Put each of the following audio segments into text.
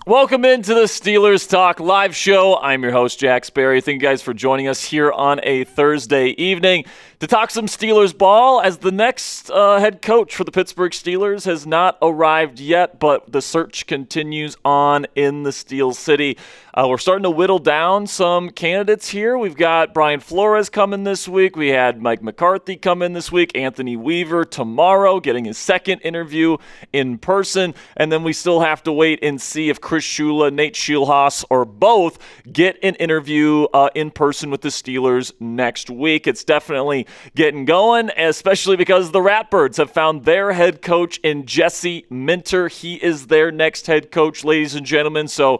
Welcome into the Steelers Talk live show. I'm your host, Jack Sperry. Thank you guys for joining us here on a Thursday evening to talk some Steelers ball, as the next head coach for the Pittsburgh Steelers has not arrived yet, but the search continues on in the Steel City. We're starting to whittle down some candidates here. We've got Brian Flores coming this week. We had Mike McCarthy come in this week. Anthony Weaver tomorrow, getting his second interview in person. And then we still have to wait and see if Chris Shula, Nate Scheelhaase, or both get an interview in person with the Steelers next week. It's definitely getting going, especially because the Ratbirds have found their head coach in Jesse Minter. He is their next head coach, ladies and gentlemen. So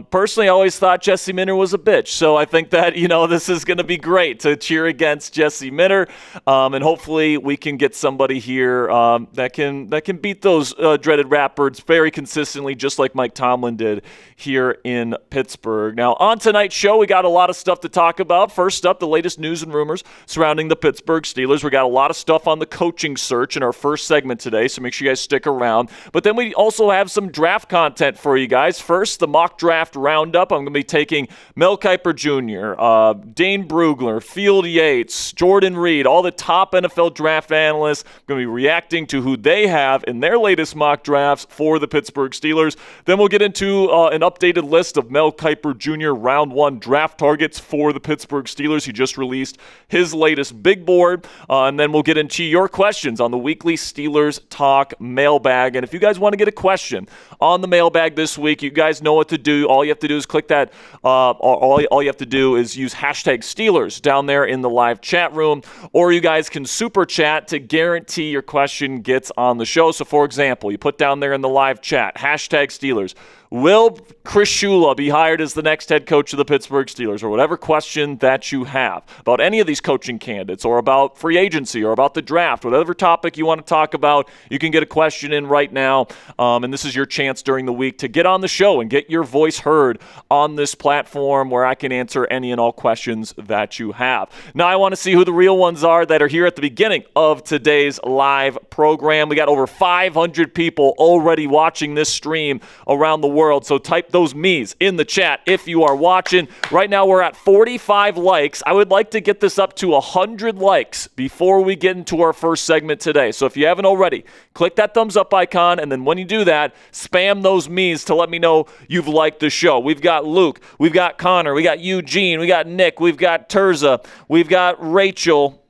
personally, I always thought Jesse Minter was a bitch. So I think that, this is going to be great to cheer against Jesse Minter. And hopefully we can get somebody here that can beat those dreaded Ratbirds very consistently, just like Mike Tomlin did here in Pittsburgh. Now, on tonight's show, we got a lot of stuff to talk about. First up, the latest news and rumors surrounding the Pittsburgh Steelers. We got a lot of stuff on the coaching search in our first segment today, so make sure you guys stick around. But then we also have some draft content for you guys. First, the mock draft roundup. I'm going to be taking Mel Kiper Jr., Dane Brugler, Field Yates, Jordan Reed, all the top NFL draft analysts. I'm going to be reacting to who they have in their latest mock drafts for the Pittsburgh Steelers. Then we'll get into an updated list of Mel Kiper Jr. round one draft targets for the Pittsburgh Steelers. He just released his latest big board. And then we'll get into your questions on the weekly Steelers Talk mailbag. And if you guys want to get a question on the mailbag this week, you guys know what to do. All you have to do is click that. All you have to do is use hashtag Steelers down there in the live chat room. Or you guys can super chat to guarantee your question gets on the show. So, for example, you put down there in the live chat, hashtag Steelers. Will Chris Shula be hired as the next head coach of the Pittsburgh Steelers? Or whatever question that you have about any of these coaching candidates, or about free agency, or about the draft, whatever topic you want to talk about, you can get a question in right now. And this is your chance during the week to get on the show and get your voice heard on this platform where I can answer any and all questions that you have. Now, I want to see who the real ones are that are here at the beginning of today's live program. We got over 500 people already watching this stream around the world. So type those me's in the chat if you are watching. Right now we're at 45 likes. I would like to get this up to 100 likes before we get into our first segment today. So if you haven't already, click that thumbs up icon, and then when you do that, spam those me's to let me know you've liked the show. We've got Luke, we've got Connor, we got Eugene, we got Nick, we've got Terza, we've got Rachel,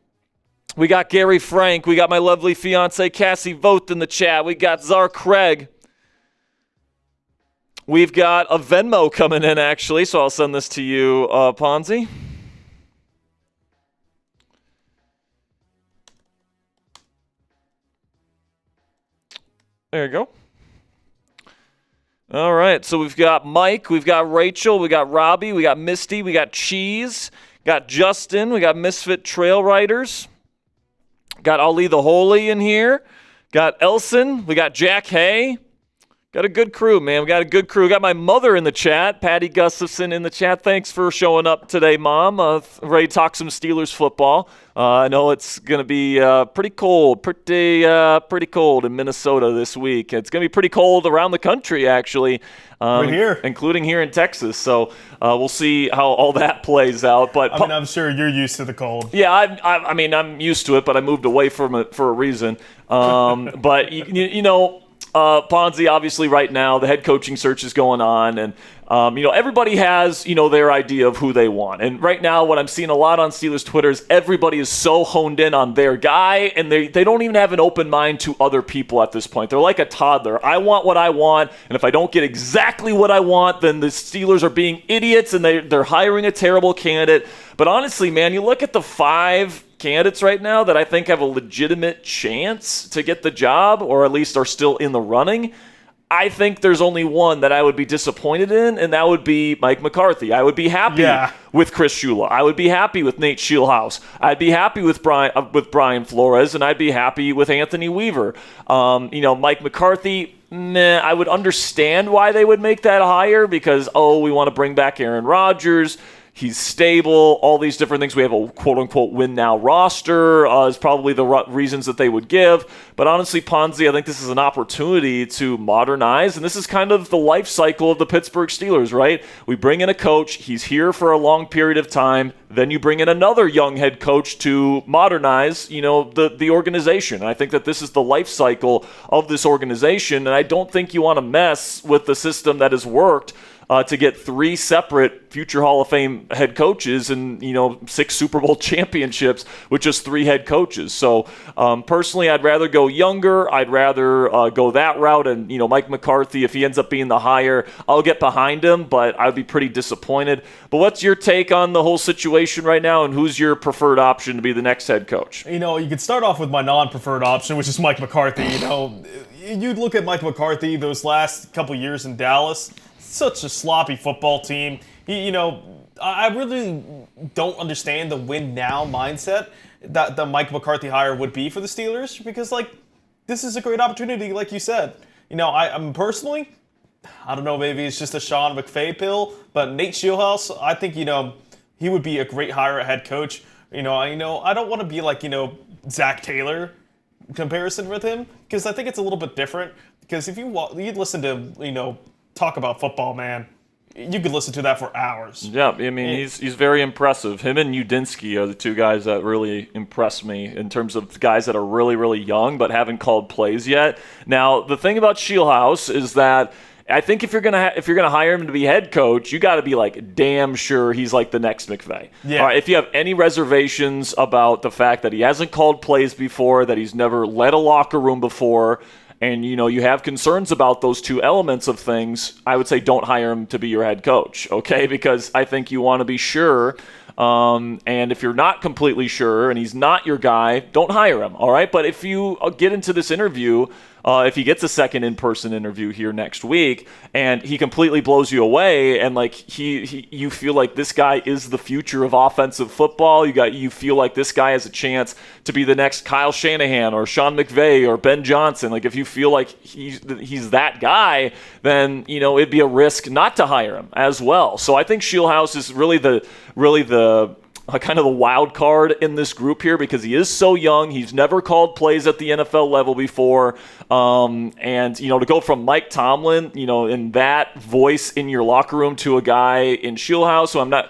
we got Gary Frank, we got my lovely fiance Cassie Voth in the chat, we got Czar Craig. We've got a Venmo coming in, actually, so I'll send this to you, Ponzi. There you go. All right, so we've got Mike, we've got Rachel, we got Robbie, we got Misty, we got Cheese, got Justin, we got Misfit Trail Riders, got Ali the Holy in here, got Elson, we got Jack Hay. Got a good crew, man. We got a good crew. Got my mother in the chat, Patty Gustafson in the chat. Thanks for showing up today, Mom. Ready to talk some Steelers football. I know it's going to be pretty cold in Minnesota this week. It's going to be pretty cold around the country, actually. We're here. Including here in Texas. So we'll see how all that plays out. But I'm sure you're used to the cold. Yeah, I'm used to it, but I moved away from it for a reason. But, you know, Ponzi, obviously right now, the head coaching search is going on, and everybody has, their idea of who they want. And right now, what I'm seeing a lot on Steelers Twitter is everybody is so honed in on their guy, and they don't even have an open mind to other people at this point. They're like a toddler. I want what I want, and if I don't get exactly what I want, then the Steelers are being idiots, and they're hiring a terrible candidate. But honestly, man, you look at the 5 candidates right now that I think have a legitimate chance to get the job, or at least are still in the running. I think there's only one that I would be disappointed in, and that would be Mike McCarthy. I would be happy with Chris Shula. I would be happy with Nate Scheelhaase. I'd be happy with Brian Flores, and I'd be happy with Anthony Weaver. Mike McCarthy, I would understand why they would make that hire, because, we want to bring back Aaron Rodgers. He's stable, all these different things. We have a quote-unquote win-now roster is probably the reasons that they would give. But honestly, Ponzi, I think this is an opportunity to modernize, and this is kind of the life cycle of the Pittsburgh Steelers, right? We bring in a coach. He's here for a long period of time. Then you bring in another young head coach to modernize, the organization. And I think that this is the life cycle of this organization, and I don't think you want to mess with the system that has worked to get 3 separate future Hall of Fame head coaches and, 6 Super Bowl championships with just 3 head coaches. So personally, I'd rather go younger. I'd rather go that route. And, Mike McCarthy, if he ends up being the hire, I'll get behind him, but I'd be pretty disappointed. But what's your take on the whole situation right now, and who's your preferred option to be the next head coach? You could start off with my non-preferred option, which is Mike McCarthy. You'd look at Mike McCarthy those last couple years in Dallas. Such a sloppy football team. I really don't understand the win now mindset that the Mike McCarthy hire would be for the Steelers, because this is a great opportunity, like you said. I'm personally, I don't know, maybe it's just a Sean McVay pill, but Nate Scheelhaase, I think he would be a great hire at head coach. I don't want to be like Zach Taylor comparison with him, because I think it's a little bit different. Because if you listen to talk about football, man, you could listen to that for hours. Yeah, I mean, he's very impressive. Him and Udinski are the 2 guys that really impress me in terms of guys that are really, really young but haven't called plays yet. Now, the thing about Scheelhaase is that I think if you're gonna hire him to be head coach, you got to be damn sure he's like the next McVay. Yeah. All right, if you have any reservations about the fact that he hasn't called plays before, that he's never led a locker room before, and you have concerns about those 2 elements of things, I would say don't hire him to be your head coach, okay? Because I think you want to be sure. And if you're not completely sure and he's not your guy, don't hire him, all right? But if you get into this interview, if he gets a second in-person interview here next week and he completely blows you away and you feel like this guy is the future of offensive football, you feel like this guy has a chance to be the next Kyle Shanahan or Sean McVay or Ben Johnson, if you feel like he's that guy, then it'd be a risk not to hire him as well. So I think Scheelhaase is really the kind of the wild card in this group here, because he is so young. He's never called plays at the NFL level before. And to go from Mike Tomlin, in that voice in your locker room, to a guy in Scheelhaase,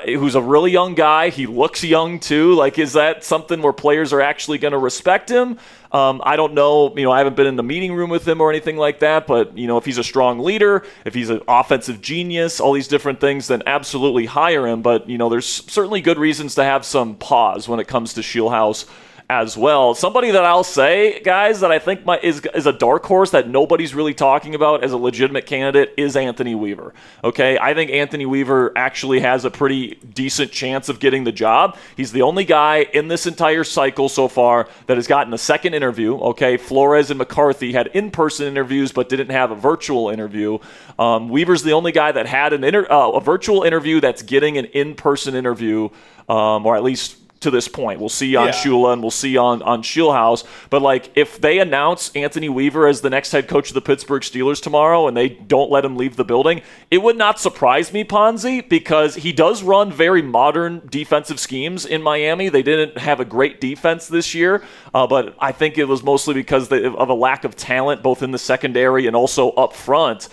who's a really young guy. He looks young too. Is that something where players are actually going to respect him? I don't know. I haven't been in the meeting room with him or anything like that, but if he's a strong leader, if he's an offensive genius, all these different things, then absolutely hire him. But there's certainly good reasons to have some pause when it comes to Scheelhaase as well. Somebody that I'll say, guys, that I think is a dark horse that nobody's really talking about as a legitimate candidate is Anthony Weaver. Okay, I think Anthony Weaver actually has a pretty decent chance of getting the job. He's the only guy in this entire cycle so far that has gotten a second interview. Okay, Flores and McCarthy had in-person interviews but didn't have a virtual interview. Weaver's the only guy that had a virtual interview that's getting an in-person interview, or at least to this point. We'll see on Schula and we'll see on Scheelhaase. But if they announce Anthony Weaver as the next head coach of the Pittsburgh Steelers tomorrow and they don't let him leave the building, it would not surprise me, Ponzi, because he does run very modern defensive schemes in Miami. They didn't have a great defense this year, but I think it was mostly because of a lack of talent both in the secondary and also up front.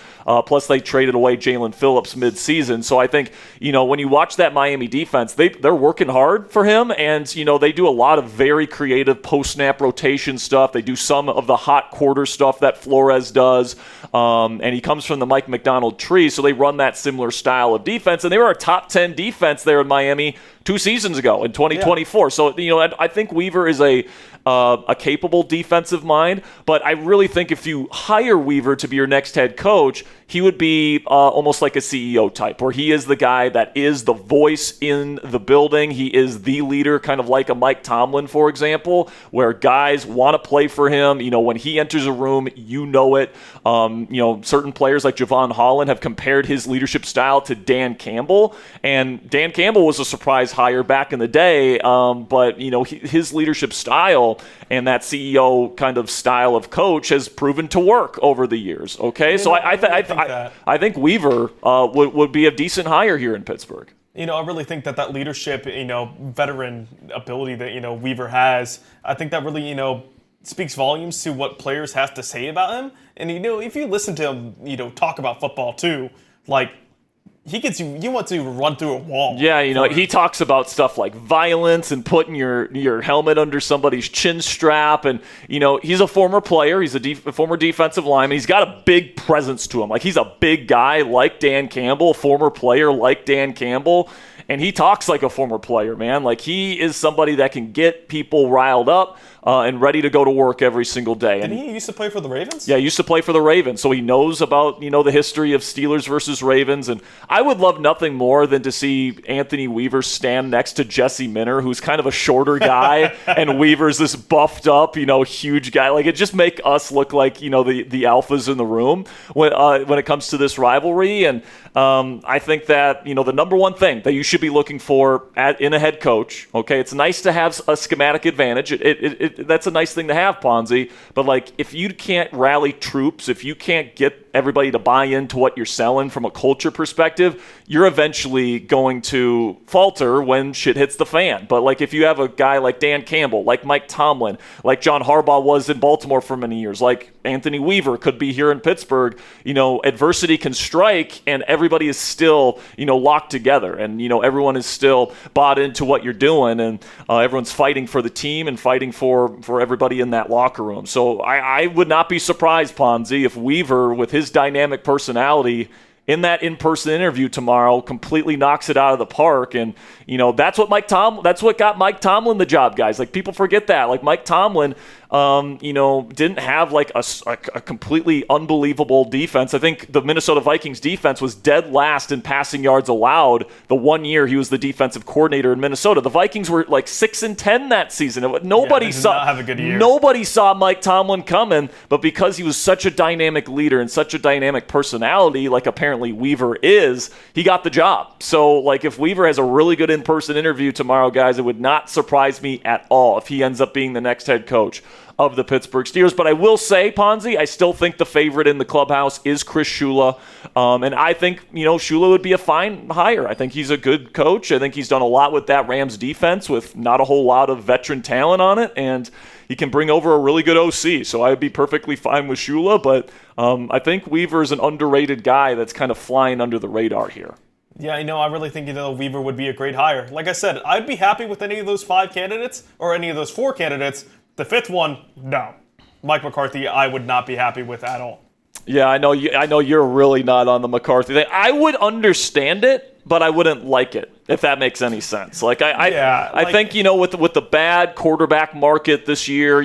Plus, they traded away Jalen Phillips mid-season. So I think, when you watch that Miami defense, they're working hard for him. And, they do a lot of very creative post-snap rotation stuff. They do some of the hot quarter stuff that Flores does. And he comes from the Mike McDonald tree, so they run that similar style of defense. And they were a top 10 defense there in Miami 2 seasons ago in 2024. Yeah. So, I think Weaver is a capable defensive mind, but I really think if you hire Weaver to be your next head coach, he would be almost like a CEO type, where he is the guy that is the voice in the building. He is the leader, kind of like a Mike Tomlin, for example, where guys want to play for him. When he enters a room, it. Certain players like Javon Holland have compared his leadership style to Dan Campbell, and Dan Campbell was a surprise hire back in the day, but his leadership style and that CEO kind of style of coach has proven to work over the years. Okay, so I think Weaver would be a decent hire here in Pittsburgh. I really think that leadership, veteran ability that, Weaver has, I think that really, speaks volumes to what players have to say about him. And, if you listen to him, talk about football too, like, he gets you want to run through a wall. Yeah, he talks about stuff like violence and putting your helmet under somebody's chin strap. And, he's a former player. He's a former defensive lineman. He's got a big presence to him. Like, he's a big guy like Dan Campbell, a former player like Dan Campbell. And he talks like a former player, man. Like, he is somebody that can get people riled up and ready to go to work every single day. And he used to play for the Ravens? Yeah, he used to play for the Ravens. So he knows about, the history of Steelers versus Ravens. And I would love nothing more than to see Anthony Weaver stand next to Jesse Minter, who's kind of a shorter guy, and Weaver's this buffed up, huge guy. Like, it just make us look like, the alphas in the room when it comes to this rivalry. And I think that, the number one thing that you should be looking for in a head coach, okay, it's nice to have a schematic advantage. That's a nice thing to have, Ponzi. But, like, if you can't rally troops, if you can't get everybody to buy into what you're selling from a culture perspective, you're eventually going to falter when shit hits the fan. But, like, if you have a guy like Dan Campbell, like Mike Tomlin, like John Harbaugh was in Baltimore for many years, like Anthony Weaver could be here in Pittsburgh, adversity can strike and everybody is still, locked together. And, everyone is still bought into what you're doing, and everyone's fighting for the team and fighting for everybody in that locker room. So I would not be surprised, Ponzi, if Weaver, with his dynamic personality, in that in-person interview tomorrow, completely knocks it out of the park. And, that's what got Mike Tomlin the job, guys. Like, people forget that. Like, Mike Tomlin, didn't have like a completely unbelievable defense. I think the Minnesota Vikings defense was dead last in passing yards allowed the 1 year he was the defensive coordinator in Minnesota. The Vikings were like 6-10 that season. Nobody saw Mike Tomlin coming, but because he was such a dynamic leader and such a dynamic personality, like apparently Weaver is, he got the job. So, like, if Weaver has a really good in-person interview tomorrow, guys, it would not surprise me at all if he ends up being the next head coach of the Pittsburgh Steelers. But I will say, Ponzi, I still think the favorite in the clubhouse is Chris Shula. And I think, Schula would be a fine hire. I think he's a good coach. I think he's done a lot with that Rams defense with not a whole lot of veteran talent on it. And he can bring over a really good OC. So I would be perfectly fine with Schula. But I think Weaver is an underrated guy that's kind of flying under the radar here. Yeah, I really think, Weaver would be a great hire. Like I said, I'd be happy with any of those 5 candidates or any of those 4 candidates. The 5th one, no. Mike McCarthy, I would not be happy with at all. Yeah, I know you're really not on the McCarthy thing. I would understand it, but I wouldn't like it, if that makes any sense. Like, I think, with the bad quarterback market this year,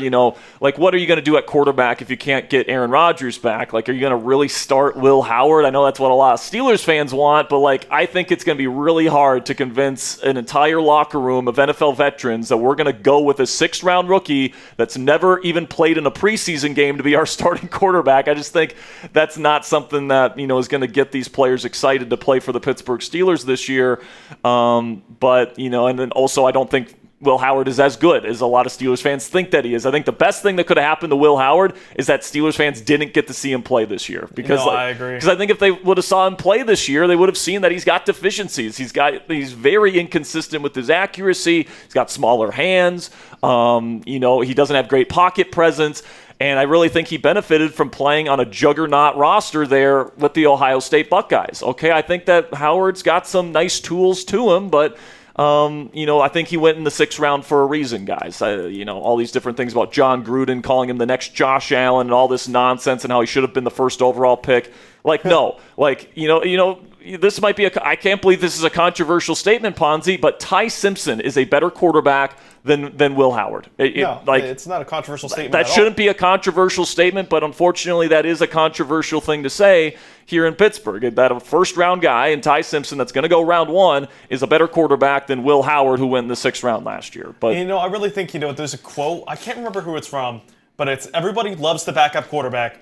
like, what are you going to do at quarterback if you can't get Aaron Rodgers back? Like, are you going to really start Will Howard? I know that's what a lot of Steelers fans want, but, like, I think it's going to be really hard to convince an entire locker room of NFL veterans that we're going to go with a 6th-round rookie that's never even played in a preseason game to be our starting quarterback. I just think that's not something that, is going to get these players excited to play for the Pittsburgh Steelers this year. But, and then also I don't think Will Howard is as good as a lot of Steelers fans think that he is. I think the best thing that could have happened to Will Howard is that Steelers fans didn't get to see him play this year. Because I agree. Because I think if they would have saw him play this year, they would have seen that he's got deficiencies. He's very inconsistent with his accuracy. He's got smaller hands. He doesn't have great pocket presence. And I really think he benefited from playing on a juggernaut roster there with the Ohio State Buckeyes. Okay, I think that Howard's got some nice tools to him, but I think he went in the 6th round for a reason, guys. All these different things about John Gruden calling him the next Josh Allen and all this nonsense and how he should have been the 1st overall pick. Like, no. Like, this might be I can't believe this is a controversial statement, Ponzi, but Ty Simpson is a better quarterback than Will Howard. It's not a controversial statement That shouldn't be a controversial statement, but unfortunately that is a controversial thing to say here in Pittsburgh. That a 1st-round guy in Ty Simpson that's going to go round 1 is a better quarterback than Will Howard, who went in the 6th round last year. But I really think, there's a quote. I can't remember who it's from, but it's everybody loves the backup quarterback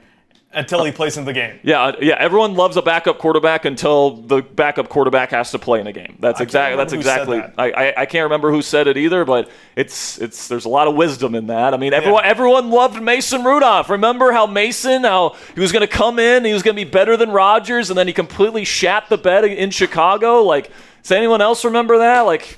until he plays in the game. Yeah. Everyone loves a backup quarterback until the backup quarterback has to play in a game. That's exactly. I can't remember who said it either, but it's there's a lot of wisdom in that. I mean, everyone loved Mason Rudolph. Remember how he was going to come in, he was going to be better than Rodgers, and then he completely shat the bed in Chicago. Like, Does anyone else remember that? Like,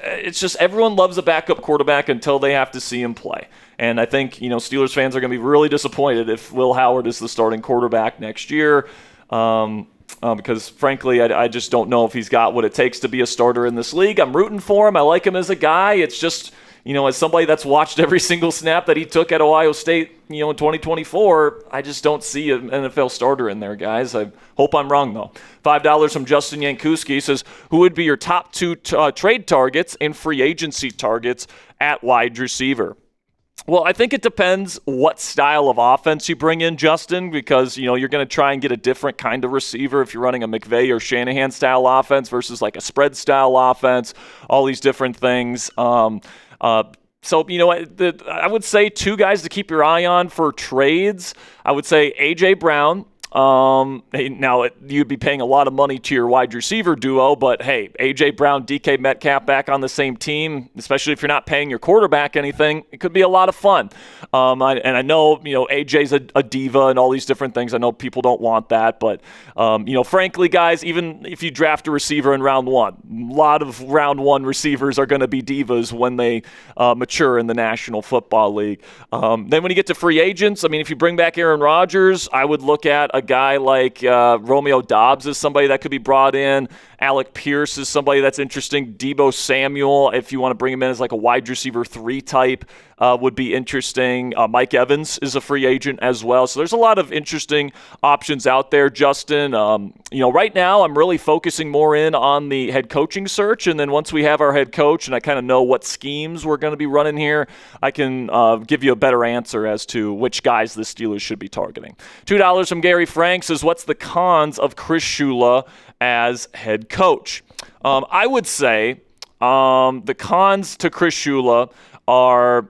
it's just everyone loves a backup quarterback until they have to see him play. And I think, Steelers fans are going to be really disappointed if Will Howard is the starting quarterback next year. Because, frankly, I just don't know if he's got what it takes to be a starter in this league. I'm rooting for him. I like him as a guy. It's just, as somebody that's watched every single snap that he took at Ohio State, in 2024, I just don't see an NFL starter in there, guys. I hope I'm wrong, though. $5 from Justin Yankuski says, who would be your top two trade targets and free agency targets at wide receiver? Well, I think it depends what style of offense you bring in, Justin, because, you're going to try and get a different kind of receiver if you're running a McVay or Shanahan style offense versus like a spread style offense, all these different things. So, I would say two guys to keep your eye on for trades. I would say A.J. Brown. Now, you'd be paying a lot of money to your wide receiver duo, but hey, A.J. Brown, DK Metcalf back on the same team, especially if you're not paying your quarterback anything, it could be a lot of fun. I know, A.J.'s a diva and all these different things. I know people don't want that, but, frankly, guys, even if you draft a receiver in round one, a lot of round one receivers are going to be divas when they mature in the National Football League. Then when you get to free agents, if you bring back Aaron Rodgers, I would look at a guy like Romeo Doubs is somebody that could be brought in. Alec Pierce is somebody that's interesting. Deebo Samuel, if you want to bring him in as like a wide receiver 3 type, would be interesting. Mike Evans is a free agent as well. So there's a lot of interesting options out there, Justin. Right now I'm really focusing more in on the head coaching search. And then once we have our head coach and I kind of know what schemes we're going to be running here, I can give you a better answer as to which guys the Steelers should be targeting. $2 from Gary Frank says, what's the cons of Chris Shula as head coach? I would say the cons to Chris Shula are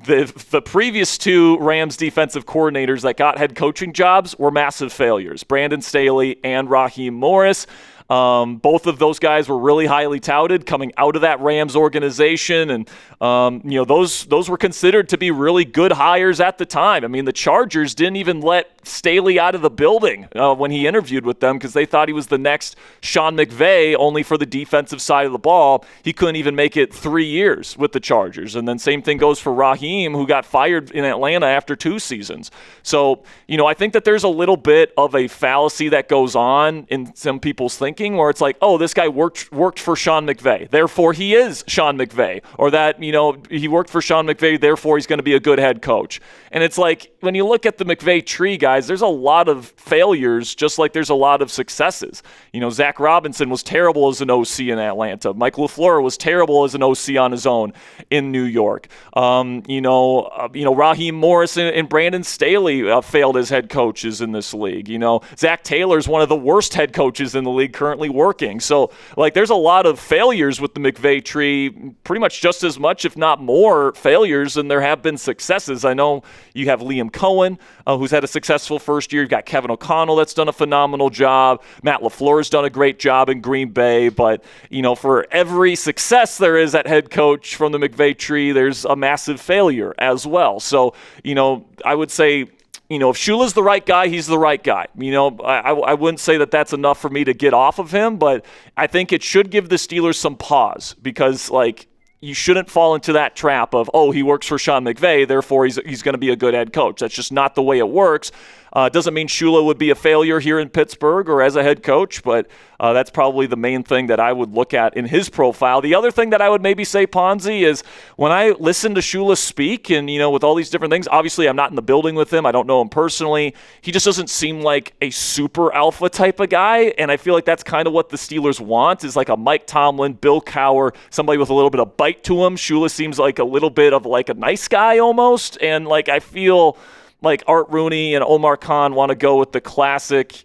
the previous two Rams defensive coordinators that got head coaching jobs were massive failures, Brandon Staley and Raheem Morris. Both of those guys were really highly touted coming out of that Rams organization, and those were considered to be really good hires at the time. The Chargers didn't even let Staley out of the building when he interviewed with them because they thought he was the next Sean McVay, only for the defensive side of the ball. He couldn't even make it 3 years with the Chargers. And then same thing goes for Raheem, who got fired in Atlanta after 2 seasons. So, I think that there's a little bit of a fallacy that goes on in some people's thinking where it's like, oh, this guy worked for Sean McVay, therefore he is Sean McVay. Or that, he worked for Sean McVay, therefore he's going to be a good head coach. And it's like, when you look at the McVay tree, guys, there's a lot of failures just like there's a lot of successes. Zach Robinson was terrible as an OC in Atlanta. Mike LaFleur was terrible as an OC on his own in New York. Raheem Morris and Brandon Staley failed as head coaches in this league. Zach Taylor's one of the worst head coaches in the league currently working. So, there's a lot of failures with the McVay tree, pretty much just as much, if not more, failures than there have been successes. I know you have Liam Cohen, who's had a successful first year. You've got Kevin O'Connell that's done a phenomenal job. Matt LaFleur's done a great job in Green Bay. But, for every success there is at head coach from the McVay tree, there's a massive failure as well. So, I would say, if Shula's the right guy, he's the right guy. I wouldn't say that that's enough for me to get off of him, but I think it should give the Steelers some pause because, you shouldn't fall into that trap of, oh, he works for Sean McVay, therefore he's going to be a good head coach. That's just not the way it works. Doesn't mean Shula would be a failure here in Pittsburgh or as a head coach, but that's probably the main thing that I would look at in his profile. The other thing that I would maybe say, Ponzi, is when I listen to Shula speak and, with all these different things, obviously I'm not in the building with him. I don't know him personally. He just doesn't seem like a super alpha type of guy, and I feel like that's kind of what the Steelers want, is like a Mike Tomlin, Bill Cowher, somebody with a little bit of bite to him. Shula seems like a little bit of like a nice guy almost, and I feel like Art Rooney and Omar Khan want to go with the classic,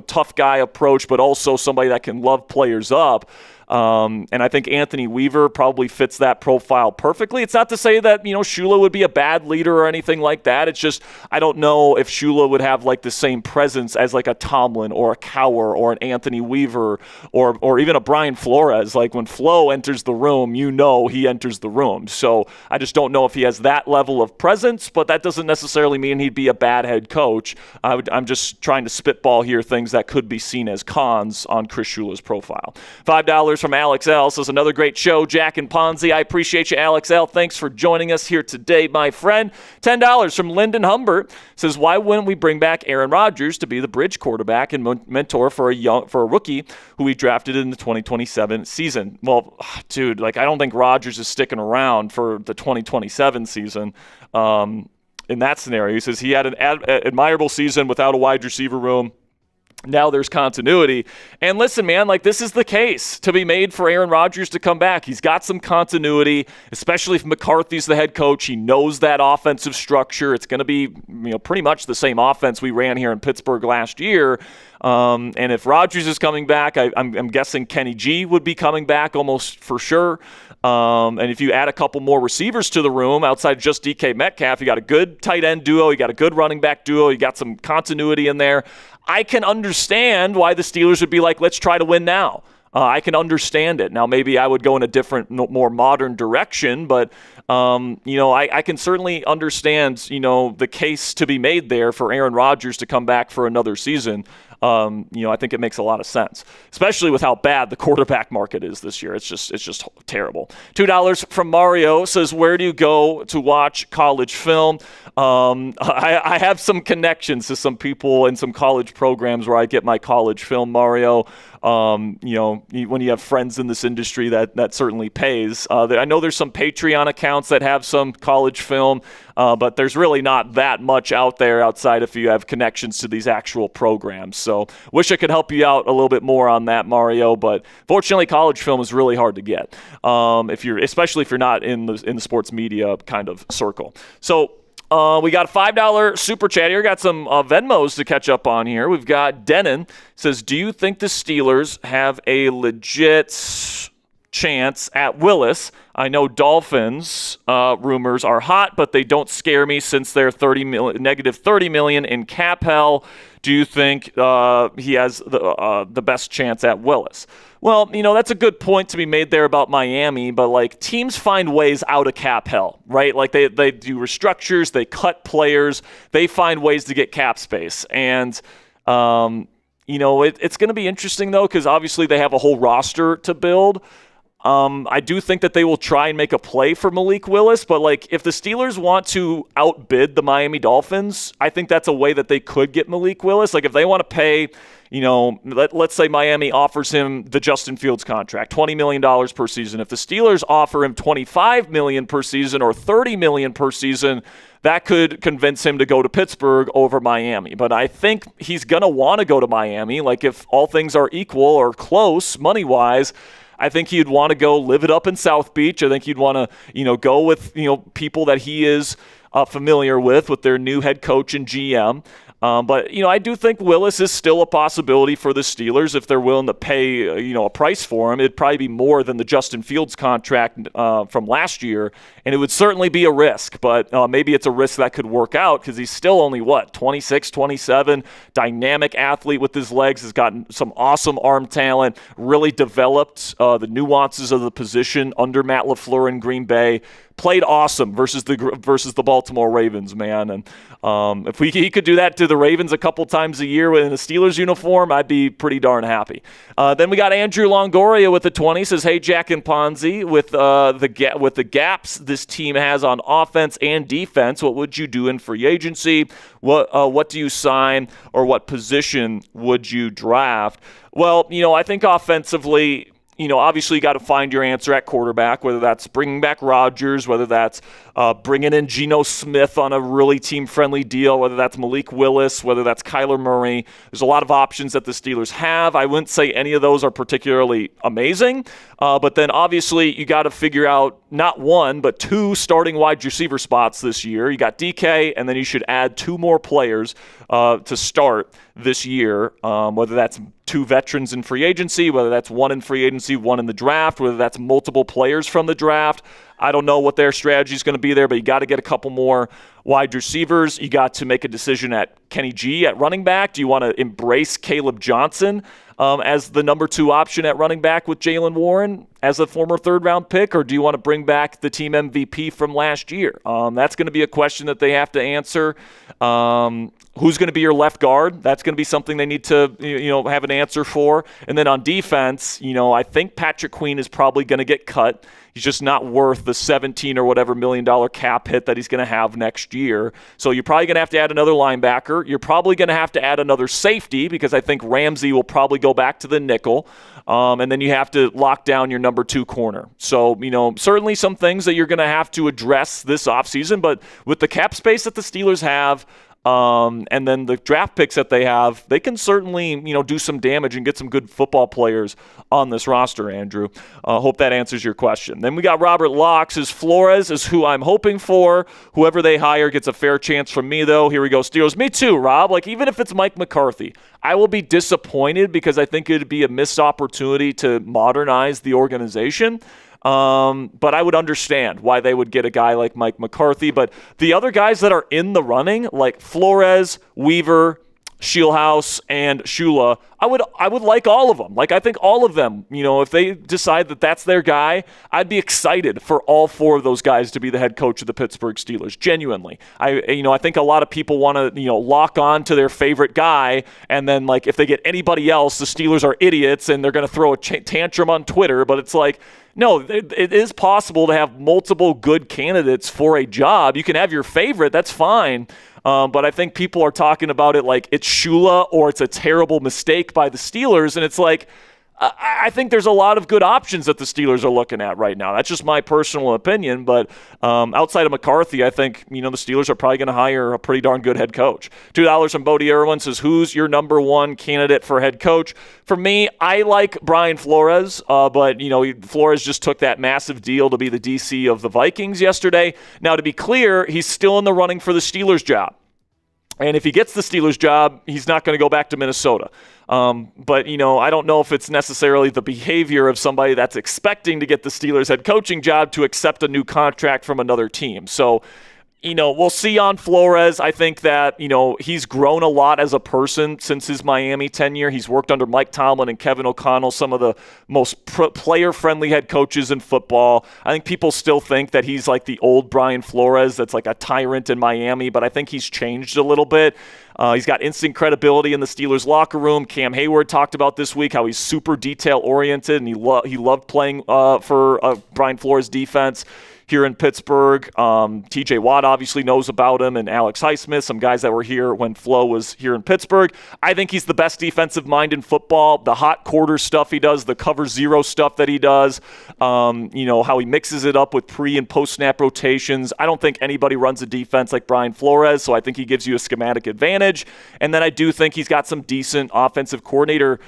tough guy approach, but also somebody that can love players up. And I think Anthony Weaver probably fits that profile perfectly. It's not to say that, Schula would be a bad leader or anything like that. It's just, I don't know if Schula would have like the same presence as like a Tomlin or a Cowher or an Anthony Weaver or even a Brian Flores. Like when Flo enters the room, he enters the room. So I just don't know if he has that level of presence, but that doesn't necessarily mean he'd be a bad head coach. I'm just trying to spitball here things that could be seen as cons on Chris Shula's profile. $5 from Alex L. says, another great show, Jack and Ponzi. I appreciate you, Alex L. Thanks for joining us here today, my friend. $10 from Lyndon Humbert says, why wouldn't we bring back Aaron Rodgers to be the bridge quarterback and mentor for a rookie who we drafted in the 2027 season? Well, dude, I don't think Rodgers is sticking around for the 2027 season. In that scenario, he says he had an admirable season without a wide receiver room. Now there's continuity. And listen, man, this is the case to be made for Aaron Rodgers to come back. He's got some continuity, especially if McCarthy's the head coach. He knows that offensive structure. It's going to be, pretty much the same offense we ran here in Pittsburgh last year. And if Rodgers is coming back, I'm guessing Kenny G would be coming back almost for sure. And if you add a couple more receivers to the room outside just DK Metcalf, you got a good tight end duo, you got a good running back duo, you got some continuity in there. I can understand why the Steelers would be like, let's try to win now. I can understand it. Now, maybe I would go in a different, more modern direction, but, I can certainly understand, the case to be made there for Aaron Rodgers to come back for another season. I think it makes a lot of sense, especially with how bad the quarterback market is this year. It's just terrible. $2 from Mario says, where do you go to watch college film? I have some connections to some people in some college programs where I get my college film, Mario. When you have friends in this industry, that certainly pays. I know there's some Patreon accounts that have some college film, but there's really not that much out there outside if you have connections to these actual programs. So wish I could help you out a little bit more on that, Mario, but fortunately college film is really hard to get, especially if you're not in the sports media kind of circle. So we got a $5 super chat here. Got some Venmos to catch up on here. We've got Denon says, do you think the Steelers have a legit chance at Willis? I know Dolphins rumors are hot, but they don't scare me since they're negative $30 million in cap hell. Do you think he has the best chance at Willis? Well, that's a good point to be made there about Miami, but teams find ways out of cap hell, right? They do restructures, they cut players, they find ways to get cap space. And, it's going to be interesting though, because obviously they have a whole roster to build. I do think that they will try and make a play for Malik Willis, but if the Steelers want to outbid the Miami Dolphins, I think that's a way that they could get Malik Willis. If they want to pay, let's say Miami offers him the Justin Fields contract, $20 million per season. If the Steelers offer him $25 million per season or $30 million per season, that could convince him to go to Pittsburgh over Miami. But I think he's going to want to go to Miami. If all things are equal or close money-wise, I think he'd want to go live it up in South Beach. I think he'd want to, go with, people that he is familiar with their new head coach and GM. But I do think Willis is still a possibility for the Steelers if they're willing to pay, a price for him. It'd probably be more than the Justin Fields contract from last year, and it would certainly be a risk. But maybe it's a risk that could work out because he's still only, 26, 27, dynamic athlete with his legs, has gotten some awesome arm talent, really developed the nuances of the position under Matt LaFleur in Green Bay. Played awesome versus the Baltimore Ravens, man. And if he could do that to the Ravens a couple times a year in a Steelers uniform, I'd be pretty darn happy. Then we got Andrew Longoria with the 20. Says, hey, Jack and Ponzi, with the gaps this team has on offense and defense, what would you do in free agency? What do you sign, or what position would you draft? Well, I think offensively, obviously you got to find your answer at quarterback, whether that's bringing back Rodgers, whether that's bringing in Geno Smith on a really team-friendly deal, whether that's Malik Willis, whether that's Kyler Murray. There's a lot of options that the Steelers have. I wouldn't say any of those are particularly amazing, but then obviously you got to figure out not one, but two starting wide receiver spots this year. You got DK, and then you should add two more players to start this year, whether that's 2 veterans in free agency, whether that's one in free agency, one in the draft, whether that's multiple players from the draft. I don't know what their strategy is going to be there, but you got to get a couple more wide receivers. You got to make a decision at Kenny G at running back. Do you want to embrace Caleb Johnson as the number 2 option at running back with Jaylen Warren as a former 3rd-round pick, or do you want to bring back the team MVP from last year? That's going to be a question that they have to answer. Who's going to be your left guard? That's going to be something they need to have an answer for. And then on defense, I think Patrick Queen is probably going to get cut. He's just not worth the $17 or whatever million cap hit that he's going to have next year. So you're probably going to have to add another linebacker. You're probably going to have to add another safety because I think Ramsey will probably go back to the nickel. And then you have to lock down your number 2 corner. So, certainly some things that you're going to have to address this offseason. But with the cap space that the Steelers have, and then the draft picks that they have, they can certainly, do some damage and get some good football players on this roster, Andrew. Hope that answers your question. Then we got Robert Locke says Flores is who I'm hoping for. Whoever they hire gets a fair chance from me, though. Here we go, Steelers. Me too, Rob. Even if it's Mike McCarthy, I will be disappointed because I think it would be a missed opportunity to modernize the organization. But I would understand why they would get a guy like Mike McCarthy. But the other guys that are in the running, like Flores, Weaver, Scheelhaase, and Shula, I would like all of them. I think all of them, if they decide that that's their guy, I'd be excited for all 4 of those guys to be the head coach of the Pittsburgh Steelers, genuinely. I think a lot of people want to, lock on to their favorite guy, and then, if they get anybody else, the Steelers are idiots, and they're going to throw a tantrum on Twitter, but it's no, it is possible to have multiple good candidates for a job. You can have your favorite, that's fine. But I think people are talking about it like it's Schula or it's a terrible mistake by the Steelers. And it's I think there's a lot of good options that the Steelers are looking at right now. That's just my personal opinion. But outside of McCarthy, I think, the Steelers are probably going to hire a pretty darn good head coach. $2 from Bodie Irwin says, who's your number 1 candidate for head coach? For me, I like Brian Flores, but, Flores just took that massive deal to be the DC of the Vikings yesterday. Now, to be clear, he's still in the running for the Steelers job. And if he gets the Steelers job, he's not going to go back to Minnesota. But, I don't know if it's necessarily the behavior of somebody that's expecting to get the Steelers head coaching job to accept a new contract from another team. So, we'll see on Flores. I think that, he's grown a lot as a person since his Miami tenure. He's worked under Mike Tomlin and Kevin O'Connell, some of the most player-friendly head coaches in football. I think people still think that he's like the old Brian Flores that's like a tyrant in Miami, but I think he's changed a little bit. He's got instant credibility in the Steelers locker room. Cam Hayward talked about this week how he's super detail-oriented, and he loved playing for Brian Flores' defense here in Pittsburgh. TJ Watt obviously knows about him, and Alex Highsmith, some guys that were here when Flo was here in Pittsburgh. I think he's the best defensive mind in football. The hot quarter stuff he does, the cover 0 stuff that he does, how he mixes it up with pre- and post-snap rotations. I don't think anybody runs a defense like Brian Flores, so I think he gives you a schematic advantage. And then I do think he's got some decent offensive coordinator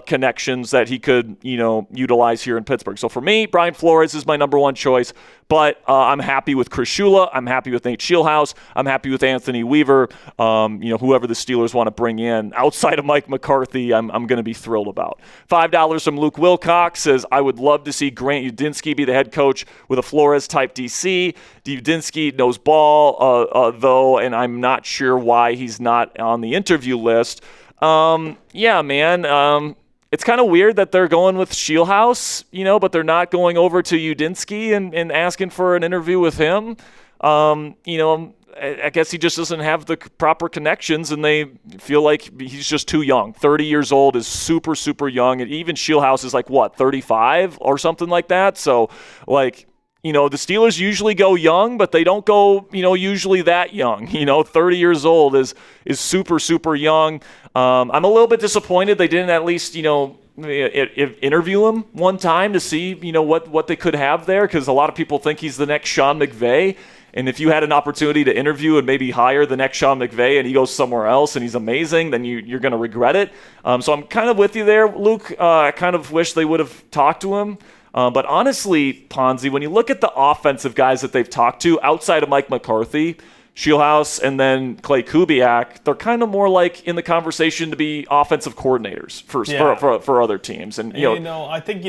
connections that he could, utilize here in Pittsburgh. So for me, Brian Flores is my number 1 choice, but I'm happy with Chris Shula. I'm happy with Nate Scheelhaase. I'm happy with Anthony Weaver. Whoever the Steelers want to bring in outside of Mike McCarthy, I'm going to be thrilled about. $5 from Luke Wilcox says, I would love to see Grant Udinski be the head coach with a Flores-type DC. Udinski knows ball, though, and I'm not sure why he's not on the interview list. Yeah, man. It's kind of weird that they're going with Scheelhaase, but they're not going over to Udinski and asking for an interview with him. I guess he just doesn't have the proper connections, and they feel like he's just too young. 30 years old is super, super young. And even Scheelhaase is 35 or something like that. So, the Steelers usually go young, but they don't go, usually that young. 30 years old is super, super young. I'm a little bit disappointed they didn't at least, interview him one time to see, what they could have there, because a lot of people think he's the next Sean McVay. And if you had an opportunity to interview and maybe hire the next Sean McVay and he goes somewhere else and he's amazing, then you're going to regret it. So I'm kind of with you there, Luke. I kind of wish they would have talked to him. But honestly, Ponzi, when you look at the offensive guys that they've talked to outside of Mike McCarthy, Scheelhaase and then Clay Kubiak, they're kind of more like in the conversation to be offensive coordinators for other teams. And I think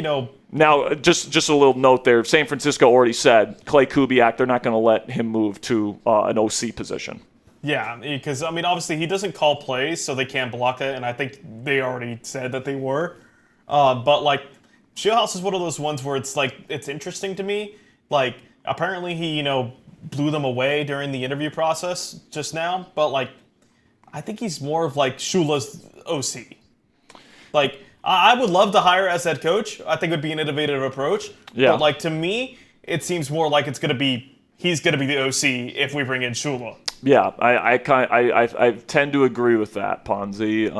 now just a little note there. San Francisco already said Clay Kubiak, they're not going to let him move to an OC position. Yeah, because obviously he doesn't call plays, so they can't block it, and I think they already said that they were. But like Scheelhaase is one of those ones where it's like it's interesting to me. Like apparently he blew them away during the interview process just now, but like I think he's more of like Shula's OC. Like I would love to hire as head coach. I think it would be an innovative approach. Yeah. But like to me, it seems more like he's gonna be the OC if we bring in Shula. Yeah, I tend to agree with that, Ponzi.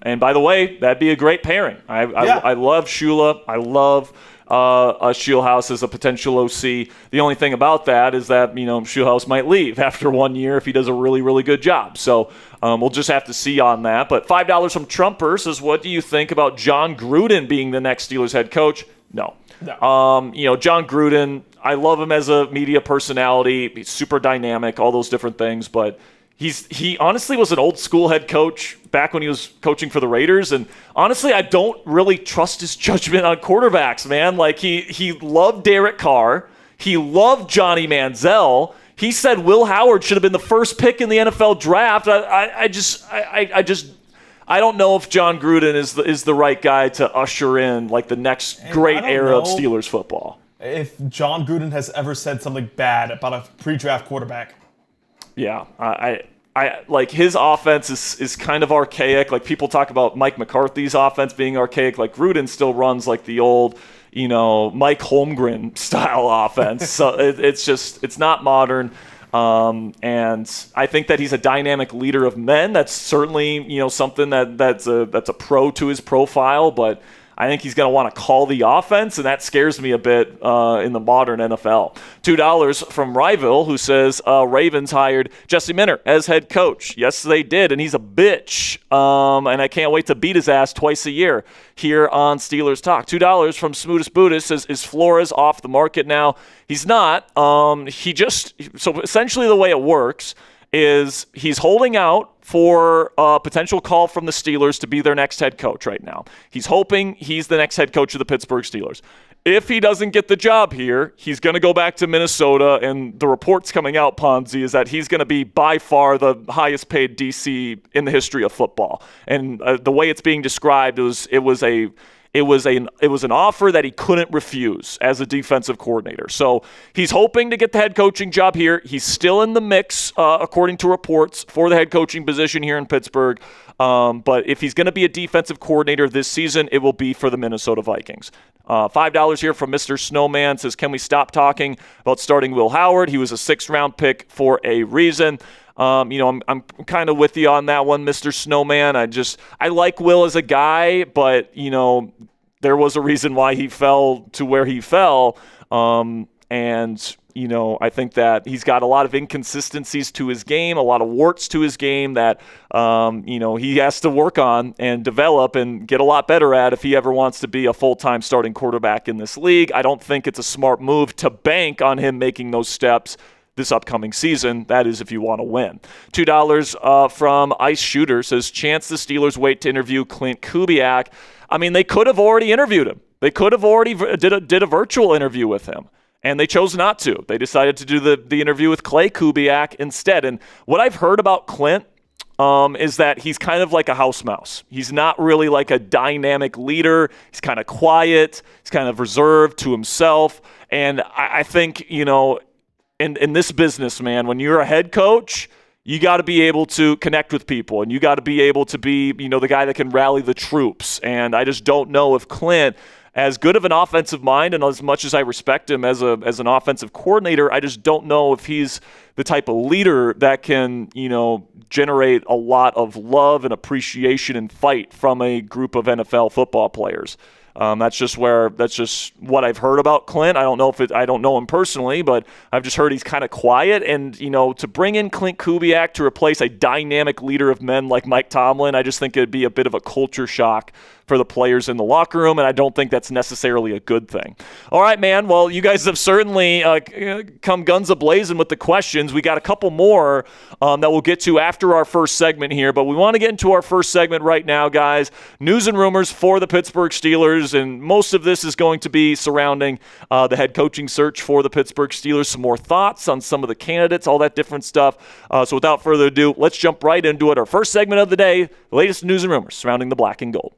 And by the way, that'd be a great pairing. I love Schula. I love Scheelhaase as a potential OC. The only thing about that is that Scheelhaase might leave after 1 year if he does a really, really good job. So we'll just have to see on that. But $5 from Trumper says, what do you think about John Gruden being the next Steelers head coach? No. John Gruden, I love him as a media personality. He's super dynamic, all those different things. But he honestly was an old school head coach back when he was coaching for the Raiders. And honestly, I don't really trust his judgment on quarterbacks, man. Like he loved Derek Carr. He loved Johnny Manziel. He said Will Howard should have been the first pick in the NFL draft. I don't know if John Gruden is the right guy to usher in like the next great era of Steelers football. If John Gruden has ever said something bad about a pre-draft quarterback. Yeah, I like his offense is kind of archaic. Like people talk about Mike McCarthy's offense being archaic. Like Gruden still runs like the old, Mike Holmgren style offense. So it's not modern. And I think that he's a dynamic leader of men. That's certainly, something that's a pro to his profile, but I think he's going to want to call the offense, and that scares me a bit in the modern NFL. $2 from Ryville, who says Ravens hired Jesse Minter as head coach. Yes, they did, and he's a bitch. And I can't wait to beat his ass twice a year here on Steelers Talk. $2 from Smootest Buddhist says, is Flores off the market now? He's not. So essentially the way it works is he's holding out for a potential call from the Steelers to be their next head coach right now. He's hoping he's the next head coach of the Pittsburgh Steelers. If he doesn't get the job here, he's going to go back to Minnesota, and the reports coming out, Ponzi, is that he's going to be by far the highest paid DC in the history of football. And the way it's being described, it was an offer that he couldn't refuse as a defensive coordinator. So he's hoping to get the head coaching job here. He's still in the mix, according to reports, for the head coaching position here in Pittsburgh. But if he's going to be a defensive coordinator this season, it will be for the Minnesota Vikings. $5 here from Mr. Snowman says, can we stop talking about starting Will Howard? He was a 6th-round pick for a reason. I'm kind of with you on that one, Mr. Snowman. I like Will as a guy, but, there was a reason why he fell to where he fell. I think that he's got a lot of inconsistencies to his game, a lot of warts to his game that, he has to work on and develop and get a lot better at if he ever wants to be a full-time starting quarterback in this league. I don't think it's a smart move to bank on him making those steps this upcoming season. That is if you want to win. $2 from Ice Shooter says, chance the Steelers wait to interview Clint Kubiak. I mean, they could have already interviewed him. They could have already did a virtual interview with him, and they chose not to. They decided to do the interview with Clay Kubiak instead. And what I've heard about Clint is that he's kind of like a house mouse. He's not really like a dynamic leader. He's kind of quiet. He's kind of reserved to himself. And I think, in this business, man, when you're a head coach, you got to be able to connect with people, and you got to be able to be, the guy that can rally the troops. And I just don't know if Clint, as good of an offensive mind and as much as I respect him as an offensive coordinator, I just don't know if he's the type of leader that can, generate a lot of love and appreciation and fight from a group of NFL football players. That's just what I've heard about Clint. I don't know him personally, but I've just heard he's kind of quiet. And, to bring in Clint Kubiak to replace a dynamic leader of men like Mike Tomlin, I just think it'd be a bit of a culture shock for the players in the locker room, and I don't think that's necessarily a good thing. All right, man. Well, you guys have certainly come guns a-blazing with the questions. questions. We got a couple more that we'll get to after our first segment here, but we want to get into our first segment right now, guys. News and rumors for the Pittsburgh Steelers, and most of this is going to be surrounding the head coaching search for the Pittsburgh Steelers. Some more thoughts on some of the candidates, all that different stuff. So without further ado, let's jump right into it. Our first segment of the day, the latest news and rumors surrounding the black and gold.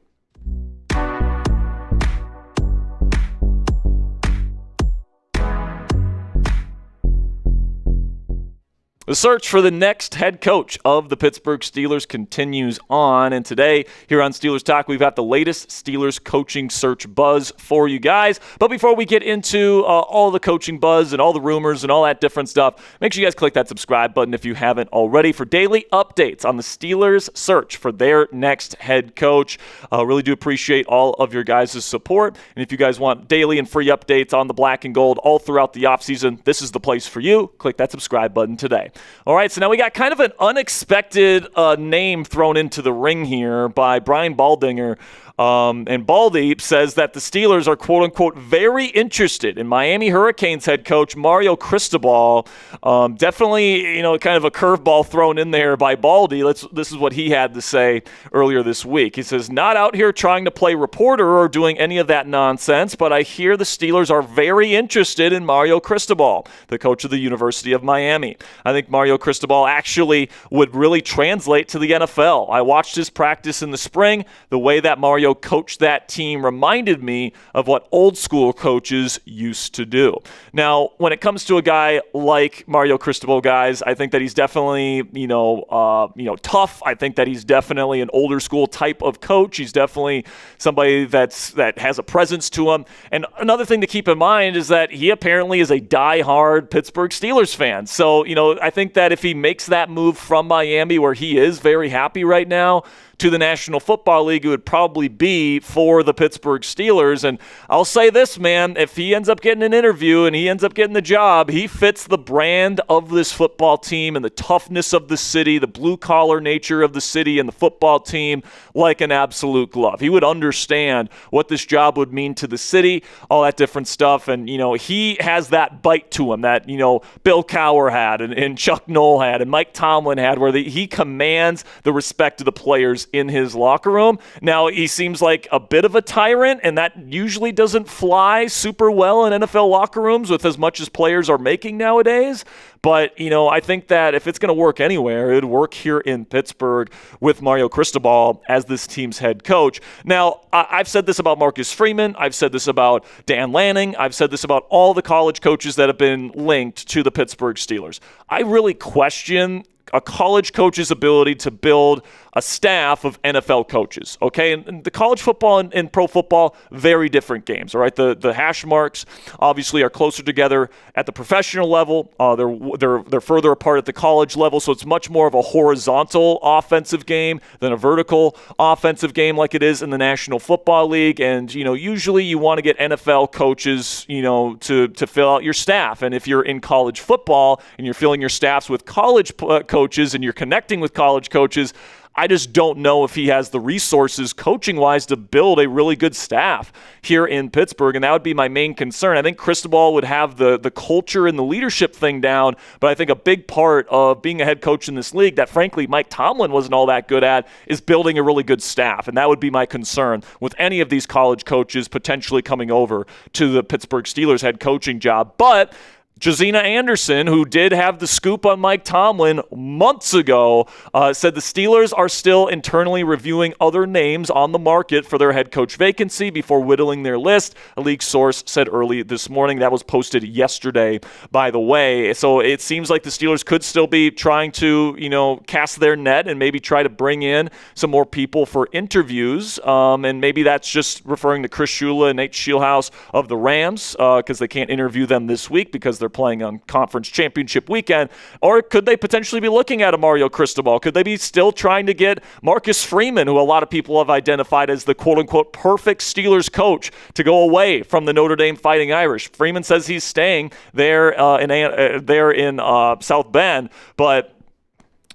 The search for the next head coach of the Pittsburgh Steelers continues on, and today here on Steelers Talk, we've got the latest Steelers coaching search buzz for you guys. But before we get into all the coaching buzz and all the rumors and all that different stuff, make sure you guys click that subscribe button if you haven't already for daily updates on the Steelers search for their next head coach. Really do appreciate all of your guys' support, and if you guys want daily and free updates on the black and gold all throughout the offseason, this is the place for you. Click that subscribe button today. All right, so now we got kind of an unexpected name thrown into the ring here by Brian Baldinger. And Baldy says that the Steelers are, quote-unquote, very interested in Miami Hurricanes head coach Mario Cristobal. Definitely, kind of a curveball thrown in there by Baldy. This is what he had to say earlier this week. He says, not out here trying to play reporter or doing any of that nonsense, but I hear the Steelers are very interested in Mario Cristobal, the coach of the University of Miami. I think Mario Cristobal actually would really translate to the NFL. I watched his practice in the spring. The way that Mario coached that team reminded me of what old school coaches used to do. Now, when it comes to a guy like Mario Cristobal, guys, I think that he's definitely, tough. I think that he's definitely an older school type of coach. He's definitely somebody that has a presence to him. And another thing to keep in mind is that he apparently is a diehard Pittsburgh Steelers fan. So, I think that if he makes that move from Miami, where he is very happy right now, to the National Football League, it would probably be for the Pittsburgh Steelers. And I'll say this, man, if he ends up getting an interview and he ends up getting the job, he fits the brand of this football team and the toughness of the city, the blue-collar nature of the city and the football team like an absolute glove. He would understand what this job would mean to the city, all that different stuff. And, he has that bite to him that, Bill Cowher had and Chuck Noll had and Mike Tomlin had, where he commands the respect of the players in his locker room. Now, he seems like a bit of a tyrant, and that usually doesn't fly super well in NFL locker rooms with as much as players are making nowadays. But, I think that if it's going to work anywhere, it would work here in Pittsburgh with Mario Cristobal as this team's head coach. Now, I've said this about Marcus Freeman. I've said this about Dan Lanning. I've said this about all the college coaches that have been linked to the Pittsburgh Steelers. I really question a college coach's ability to build a staff of NFL coaches, okay? And the college football and pro football, very different games, all right? The hash marks obviously are closer together at the professional level. They're further apart at the college level, so it's much more of a horizontal offensive game than a vertical offensive game like it is in the National Football League. And, usually you want to get NFL coaches, to fill out your staff. And if you're in college football and you're filling your staffs with college coaches and you're connecting with college coaches, I just don't know if he has the resources coaching-wise to build a really good staff here in Pittsburgh, and that would be my main concern. I think Cristobal would have the culture and the leadership thing down, but I think a big part of being a head coach in this league that, frankly, Mike Tomlin wasn't all that good at is building a really good staff, and that would be my concern with any of these college coaches potentially coming over to the Pittsburgh Steelers head coaching job. But Josina Anderson, who did have the scoop on Mike Tomlin months ago, said the Steelers are still internally reviewing other names on the market for their head coach vacancy before whittling their list. A league source said early this morning. That was posted yesterday, by the way. So it seems like the Steelers could still be trying to, cast their net and maybe try to bring in some more people for interviews. And maybe that's just referring to Chris Shula and Nate Scheelhaase of the Rams because they can't interview them this week because they're playing on conference championship weekend. Or could they potentially be looking at a Mario Cristobal? Could they be still trying to get Marcus Freeman, who a lot of people have identified as the quote-unquote perfect Steelers coach, to go away from the Notre Dame Fighting Irish? Freeman says he's staying there in South Bend, but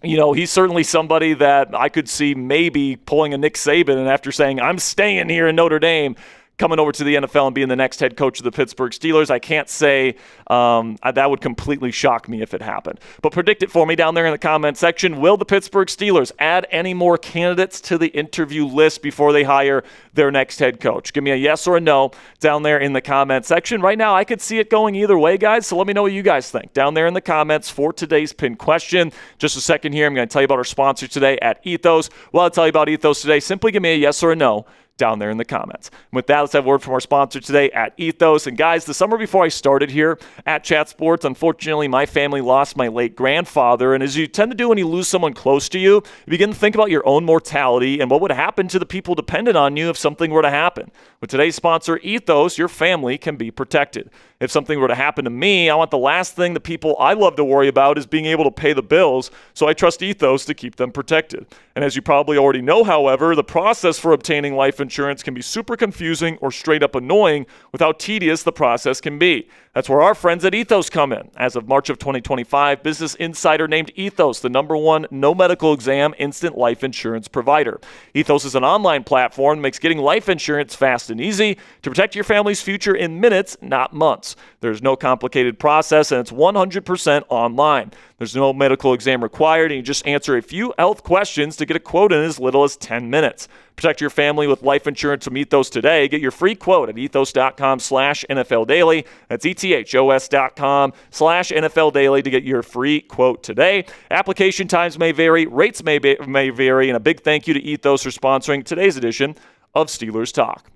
he's certainly somebody that I could see maybe pulling a Nick Saban, and after saying, I'm staying here in Notre Dame, coming over to the NFL and being the next head coach of the Pittsburgh Steelers. I can't say that would completely shock me if it happened. But predict it for me down there in the comment section. Will the Pittsburgh Steelers add any more candidates to the interview list before they hire their next head coach? Give me a yes or a no down there in the comment section. Right now, I could see it going either way, guys, so let me know what you guys think down there in the comments for today's pin question. Just a second here, I'm going to tell you about our sponsor today at Ethos. Well, I'll tell you about Ethos today. Simply give me a yes or a no down there in the comments. With that, let's have a word from our sponsor today at Ethos. And guys, the summer before I started here at Chat Sports, unfortunately, my family lost my late grandfather. And as you tend to do when you lose someone close to you, you begin to think about your own mortality and what would happen to the people dependent on you if something were to happen. With today's sponsor, Ethos, your family can be protected. If something were to happen to me, I want the last thing the people I love to worry about is being able to pay the bills, so I trust Ethos to keep them protected. And as you probably already know, however, the process for obtaining life insurance can be super confusing or straight up annoying with how tedious the process can be. That's where our friends at Ethos come in. As of March of 2025, Business Insider named Ethos the #1 no medical exam instant life insurance provider. Ethos is an online platform that makes getting life insurance fast and easy to protect your family's future in minutes, not months. There's no complicated process, and it's 100% online. There's no medical exam required, and you just answer a few health questions to get a quote in as little as 10 minutes. Protect your family with life insurance from Ethos today. Get your free quote at ethos.com/NFL Daily. That's ethos.com/NFL Daily to get your free quote today. Application times may vary, rates may vary, and a big thank you to Ethos for sponsoring today's edition of Steelers Talk.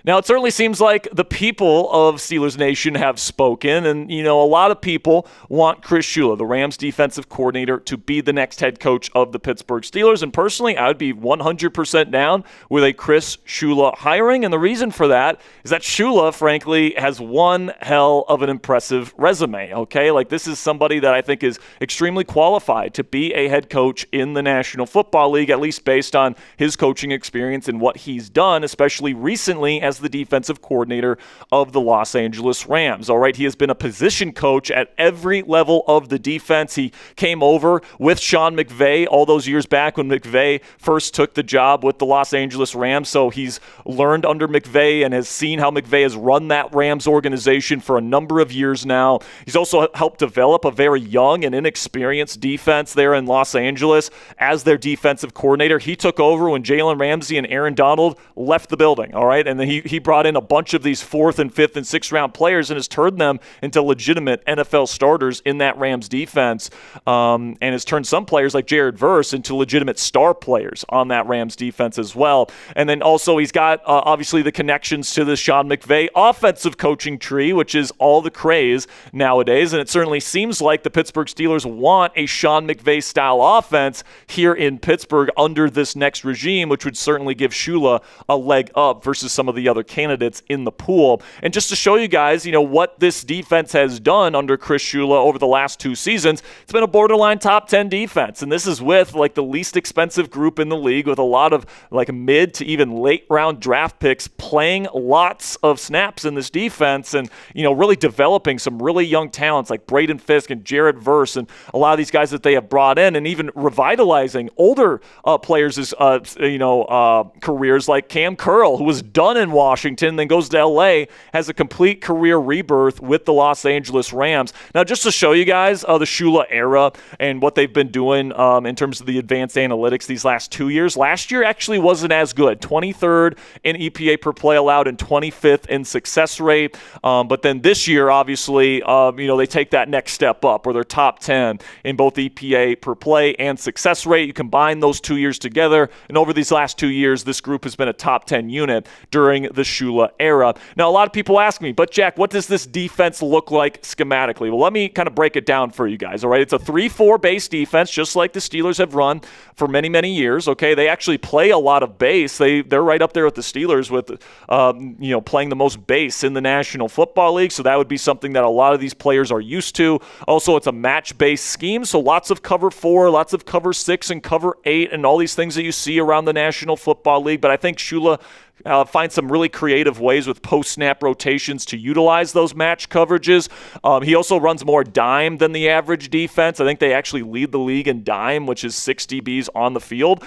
Now, it certainly seems like the people of Steelers Nation have spoken, and, a lot of people want Chris Schula, the Rams defensive coordinator, to be the next head coach of the Pittsburgh Steelers, and personally, I would be 100% down with a Chris Schula hiring, and the reason for that is that Schula, frankly, has one hell of an impressive resume, okay? Like, this is somebody that I think is extremely qualified to be a head coach in the National Football League, at least based on his coaching experience and what he's done, especially recently as the defensive coordinator of the Los Angeles Rams. All right, he has been a position coach at every level of the defense. He came over with Sean McVay all those years back when McVay first took the job with the Los Angeles Rams. So he's learned under McVay and has seen how McVay has run that Rams organization for a number of years now. He's also helped develop a very young and inexperienced defense there in Los Angeles as their defensive coordinator. He took over when Jalen Ramsey and Aaron Donald left the building, all right? And then he brought in a bunch of these 4th and 5th and 6th round players and has turned them into legitimate NFL starters in that Rams defense, and has turned some players like Jared Verse into legitimate star players on that Rams defense as well. And then also he's got obviously the connections to the Sean McVay offensive coaching tree, which is all the craze nowadays. And it certainly seems like the Pittsburgh Steelers want a Sean McVay style offense here in Pittsburgh under this next regime, which would certainly give Schula a leg up versus some of the other candidates in the pool. And just to show you guys, what this defense has done under Chris Schula over the last 2 seasons, it's been a borderline top 10 defense. And this is with like the least expensive group in the league, with a lot of like mid to even late round draft picks playing lots of snaps in this defense, and, really developing some really young talents like Braden Fisk and Jared Verse and a lot of these guys that they have brought in, and even revitalizing older players' careers like Cam Curl, who was done in Washington, then goes to LA, has a complete career rebirth with the Los Angeles Rams. Now, just to show you guys the Schula era and what they've been doing in terms of the advanced analytics these last 2 years. Last year actually wasn't as good. 23rd in EPA per play allowed and 25th in success rate. But then this year, obviously, they take that next step up, where they're top 10 in both EPA per play and success rate. You combine those 2 years together, and over these last 2 years, this group has been a top 10 unit during the Schula era. Now, a lot of people ask me, but Jack, what does this defense look like schematically? Well, let me kind of break it down for you guys, all right? It's a 3-4 base defense, just like the Steelers have run for many, many years, okay? They actually play a lot of base. They're right up there with the Steelers with, playing the most base in the National Football League, so that would be something that a lot of these players are used to. Also, it's a match-based scheme, so lots of cover 4, lots of cover 6 and cover 8, and all these things that you see around the National Football League, but I think Schula find some really creative ways with post-snap rotations to utilize those match coverages. He also runs more dime than the average defense. I think they actually lead the league in dime, which is 6 DBs on the field.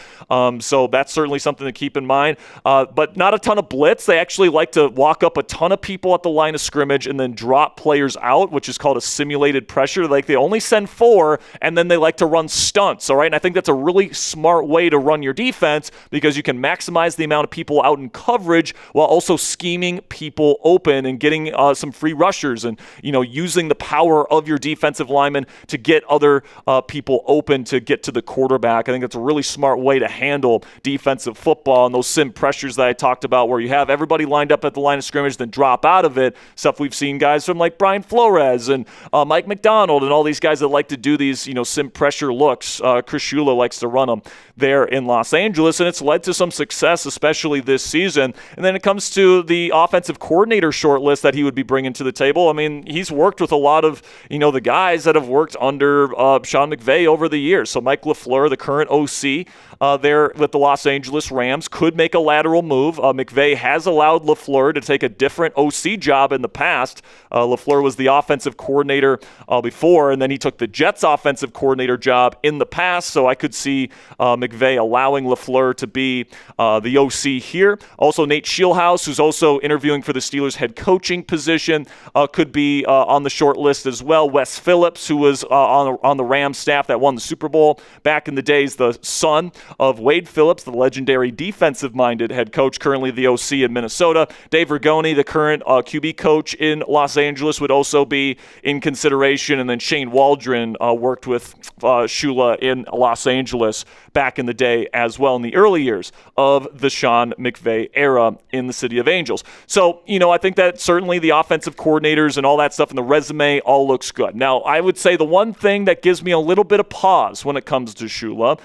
So that's certainly something to keep in mind. But not a ton of blitz. They actually like to walk up a ton of people at the line of scrimmage and then drop players out, which is called a simulated pressure. Like they only send 4, and then they like to run stunts, all right? And I think that's a really smart way to run your defense because you can maximize the amount of people out in coverage while also scheming people open and getting some free rushers and, using the power of your defensive linemen to get other people open to get to the quarterback. I think that's a really smart way to handle defensive football and those sim pressures that I talked about where you have everybody lined up at the line of scrimmage then drop out of it. Stuff we've seen guys from like Brian Flores and Mike McDonald and all these guys that like to do these, sim pressure looks. Shula likes to run them there in Los Angeles, and it's led to some success, especially this season. And then it comes to the offensive coordinator shortlist that he would be bringing to the table. I mean, he's worked with a lot of, the guys that have worked under Sean McVay over the years. So Mike LaFleur, the current OC there with the Los Angeles Rams, could make a lateral move. McVay has allowed LaFleur to take a different OC job in the past. LaFleur was the offensive coordinator before, and then he took the Jets offensive coordinator job in the past. So I could see McVay allowing LaFleur to be the OC here. Also, Nate Scheelhaase, who's also interviewing for the Steelers head coaching position, could be on the short list as well. Wes Phillips, who was on the Rams staff that won the Super Bowl back in the days, the son of Wade Phillips, the legendary defensive-minded head coach, currently the OC in Minnesota. Dave Rigoni, the current QB coach in Los Angeles, would also be in consideration. And then Shane Waldron worked with Schula in Los Angeles back in the day as well in the early years of the Sean McVay era in the City of Angels. So, I think that certainly the offensive coordinators and all that stuff in the resume all looks good. Now, I would say the one thing that gives me a little bit of pause when it comes to Schula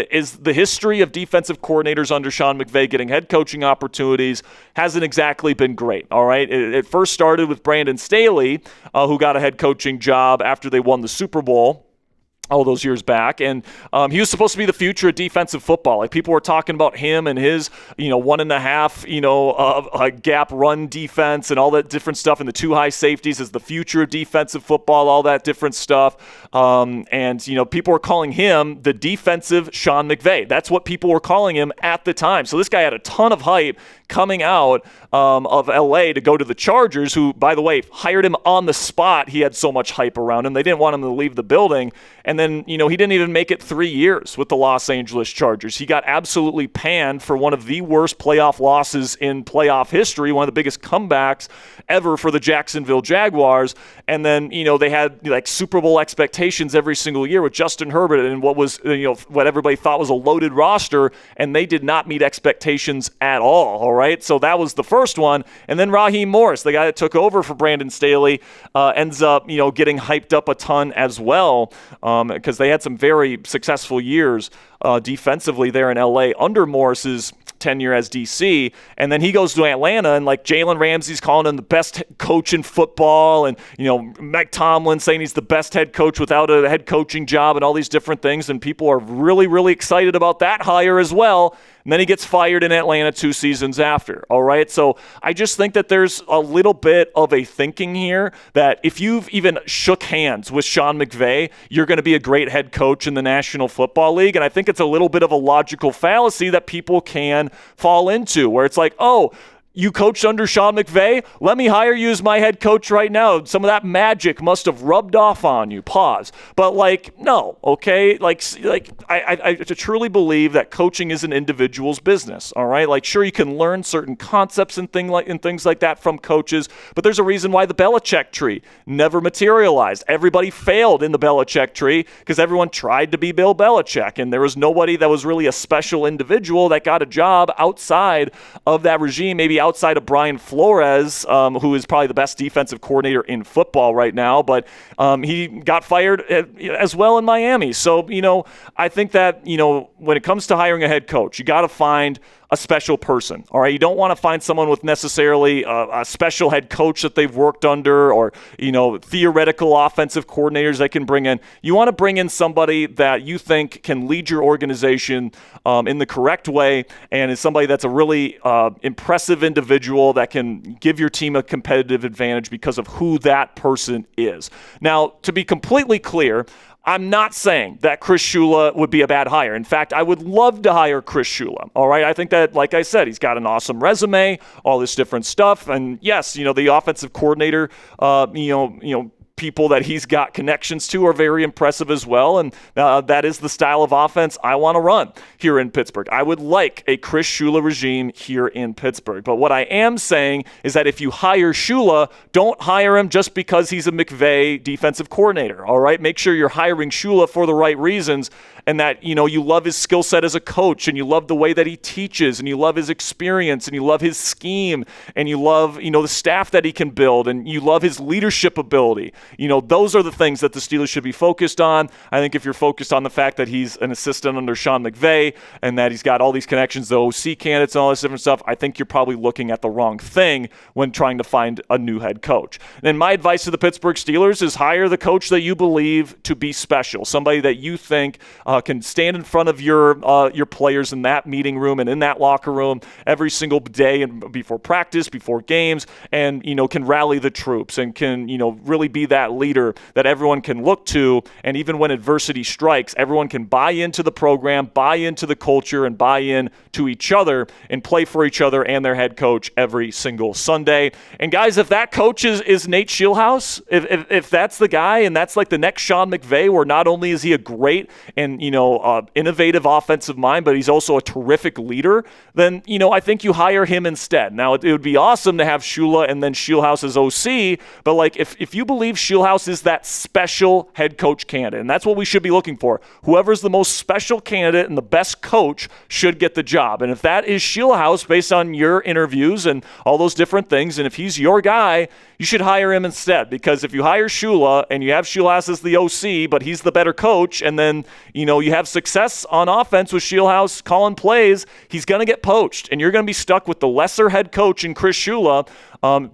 is the history of defensive coordinators under Sean McVay getting head coaching opportunities hasn't exactly been great, all right? It first started with Brandon Staley, who got a head coaching job after they won the Super Bowl all those years back, and he was supposed to be the future of defensive football. Like people were talking about him and his, 1.5, gap run defense and all that different stuff, and the 2 high safeties as the future of defensive football, all that different stuff. And people were calling him the defensive Sean McVay. That's what people were calling him at the time. So this guy had a ton of hype coming out of LA to go to the Chargers, who, by the way, hired him on the spot. He had so much hype around him. They didn't want him to leave the building. And then, he didn't even make it 3 years with the Los Angeles Chargers. He got absolutely panned for one of the worst playoff losses in playoff history, one of the biggest comebacks ever for the Jacksonville Jaguars. And then, they had like Super Bowl expectations every single year with Justin Herbert and what was, what everybody thought was a loaded roster, and they did not meet expectations at all right? So that was the first one. And then Raheem Morris, the guy that took over for Brandon Staley, ends up, getting hyped up a ton as well because they had some very successful years defensively there in LA under Morris's tenure as DC, and then he goes to Atlanta, and like Jalen Ramsey's calling him the best coach in football, and Mike Tomlin saying he's the best head coach without a head coaching job, and all these different things, and people are really, really excited about that hire as well. And then he gets fired in Atlanta 2 seasons after, all right? So I just think that there's a little bit of a thinking here that if you've even shook hands with Sean McVay, you're going to be a great head coach in the National Football League. And I think it's a little bit of a logical fallacy that people can fall into, where it's like, oh, you coached under Sean McVay? Let me hire you as my head coach right now. Some of that magic must have rubbed off on you. Pause. But no, okay? I truly believe that coaching is an individual's business, all right? Sure, you can learn certain concepts and things like that from coaches, but there's a reason why the Belichick tree never materialized. Everybody failed in the Belichick tree because everyone tried to be Bill Belichick, and there was nobody that was really a special individual that got a job outside of that regime, maybe outside of Brian Flores, who is probably the best defensive coordinator in football right now, but he got fired as well in Miami. So, I think that, when it comes to hiring a head coach, you got to find a special person. All right, you don't want to find someone with necessarily a special head coach that they've worked under, or theoretical offensive coordinators they can bring in. You want to bring in somebody that you think can lead your organization in the correct way, and is somebody that's a really impressive individual that can give your team a competitive advantage because of who that person is. Now, to be completely clear, I'm not saying that Chris Schula would be a bad hire. In fact, I would love to hire Chris Schula. All right, I think that, like I said, he's got an awesome resume, all this different stuff, and yes, the offensive coordinator, people that he's got connections to are very impressive as well, and that is the style of offense I want to run here in Pittsburgh. I would like a Chris Schula regime here in Pittsburgh. But what I am saying is that if you hire Schula, don't hire him just because he's a McVay defensive coordinator, all right? Make sure you're hiring Schula for the right reasons, and that, you love his skill set as a coach, and you love the way that he teaches, and you love his experience, and you love his scheme, and you love, the staff that he can build, and you love his leadership ability. Those are the things that the Steelers should be focused on. I think if you're focused on the fact that he's an assistant under Sean McVay and that he's got all these connections to OC candidates and all this different stuff, I think you're probably looking at the wrong thing when trying to find a new head coach. And my advice to the Pittsburgh Steelers is hire the coach that you believe to be special, somebody that you think can stand in front of your players in that meeting room and in that locker room every single day and before practice, before games, and can rally the troops and can really be that leader that everyone can look to, and even when adversity strikes, everyone can buy into the program, buy into the culture, and buy in to each other and play for each other and their head coach every single Sunday. And guys, if that coach is Nate Scheelhaase, if that's the guy and that's like the next Sean McVay, where not only is he a great and innovative offensive mind, but he's also a terrific leader, then I think you hire him instead. Now, it would be awesome to have Schula and then Scheelhaase as OC, but like if you believe Scheelhaase is that special head coach candidate, and that's what we should be looking for. Whoever's the most special candidate and the best coach should get the job. And if that is Scheelhaase, based on your interviews and all those different things, and if he's your guy, you should hire him instead. Because if you hire Schula and you have Scheelhaase as the OC, but he's the better coach, and then you have success on offense with Scheelhaase calling plays, he's going to get poached, and you're going to be stuck with the lesser head coach in Chris Schula.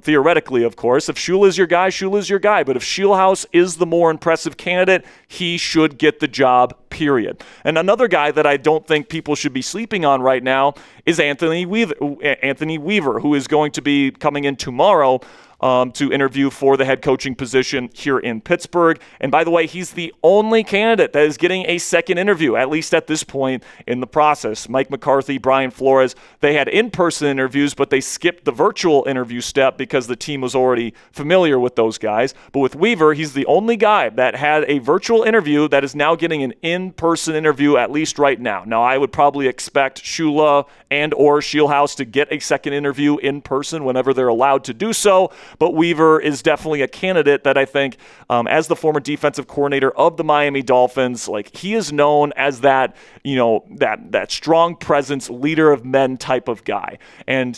Theoretically, of course, if Schula is your guy, Schula is your guy. But if Scheelhaase is the more impressive candidate, he should get the job, period. And another guy that I don't think people should be sleeping on right now is Anthony Weaver, who is going to be coming in tomorrow to interview for the head coaching position here in Pittsburgh. And by the way, he's the only candidate that is getting a second interview, at least at this point in the process. Mike McCarthy, Brian Flores, they had in-person interviews, but they skipped the virtual interview step because the team was already familiar with those guys. But with Weaver, he's the only guy that had a virtual interview that is now getting an in-person interview, at least right now. Now, I would probably expect Schula and or Scheelhaase to get a second interview in person whenever they're allowed to do so. But Weaver is definitely a candidate that I think, as the former defensive coordinator of the Miami Dolphins, like he is known as that, that strong presence, leader of men type of guy. And,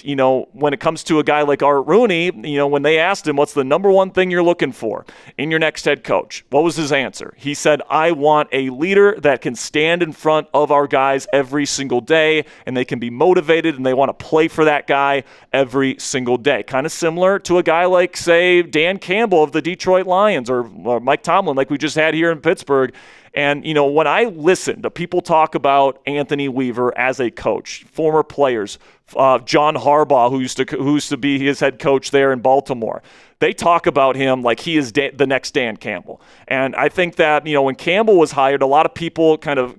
when it comes to a guy like Art Rooney, when they asked him, what's the number one thing you're looking for in your next head coach? What was his answer? He said, I want a leader that can stand in front of our guys every single day, and they can be motivated, and they want to play for that guy every single day. Kind of similar to a guy like, say, Dan Campbell of the Detroit Lions, or Mike Tomlin, like we just had here in Pittsburgh. And, when I listen to people talk about Anthony Weaver as a coach, former players, John Harbaugh, who used to be his head coach there in Baltimore, they talk about him like he is the next Dan Campbell. And I think that, when Campbell was hired, a lot of people kind of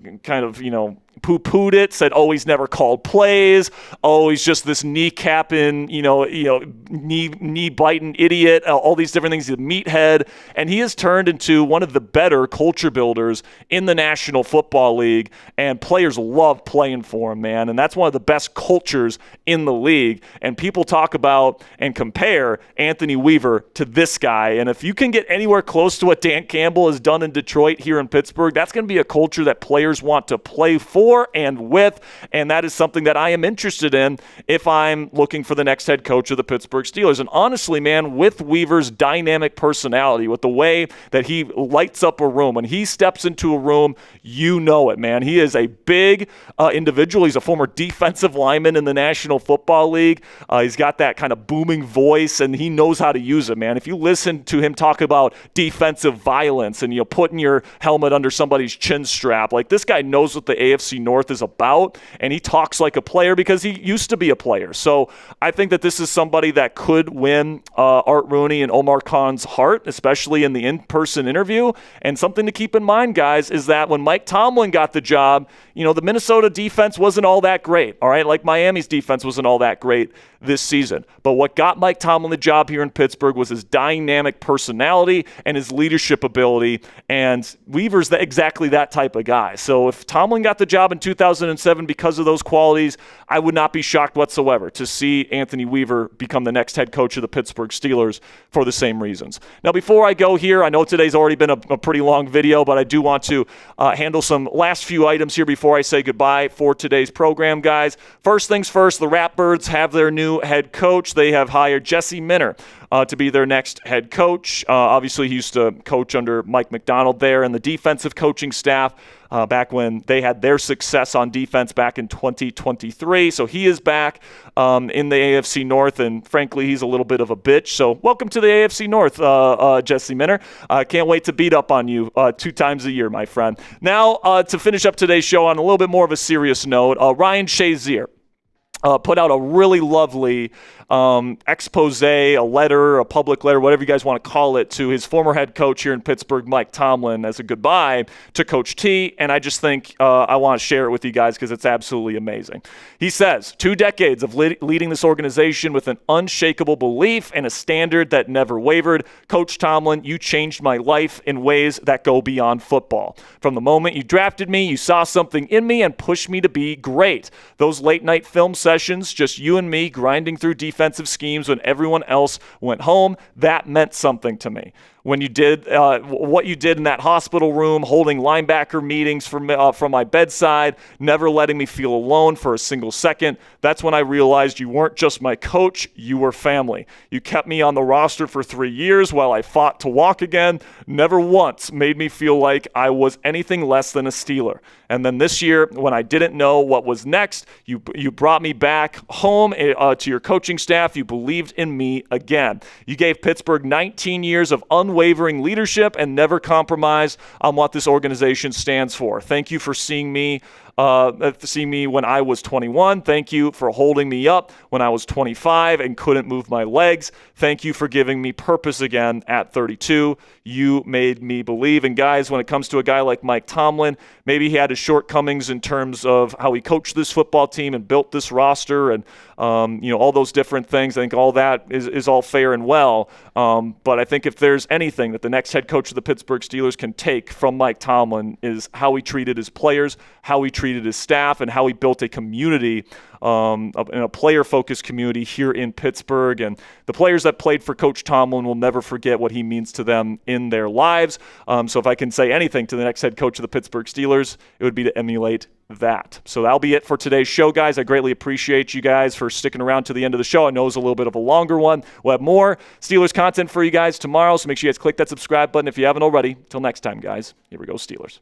poo-pooed it, said, oh, he's never called plays. Oh, he's just this kneecapping, knee-biting idiot, all these different things. He's a meathead. And he has turned into one of the better culture builders in the National Football League, and players love playing for him, man. And that's one of the best cultures in the league. And people talk about and compare Anthony Weaver Weaver to this guy. And if you can get anywhere close to what Dan Campbell has done in Detroit here in Pittsburgh, that's going to be a culture that players want to play for and with, and that is something that I am interested in if I'm looking for the next head coach of the Pittsburgh Steelers. And honestly, man, with Weaver's dynamic personality, with the way that he lights up a room, when he steps into a room, you know it, man. He is a big individual. He's a former defensive lineman in the National Football League. He's got that kind of booming voice, and he knows how to use it, man. If you listen to him talk about defensive violence and putting your helmet under somebody's chin strap, like, this guy knows what the AFC North is about, and he talks like a player because he used to be a player. So I think that this is somebody that could win Art Rooney and Omar Khan's heart, especially in the in-person interview. And something to keep in mind, guys, is that when Mike Tomlin got the job, the Minnesota defense wasn't all that great, all right? Like Miami's defense wasn't all that great this season. But what got Mike Tomlin the job here in Pittsburgh was his dynamic personality and his leadership ability, and Weaver's exactly that type of guy. So if Tomlin got the job in 2007 because of those qualities, I would not be shocked whatsoever to see Anthony Weaver become the next head coach of the Pittsburgh Steelers for the same reasons. Now, before I go here, I know today's already been a pretty long video, but I do want to handle some last few items here before I say goodbye for today's program, guys. First things first, the Ratbirds have their new head coach. They have hired Jesse Minter to be their next head coach. Obviously, he used to coach under Mike McDonald there and the defensive coaching staff back when they had their success on defense back in 2023. So he is back in the AFC North, and frankly, he's a little bit of a bitch. So welcome to the AFC North, Jesse Minter. Can't wait to beat up on you 2 times a year, my friend. Now, to finish up today's show on a little bit more of a serious note, Ryan Shazier put out a really lovely expose, a letter, a public letter, whatever you guys want to call it, to his former head coach here in Pittsburgh, Mike Tomlin, as a goodbye to Coach T. And I just think I want to share it with you guys because it's absolutely amazing. He says, 2 decades of leading this organization with an unshakable belief and a standard that never wavered. Coach Tomlin, you changed my life in ways that go beyond football. From the moment you drafted me, you saw something in me and pushed me to be great. Those late night film sessions, just you and me grinding through defensive schemes when everyone else went home, that meant something to me. When you did what you did in that hospital room, holding linebacker meetings from my bedside, never letting me feel alone for a single second, that's when I realized you weren't just my coach, you were family. You kept me on the roster for 3 years while I fought to walk again, never once made me feel like I was anything less than a Steeler. And then this year, when I didn't know what was next, you brought me back home to your coaching staff. You believed in me again. You gave Pittsburgh 19 years of unwavering leadership and never compromised on what this organization stands for. Thank you for seeing me when I was 21. Thank you for holding me up when I was 25 and couldn't move my legs. Thank you for giving me purpose again at 32. You made me believe. And guys, when it comes to a guy like Mike Tomlin, maybe he had his shortcomings in terms of how he coached this football team and built this roster and all those different things. I think all that is all fair and well. But I think if there's anything that the next head coach of the Pittsburgh Steelers can take from Mike Tomlin is how he treated his players, how he treated his staff, and how he built a community, a player-focused community here in Pittsburgh. And the players that played for Coach Tomlin will never forget what he means to them in their lives. So if I can say anything to the next head coach of the Pittsburgh Steelers, it would be to emulate that. So that'll be it for today's show, guys. I greatly appreciate you guys for sticking around to the end of the show. I know it's a little bit of a longer one. We'll have more Steelers content for you guys tomorrow, so make sure you guys click that subscribe button if you haven't already. Till next time, guys. Here we go, Steelers.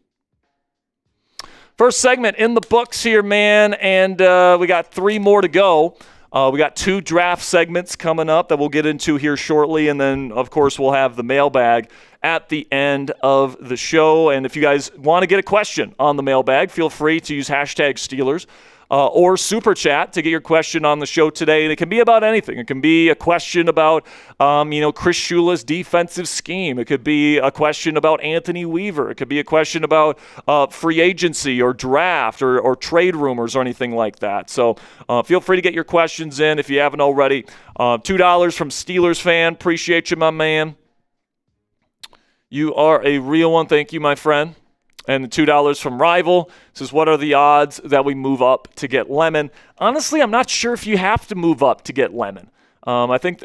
First segment in the books here, man, and we got 3 more to go. We got 2 draft segments coming up that we'll get into here shortly, and then, of course, we'll have the mailbag at the end of the show. And if you guys want to get a question on the mailbag, feel free to use hashtag Steelers or Super Chat to get your question on the show today. And it can be about anything. It can be a question about, Chris Shula's defensive scheme. It could be a question about Anthony Weaver. It could be a question about free agency or draft or trade rumors or anything like that. So feel free to get your questions in if you haven't already. $2 from Steelers fan. Appreciate you, my man. You are a real one. Thank you, my friend. And the $2 from Rival says, what are the odds that we move up to get Lemon? Honestly, I'm not sure if you have to move up to get Lemon. I think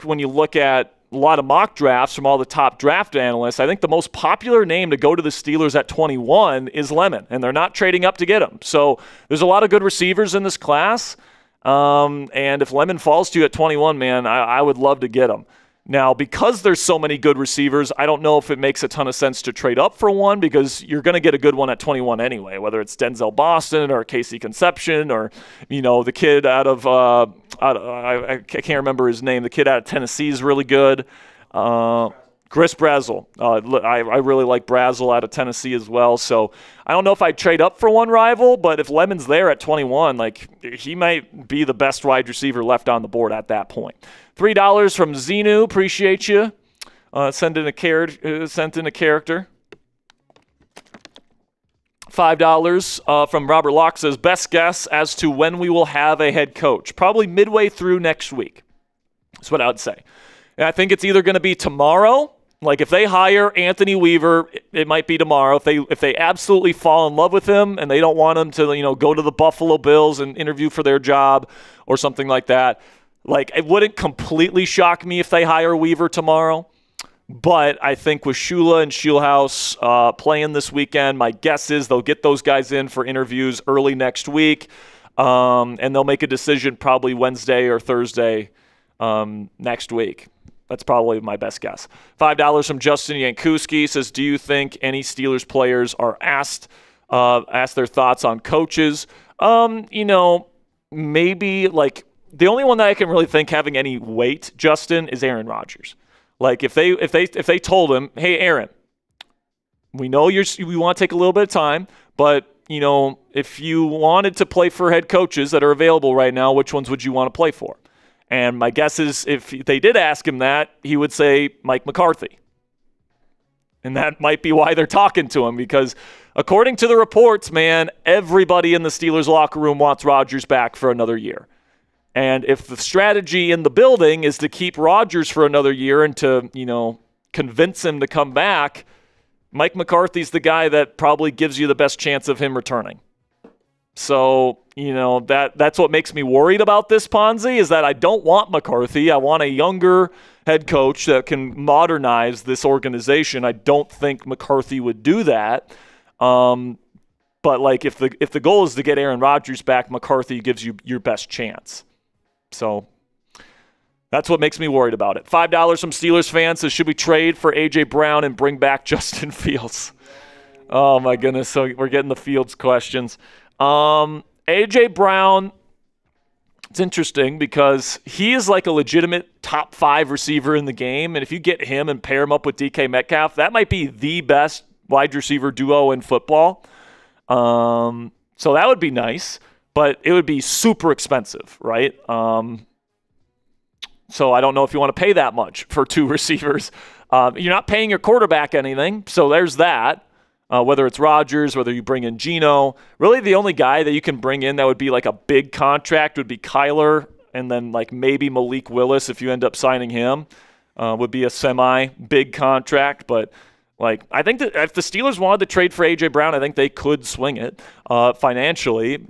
when you look at a lot of mock drafts from all the top draft analysts, I think the most popular name to go to the Steelers at 21 is Lemon, and they're not trading up to get him. So there's a lot of good receivers in this class, and if Lemon falls to you at 21, man, I would love to get him. Now, because there's so many good receivers, I don't know if it makes a ton of sense to trade up for one because you're going to get a good one at 21 anyway, whether it's Denzel Boston or Casey Conception or, the kid out of I can't remember his name. The kid out of Tennessee is really good. Chris Brazzell. I really like Brazzell out of Tennessee as well. So I don't know if I'd trade up for one rival, but if Lemon's there at 21, he might be the best wide receiver left on the board at that point. $3 from Zenu. Appreciate you. Sent in a character. $5 from Robert Locke says, best guess as to when we will have a head coach. Probably midway through next week. That's what I would say. And I think it's either going to be tomorrow. Like if they hire Anthony Weaver, it might be tomorrow. If they absolutely fall in love with him and they don't want him to go to the Buffalo Bills and interview for their job or something like that. It wouldn't completely shock me if they hire Weaver tomorrow. But I think with Shula and Scheelhaase playing this weekend, my guess is they'll get those guys in for interviews early next week, and they'll make a decision probably Wednesday or Thursday next week. That's probably my best guess. $5 from Justin Yankuski says, do you think any Steelers players are asked their thoughts on coaches? Maybe the only one that I can really think having any weight, Justin, is Aaron Rodgers. If they told him, hey, Aaron, we know we want to take a little bit of time, but if you wanted to play for head coaches that are available right now, which ones would you want to play for? And my guess is if they did ask him that, he would say Mike McCarthy. And that might be why they're talking to him, because according to the reports, man, everybody in the Steelers locker room wants Rodgers back for another year. And if the strategy in the building is to keep Rodgers for another year and to, convince him to come back, Mike McCarthy's the guy that probably gives you the best chance of him returning. So, that's what makes me worried about this, Ponzi, is that I don't want McCarthy. I want a younger head coach that can modernize this organization. I don't think McCarthy would do that. But if the goal is to get Aaron Rodgers back, McCarthy gives you your best chance. So that's what makes me worried about it. $5 from Steelers fans says, should we trade for A.J. Brown and bring back Justin Fields? Oh, my goodness. So we're getting the Fields questions. A.J. Brown, it's interesting because he is like a legitimate top 5 receiver in the game. And if you get him and pair him up with DK Metcalf, that might be the best wide receiver duo in football. So that would be nice. But it would be super expensive, right? So I don't know if you want to pay that much for 2 receivers. You're not paying your quarterback anything, so there's that. Whether it's Rodgers, whether you bring in Geno. Really the only guy that you can bring in that would be like a big contract would be Kyler, and then maybe Malik Willis if you end up signing him. Would be a semi-big contract, but I think that if the Steelers wanted to trade for A.J. Brown, I think they could swing it financially,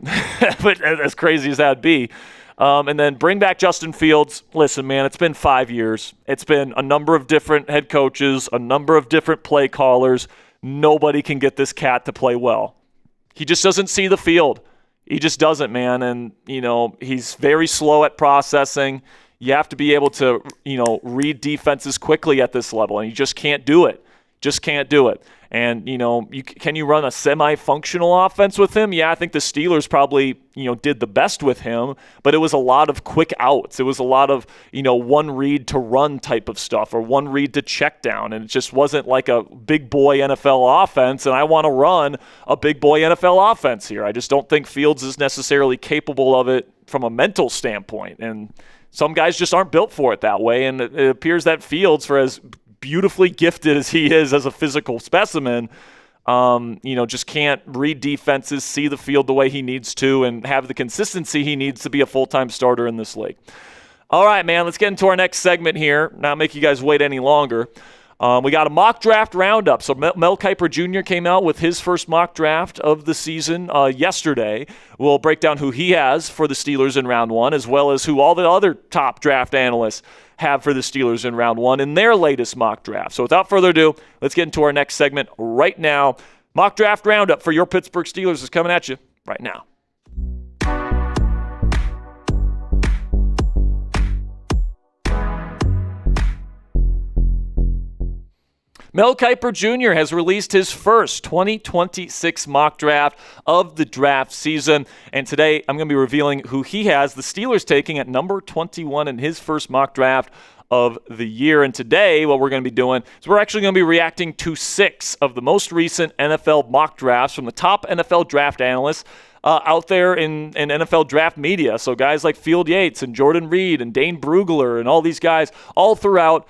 but as crazy as that would be. And then bring back Justin Fields. Listen, man, it's been 5 years. It's been a number of different head coaches, a number of different play callers. Nobody can get this cat to play well. He just doesn't see the field. He just doesn't, man. And, he's very slow at processing. You have to be able to, read defenses quickly at this level, and you just can't do it. Just can't do it. And, can you run a semi-functional offense with him? Yeah, I think the Steelers probably, did the best with him, but it was a lot of quick outs. It was a lot of, one read to run type of stuff or one read to check down. And it just wasn't like a big boy NFL offense. And I want to run a big boy NFL offense here. I just don't think Fields is necessarily capable of it from a mental standpoint. And some guys just aren't built for it that way. And it appears that Fields, for as beautifully gifted as he is as a physical specimen, just can't read defenses, see the field the way he needs to, and have the consistency he needs to be a full-time starter in this league. All right, man, let's get into our next segment here. Not make you guys wait any longer. We got a mock draft roundup. So Mel Kiper Jr. came out with his first mock draft of the season yesterday. We'll break down who he has for the Steelers in round one, as well as who all the other top draft analysts have for the Steelers in round one in their latest mock draft. So without further ado, let's get into our next segment right now. Mock draft roundup for your Pittsburgh Steelers is coming at you right now. Mel Kiper Jr. has released his first 2026 mock draft of the draft season. And today I'm going to be revealing who he has the Steelers taking at number 21 in his first mock draft of the year. And today what we're going to be doing is we're actually going to be reacting to 6 of the most recent NFL mock drafts from the top NFL draft analysts out there in NFL draft media. So guys like Field Yates and Jordan Reed and Dane Brugler and all these guys all throughout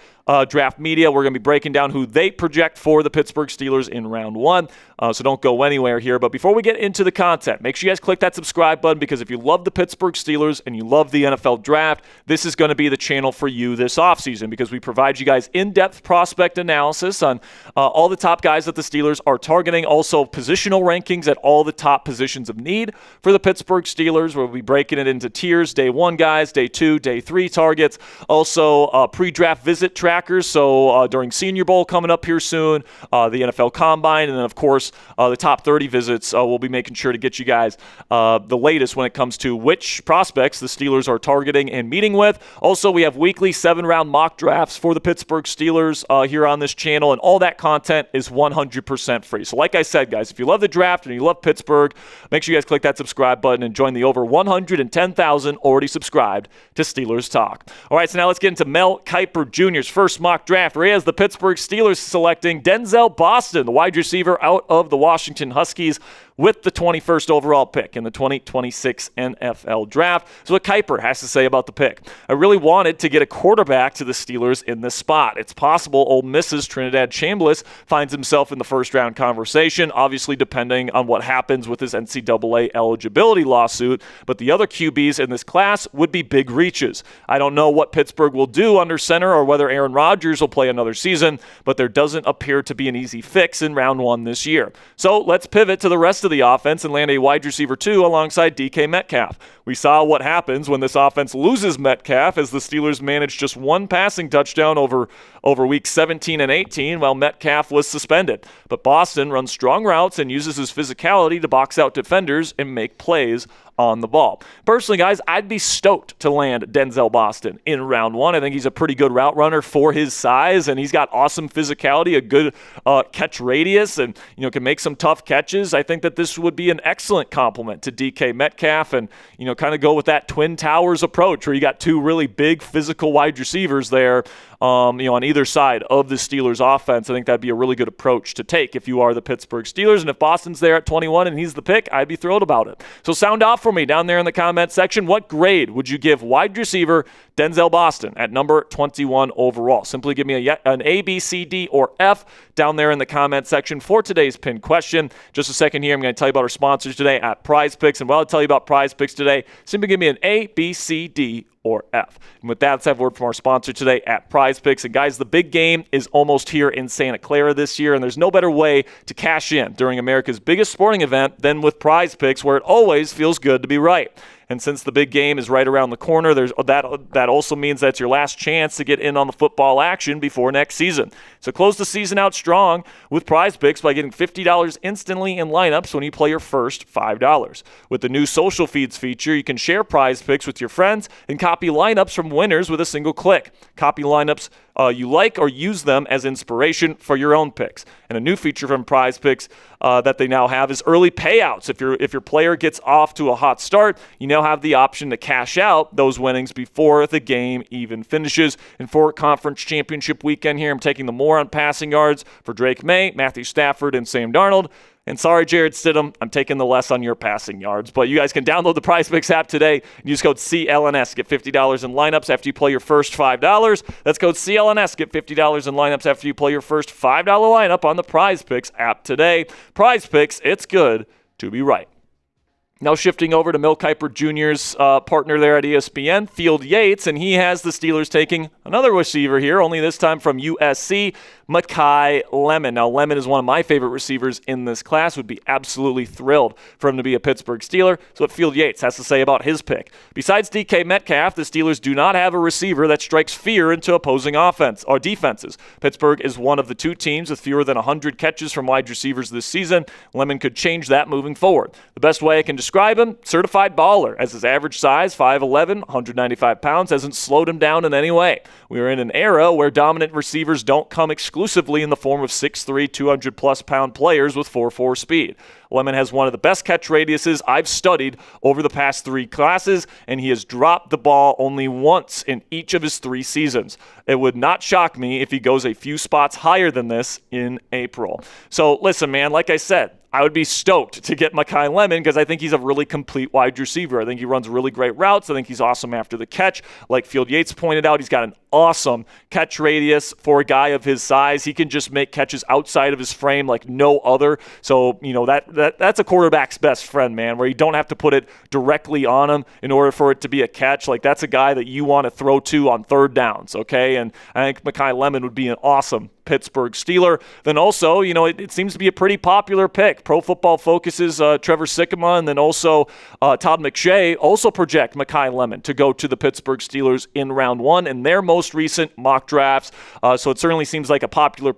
draft media. We're going to be breaking down who they project for the Pittsburgh Steelers in round one. So don't go anywhere here. But before we get into the content, make sure you guys click that subscribe button, because if you love the Pittsburgh Steelers and you love the NFL draft, this is going to be the channel for you this offseason, because we provide you guys in-depth prospect analysis on all the top guys that the Steelers are targeting. Also positional rankings at all the top positions of need for the Pittsburgh Steelers. We'll be breaking it into tiers: day 1 guys, day 2, day 3 targets. Also pre-draft visit trackers. So during Senior Bowl coming up here soon, the NFL Combine, and then of course the top 30 visits. We'll be making sure to get you guys the latest when it comes to which prospects the Steelers are targeting and meeting with. Also, we have weekly 7-round mock drafts for the Pittsburgh Steelers here on this channel, and all that content is 100% free. So like I said, guys, if you love the draft and you love Pittsburgh, make sure you guys click that subscribe button and join the over 110,000 already subscribed to Steelers Talk. All right, so now let's get into Mel Kiper Jr.'s first mock draft, where he has the Pittsburgh Steelers selecting Denzel Boston, the wide receiver out of the Washington Huskies, with the 21st overall pick in the 2026 NFL Draft. So what Kiper has to say about the pick: I really wanted to get a quarterback to the Steelers in this spot. It's possible Ole Miss's Trinidad Chambliss finds himself in the first-round conversation, obviously depending on what happens with his NCAA eligibility lawsuit, but the other QBs in this class would be big reaches. I don't know what Pittsburgh will do under center or whether Aaron Rodgers will play another season, but there doesn't appear to be an easy fix in round one this year. So let's pivot to the rest of the offense and land a wide receiver 2 alongside DK Metcalf. We saw what happens when this offense loses Metcalf, as the Steelers managed just 1 passing touchdown over weeks 17 and 18 while Metcalf was suspended. But Boston runs strong routes and uses his physicality to box out defenders and make plays on the ball. Personally, guys, I'd be stoked to land Denzel Boston in round 1. I think he's a pretty good route runner for his size, and he's got awesome physicality, a good catch radius, and can make some tough catches. I think that this would be an excellent complement to DK Metcalf, and kind of go with that Twin Towers approach, where you got 2 really big physical wide receivers there on either side of the Steelers offense. I think that'd be a really good approach to take if you are the Pittsburgh Steelers. And if Boston's there at 21 and he's the pick, I'd be thrilled about it. So sound off for me down there in the comment section. What grade would you give wide receiver Denzel Boston at number 21 overall? Simply give me an A, B, C, D, or F down there in the comment section for today's pinned question. Just a second here, I'm going to tell you about our sponsors today at Prize Picks. And while I tell you about Prize Picks today, simply give me an A, B, C, D, or F. And with that, let's have a word from our sponsor today at Prize Picks. And guys, the big game is almost here in Santa Clara this year, and there's no better way to cash in during America's biggest sporting event than with Prize Picks, where it always feels good to be right. And since the big game is right around the corner, that also means that's your last chance to get in on the football action before next season. So close the season out strong with Prize Picks by getting $50 instantly in lineups when you play your first $5. With the new social feeds feature, you can share Prize Picks with your friends and copy lineups from winners with a single click. Copy lineups you like or use them as inspiration for your own picks. And a new feature from Prize Picks that they now have is early payouts. If your player gets off to a hot start, you now have the option to cash out those winnings before the game even finishes. And for conference championship weekend here, I'm taking the more on passing yards for Drake May, Matthew Stafford, and Sam Darnold. And sorry, Jared Stidham, I'm taking the less on your passing yards. But you guys can download the Prize Picks app today and use code CLNS. Get $50 in lineups after you play your first $5. That's code CLNS. Get $50 in lineups after you play your first $5 lineup on the Prize Picks app today. Prize Picks, it's good to be right. Now shifting over to Mel Kiper Jr.'s partner there at ESPN, Field Yates, and he has the Steelers taking another receiver here, only this time from USC, Makai Lemon. Now, Lemon is one of my favorite receivers in this class. Would be absolutely thrilled for him to be a Pittsburgh Steeler. So what Field Yates has to say about his pick. Besides DK Metcalf, the Steelers do not have a receiver that strikes fear into opposing offense or defenses. Pittsburgh is one of the 2 teams with fewer than 100 catches from wide receivers this season. Lemon could change that moving forward. The best way I can describe him, certified baller, as his average size, 5'11", 195 pounds, hasn't slowed him down in any way. We are in an era where dominant receivers don't come exclusively in the form of 6'3", 200-plus pound players with 4.4 speed. Lemon has one of the best catch radiuses I've studied over the past 3 classes, and he has dropped the ball only once in each of his 3 seasons. It would not shock me if he goes a few spots higher than this in April. So listen, man, like I said, I would be stoked to get Makai Lemon because I think he's a really complete wide receiver. I think he runs really great routes. I think he's awesome after the catch. Like Field Yates pointed out, he's got an awesome catch radius for a guy of his size. He can just make catches outside of his frame like no other. So, that's a quarterback's best friend, man, where you don't have to put it directly on him in order for it to be a catch. Like, that's a guy that you want to throw to on third downs, okay? And I think Makai Lemon would be an awesome Pittsburgh Steeler. Then also, it seems to be a pretty popular pick. Pro Football Focus's Trevor Sikkema and then also Todd McShay also project Makai Lemon to go to the Pittsburgh Steelers in round 1 in their most recent mock drafts. So it certainly seems like a popular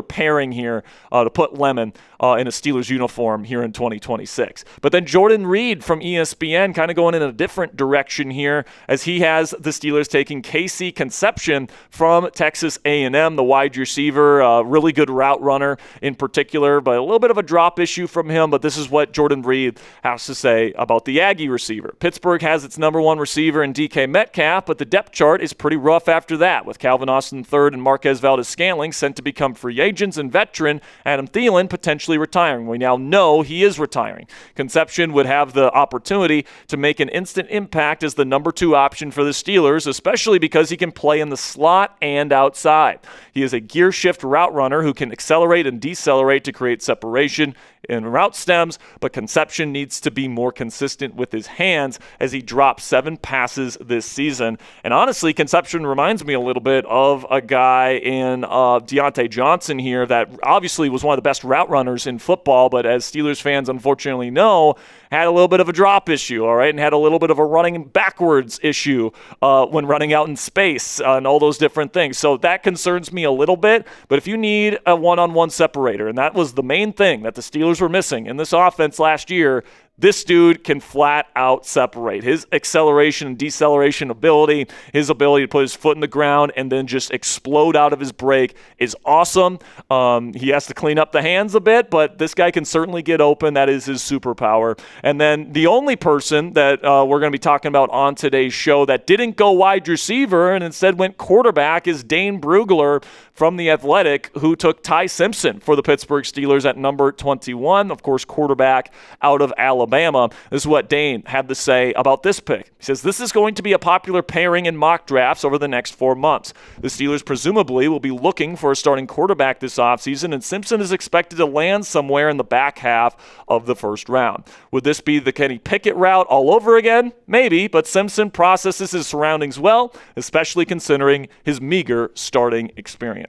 pairing here to put Lemon in a Steelers uniform here in 2026. But then Jordan Reed from ESPN kind of going in a different direction here as he has the Steelers taking Casey Concepcion from Texas A&M, the wide receiver, really good route runner in particular, but a little bit of a drop issue from him. But this is what Jordan Reed has to say about the Aggie receiver. Pittsburgh has its number 1 receiver in DK Metcalf, but the depth chart is pretty rough after that, with Calvin Austin III and Marquez Valdez-Scantling sent to become free agents and veteran Adam Thielen potentially retiring. We now know he is retiring. Concepcion would have the opportunity to make an instant impact as the number 2 option for the Steelers, especially because he can play in the slot and outside. He is a gear shift route runner who can accelerate and decelerate to create separation in route stems, but Concepcion needs to be more consistent with his hands as he dropped 7 passes this season. And honestly, Concepcion reminds me a little bit of a guy in Deontay Johnson here that obviously was one of the best route runners in football, but as Steelers fans unfortunately know, had a little bit of a drop issue, all right, and had a little bit of a running backwards issue when running out in space and all those different things. So that concerns me a little bit, but if you need a one-on-one separator, and that was the main thing that the Steelers were missing in this offense last year, this dude can flat out separate. His acceleration and deceleration ability, his ability to put his foot in the ground and then just explode out of his break is awesome. He has to clean up the hands a bit, but this guy can certainly get open. That is his superpower. And then the only person that we're going to be talking about on today's show that didn't go wide receiver and instead went quarterback is Dane Brugler from The Athletic, who took Ty Simpson for the Pittsburgh Steelers at number 21, of course, quarterback out of Alabama. This is what Dane had to say about this pick. He says, "This is going to be a popular pairing in mock drafts over the next 4 months. The Steelers presumably will be looking for a starting quarterback this offseason, and Simpson is expected to land somewhere in the back half of the first round. Would this be the Kenny Pickett route all over again? Maybe, but Simpson processes his surroundings well, especially considering his meager starting experience."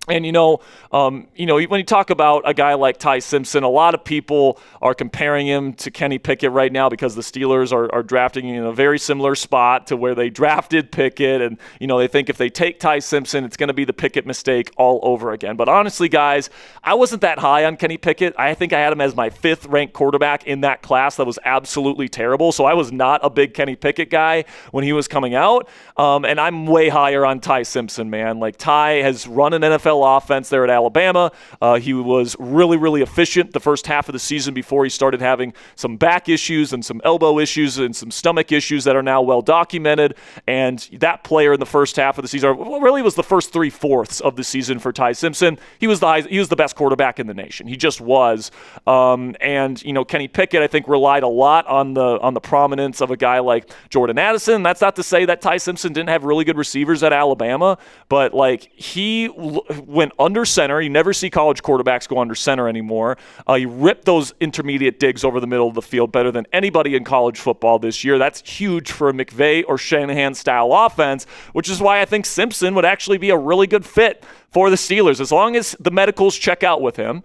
And, when you talk about a guy like Ty Simpson, a lot of people are comparing him to Kenny Pickett right now because the Steelers are drafting in a very similar spot to where they drafted Pickett. And, they think if they take Ty Simpson, it's going to be the Pickett mistake all over again. But honestly, guys, I wasn't that high on Kenny Pickett. I think I had him as my 5th ranked quarterback in that class. That was absolutely terrible. So I was not a big Kenny Pickett guy when he was coming out. And I'm way higher on Ty Simpson, man. Like, Ty has run an NFL offense there at Alabama. He was really, really efficient the first half of the season before he started having some back issues and some elbow issues and some stomach issues that are now well documented. And that player in the first half of the season, really was the first 3/4 of the season for Ty Simpson. He was the best quarterback in the nation. He just was. Kenny Pickett, I think, relied a lot on the prominence of a guy like Jordan Addison. That's not to say that Ty Simpson didn't have really good receivers at Alabama, but he went under center. You never see college quarterbacks go under center anymore. He ripped those intermediate digs over the middle of the field better than anybody in college football this year. That's huge for a McVay or Shanahan-style offense, which is why I think Simpson would actually be a really good fit for the Steelers, as long as the medicals check out with him.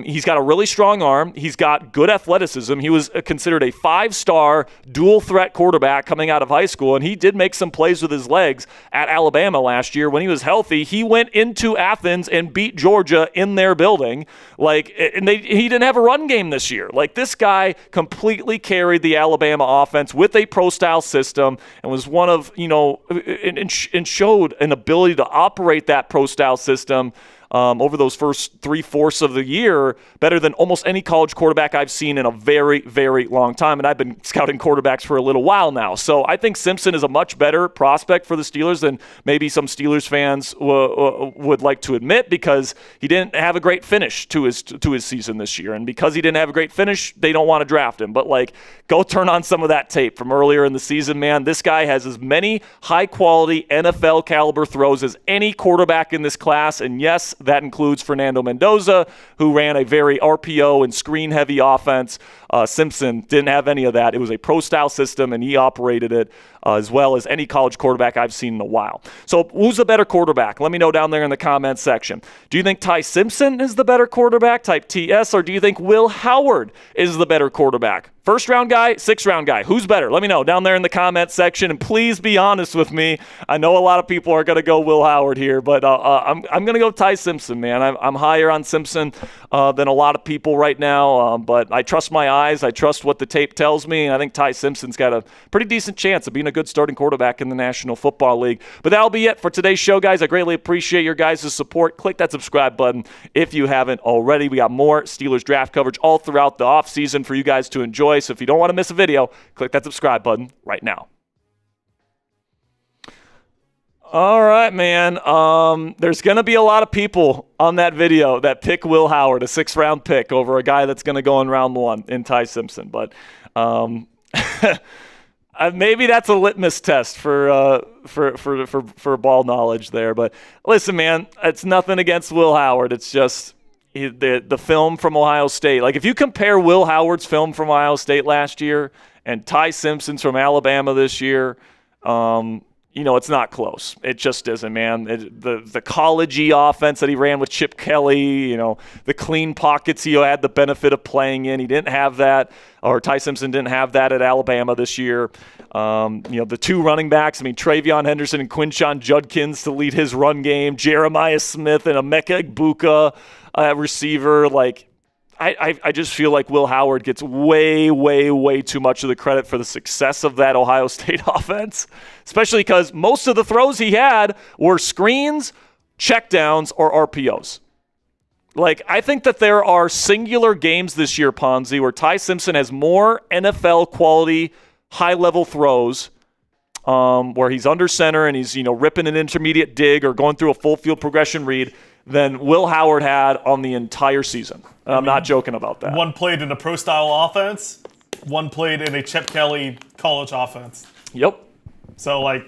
He's got a really strong arm. He's got good athleticism. He was considered a 5-star dual-threat quarterback coming out of high school, and he did make some plays with his legs at Alabama last year. When he was healthy, he went into Athens and beat Georgia in their building. He didn't have a run game this year. This guy completely carried the Alabama offense with a pro-style system and was one of, and showed an ability to operate that pro-style system over those first 3/4 of the year better than almost any college quarterback I've seen in a very, very long time. And I've been scouting quarterbacks for a little while now. So I think Simpson is a much better prospect for the Steelers than maybe some Steelers fans would like to admit, because he didn't have a great finish to his season this year. And because he didn't have a great finish, they don't want to draft him. But go turn on some of that tape from earlier in the season, man. This guy has as many high-quality NFL caliber throws as any quarterback in this class. And yes, that includes Fernando Mendoza, who ran a very RPO and screen-heavy offense. Simpson didn't have any of that. It was a pro-style system, and he operated it as well as any college quarterback I've seen in a while. So who's the better quarterback? Let me know down there in the comments section. Do you think Ty Simpson is the better quarterback, type TS, or do you think Will Howard is the better quarterback? First-round guy, sixth-round guy. Who's better? Let me know down there in the comments section, and please be honest with me. I know a lot of people are going to go Will Howard here, but I'm going to go Ty Simpson, man. I'm higher on Simpson than a lot of people right now, but I trust my eyes. I trust what the tape tells me, and I think Ty Simpson's got a pretty decent chance of being a good starting quarterback in the National Football League. But that'll be it for today's show, guys. I greatly appreciate your guys' support. Click that subscribe button if you haven't already. We got more Steelers draft coverage all throughout the offseason for you guys to enjoy. So if you don't want to miss a video, click that subscribe button right now. All right, man. There's going to be a lot of people on that video that pick Will Howard, a 6th-round pick, over a guy that's going to go in round 1 in Ty Simpson. But maybe that's a litmus test for ball knowledge there. But listen, man, it's nothing against Will Howard. It's just the film from Ohio State. If you compare Will Howard's film from Ohio State last year and Ty Simpson's from Alabama this year, it's not close. It just isn't, man. The college-y offense that he ran with Chip Kelly, the clean pockets he had the benefit of playing in, he didn't have that, or Ty Simpson didn't have that at Alabama this year. The 2 running backs, Travion Henderson and Quinshon Judkins to lead his run game, Jeremiah Smith and Emeka Egbuka receiver. I just feel like Will Howard gets way, way, way too much of the credit for the success of that Ohio State offense, especially because most of the throws he had were screens, checkdowns, or RPOs. I think that there are singular games this year, Ponzi, where Ty Simpson has more NFL quality, high-level throws where he's under center and he's, ripping an intermediate dig or going through a full field progression read than Will Howard had on the entire season. And I'm not joking about that. One played in a pro-style offense, one played in a Chip Kelly college offense. Yep. So, I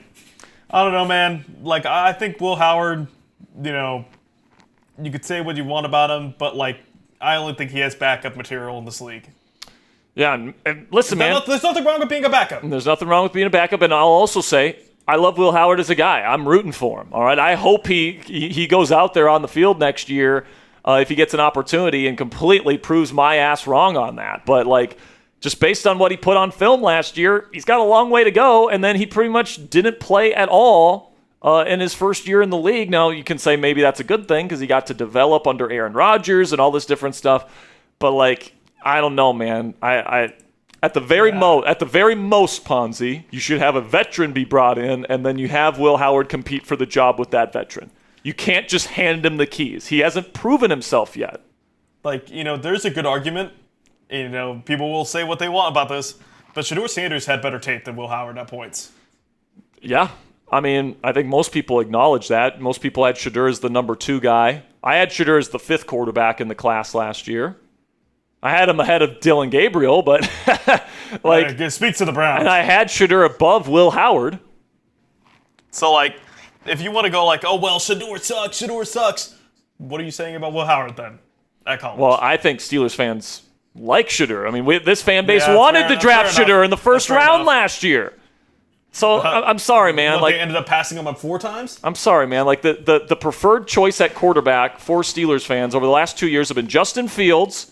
don't know, man. I think Will Howard, you could say what you want about him, but, I only think he has backup material in this league. Yeah, and listen, man. There's nothing wrong with being a backup. There's nothing wrong with being a backup, and I'll also say, I love Will Howard as a guy. I'm rooting for him, all right? I hope he goes out there on the field next year if he gets an opportunity and completely proves my ass wrong on that. But, just based on what he put on film last year, he's got a long way to go, and then he pretty much didn't play at all in his first year in the league. Now, you can say maybe that's a good thing because he got to develop under Aaron Rodgers and all this different stuff. But, I don't know, man. At the very most, Ponzi, you should have a veteran be brought in, and then you have Will Howard compete for the job with that veteran. You can't just hand him the keys. He hasn't proven himself yet. There's a good argument. People will say what they want about this, but Shedeur Sanders had better tape than Will Howard at points. Yeah. I think most people acknowledge that. Most people had Shedeur as the number 2 guy. I had Shedeur as the 5th quarterback in the class last year. I had him ahead of Dylan Gabriel, but speak to the Browns. And I had Shedeur above Will Howard. So if you want to go Shedeur sucks, what are you saying about Will Howard then at college? Well, I think Steelers fans like Shedeur. I mean, this fan base Yeah, wanted to draft Shedeur in the first round enough. last year. So I'm sorry, man. They ended up passing him up 4 times? I'm sorry, man. Like the preferred choice at quarterback for Steelers fans over the last 2 years have been Justin Fields,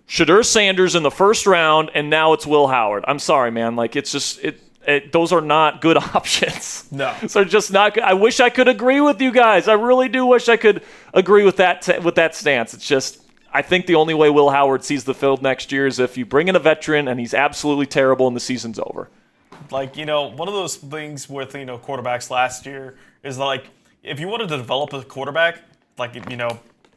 Shedeur Sanders in the first round, and now it's Will Howard. I'm sorry, man. Like it's just those are not good options. No. So just not good. I wish I could agree with you guys. I really do wish I could agree with that stance. It's just I think the only way Will Howard sees the field next year is if you bring in a veteran and he's absolutely terrible and the season's over. Like, one of those things with, quarterbacks last year is like, if you wanted to develop a quarterback, like,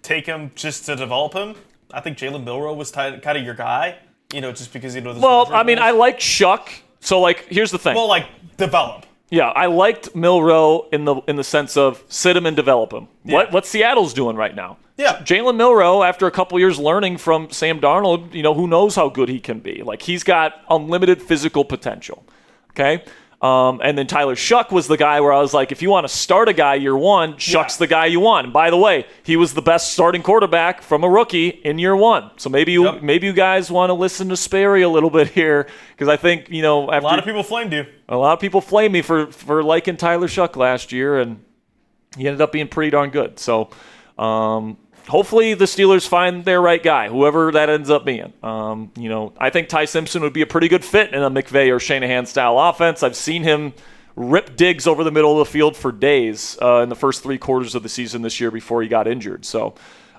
take him just to develop him, I think Jalen Milroe was kind of your guy, just because, Well, I mean, I like Shuck. So, like, here's the thing. Well, like, develop. Yeah, I liked Milroe in the sense of sit him and develop him. Yeah. What Seattle's doing right now. Yeah. Jalen Milroe, after a couple years learning from Sam Darnold, who knows how good he can be. Like, he's got unlimited physical potential. Okay? And then Tyler Shuck was the guy where I was like, if you want to start a guy year one, Shuck's the guy you want. And by the way, he was the best starting quarterback from a rookie in year one. So maybe you guys want to listen to Sperry a little bit here, because I think, after a lot of people flamed you. A lot of people flamed me for liking Tyler Shuck last year, and he ended up being pretty darn good. So hopefully the Steelers find their right guy, whoever that ends up being. I think Ty Simpson would be a pretty good fit in a McVay or Shanahan-style offense. I've seen him rip digs over the middle of the field for days in the first 3 quarters of the season this year before he got injured. So,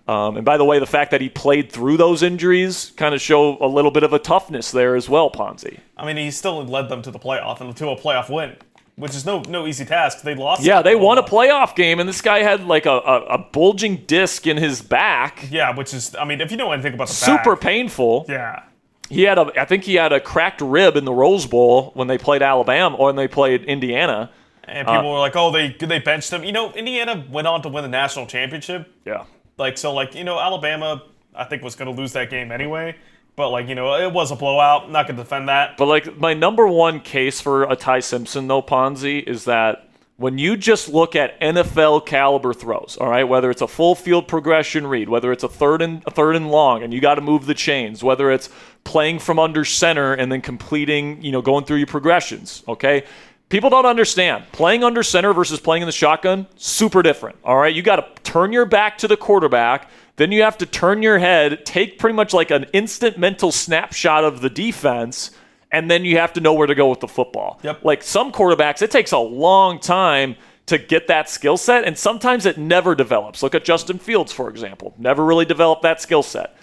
and by the way, the fact that he played through those injuries kind of show a little bit of a toughness there as well, Ponzi. I mean, he still led them to the playoff and to a playoff win, which is no easy task. They lost. Yeah, they won a playoff game, and this guy had like a bulging disc in his back. Yeah, which is, I mean, if you know anything about the super back, painful. Yeah. I think he had a cracked rib in the Rose Bowl when they played Alabama or when they played Indiana. And people were like, oh, they benched him. Indiana went on to win the national championship. Yeah. Alabama, I think, was going to lose that game anyway. But, it was a blowout. Not going to defend that. But, my number one case for a Ty Simpson, though, Ponzi, is that when you just look at NFL caliber throws, all right, whether it's a full field progression read, whether it's a third and long and you got to move the chains, whether it's playing from under center and then completing, going through your progressions, okay? People don't understand. Playing under center versus playing in the shotgun, super different, all right? You got to turn your back to the quarterback. Then you have to turn your head, take pretty much like an instant mental snapshot of the defense, and then you have to know where to go with the football. Yep. Like some quarterbacks, it takes a long time to get that skill set, and sometimes it never develops. Look at Justin Fields, for example. Never really developed that skill set.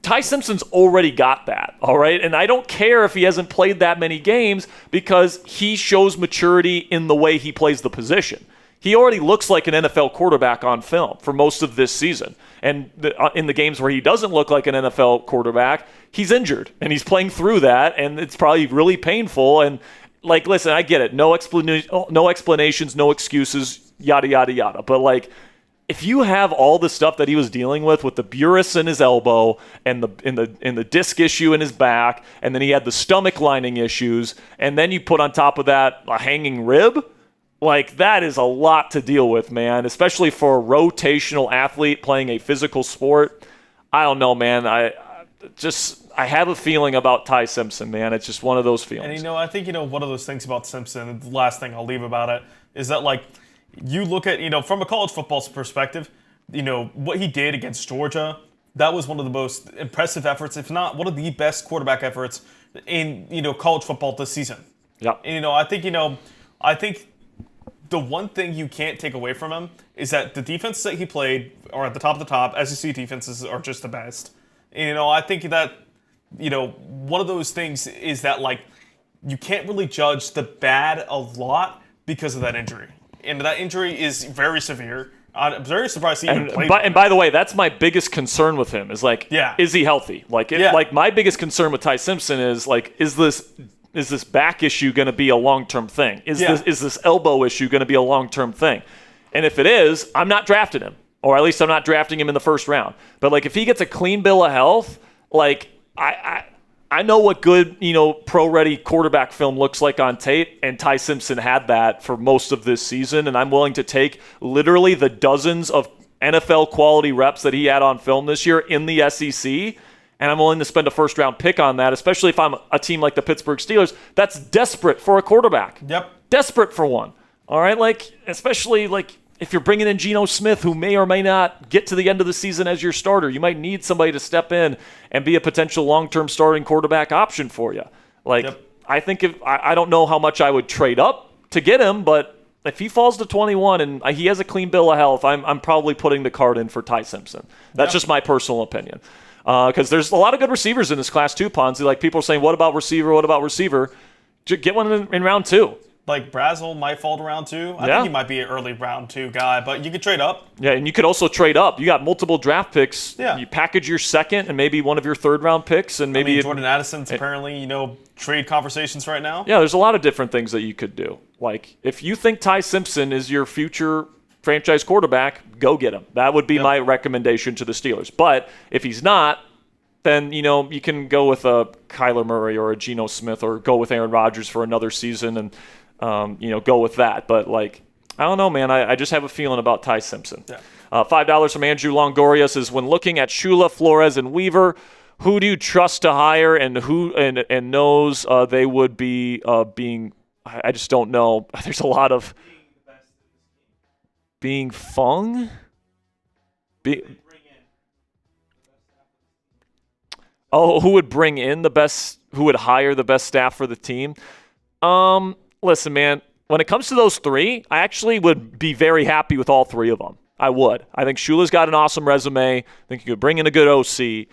Ty Simpson's already got that, all right? And I don't care if he hasn't played that many games because he shows maturity in the way he plays the position. He already looks like an NFL quarterback on film for most of this season. And in the games where he doesn't look like an NFL quarterback, he's injured. And he's playing through that, and it's probably really painful. And, listen, I get it. No explanations, no excuses, yada, yada, yada. But, if you have all the stuff that he was dealing with the burris in his elbow and the disc issue in his back, and then he had the stomach lining issues, and then you put on top of that a hanging rib, that is a lot to deal with, man, especially for a rotational athlete playing a physical sport. I don't know, man. I have a feeling about Ty Simpson, man. It's just one of those feelings. And, I think, one of those things about Simpson, and the last thing I'll leave about it, is that, you look at, from a college football perspective, what he did against Georgia, that was one of the most impressive efforts, if not one of the best quarterback efforts in, college football this season. Yeah. And, I think the one thing you can't take away from him is that the defenses that he played are at the top of the top. SEC defenses are just the best. And, I think that, one of those things is that, you can't really judge the bad a lot because of that injury. And that injury is very severe. I'm very surprised he even played. And by the way, that's my biggest concern with him is is he healthy? My biggest concern with Ty Simpson is is this back issue going to be a long-term thing? Is this elbow issue going to be a long-term thing? And if it is, I'm not drafting him, or at least I'm not drafting him in the first round. But if he gets a clean bill of health, I know what good, pro-ready quarterback film looks like on tape, and Ty Simpson had that for most of this season, and I'm willing to take literally the dozens of NFL quality reps that he had on film this year in the SEC, and I'm willing to spend a first-round pick on that, especially if I'm a team like the Pittsburgh Steelers that's desperate for a quarterback. Yep. Desperate for one. All right, especially if you're bringing in Geno Smith, who may or may not get to the end of the season as your starter, you might need somebody to step in and be a potential long-term starting quarterback option for you. I think I don't know how much I would trade up to get him, but if he falls to 21 and he has a clean bill of health, I'm probably putting the card in for Ty Simpson. That's just my personal opinion. Because there's a lot of good receivers in this class too, Ponzi. People are saying, what about receiver? What about receiver? Get one in round 2. Brazel might fall to round 2. I think he might be an early round 2 guy, but you could trade up. Yeah, and you could also trade up. You got multiple draft picks. Yeah. You package your second and maybe one of your third-round picks. And maybe Jordan Addison's apparently, trade conversations right now. Yeah, there's a lot of different things that you could do. If you think Ty Simpson is your future franchise quarterback, go get him. That would be my recommendation to the Steelers. But if he's not, then, you can go with a Kyler Murray or a Geno Smith or go with Aaron Rodgers for another season and, go with that. But, I don't know, man. I just have a feeling about Ty Simpson. Yeah. $5 from Andrew Longoria says, when looking at Shula, Flores, and Weaver, who do you trust to hire and who and knows they would be being – I just don't know. There's a lot of – being Fung? Who would bring in the best – who would hire the best staff for the team? Listen, man, when it comes to those three, I actually would be very happy with all three of them. I would. I think Shula's got an awesome resume. I think you could bring in a good OC.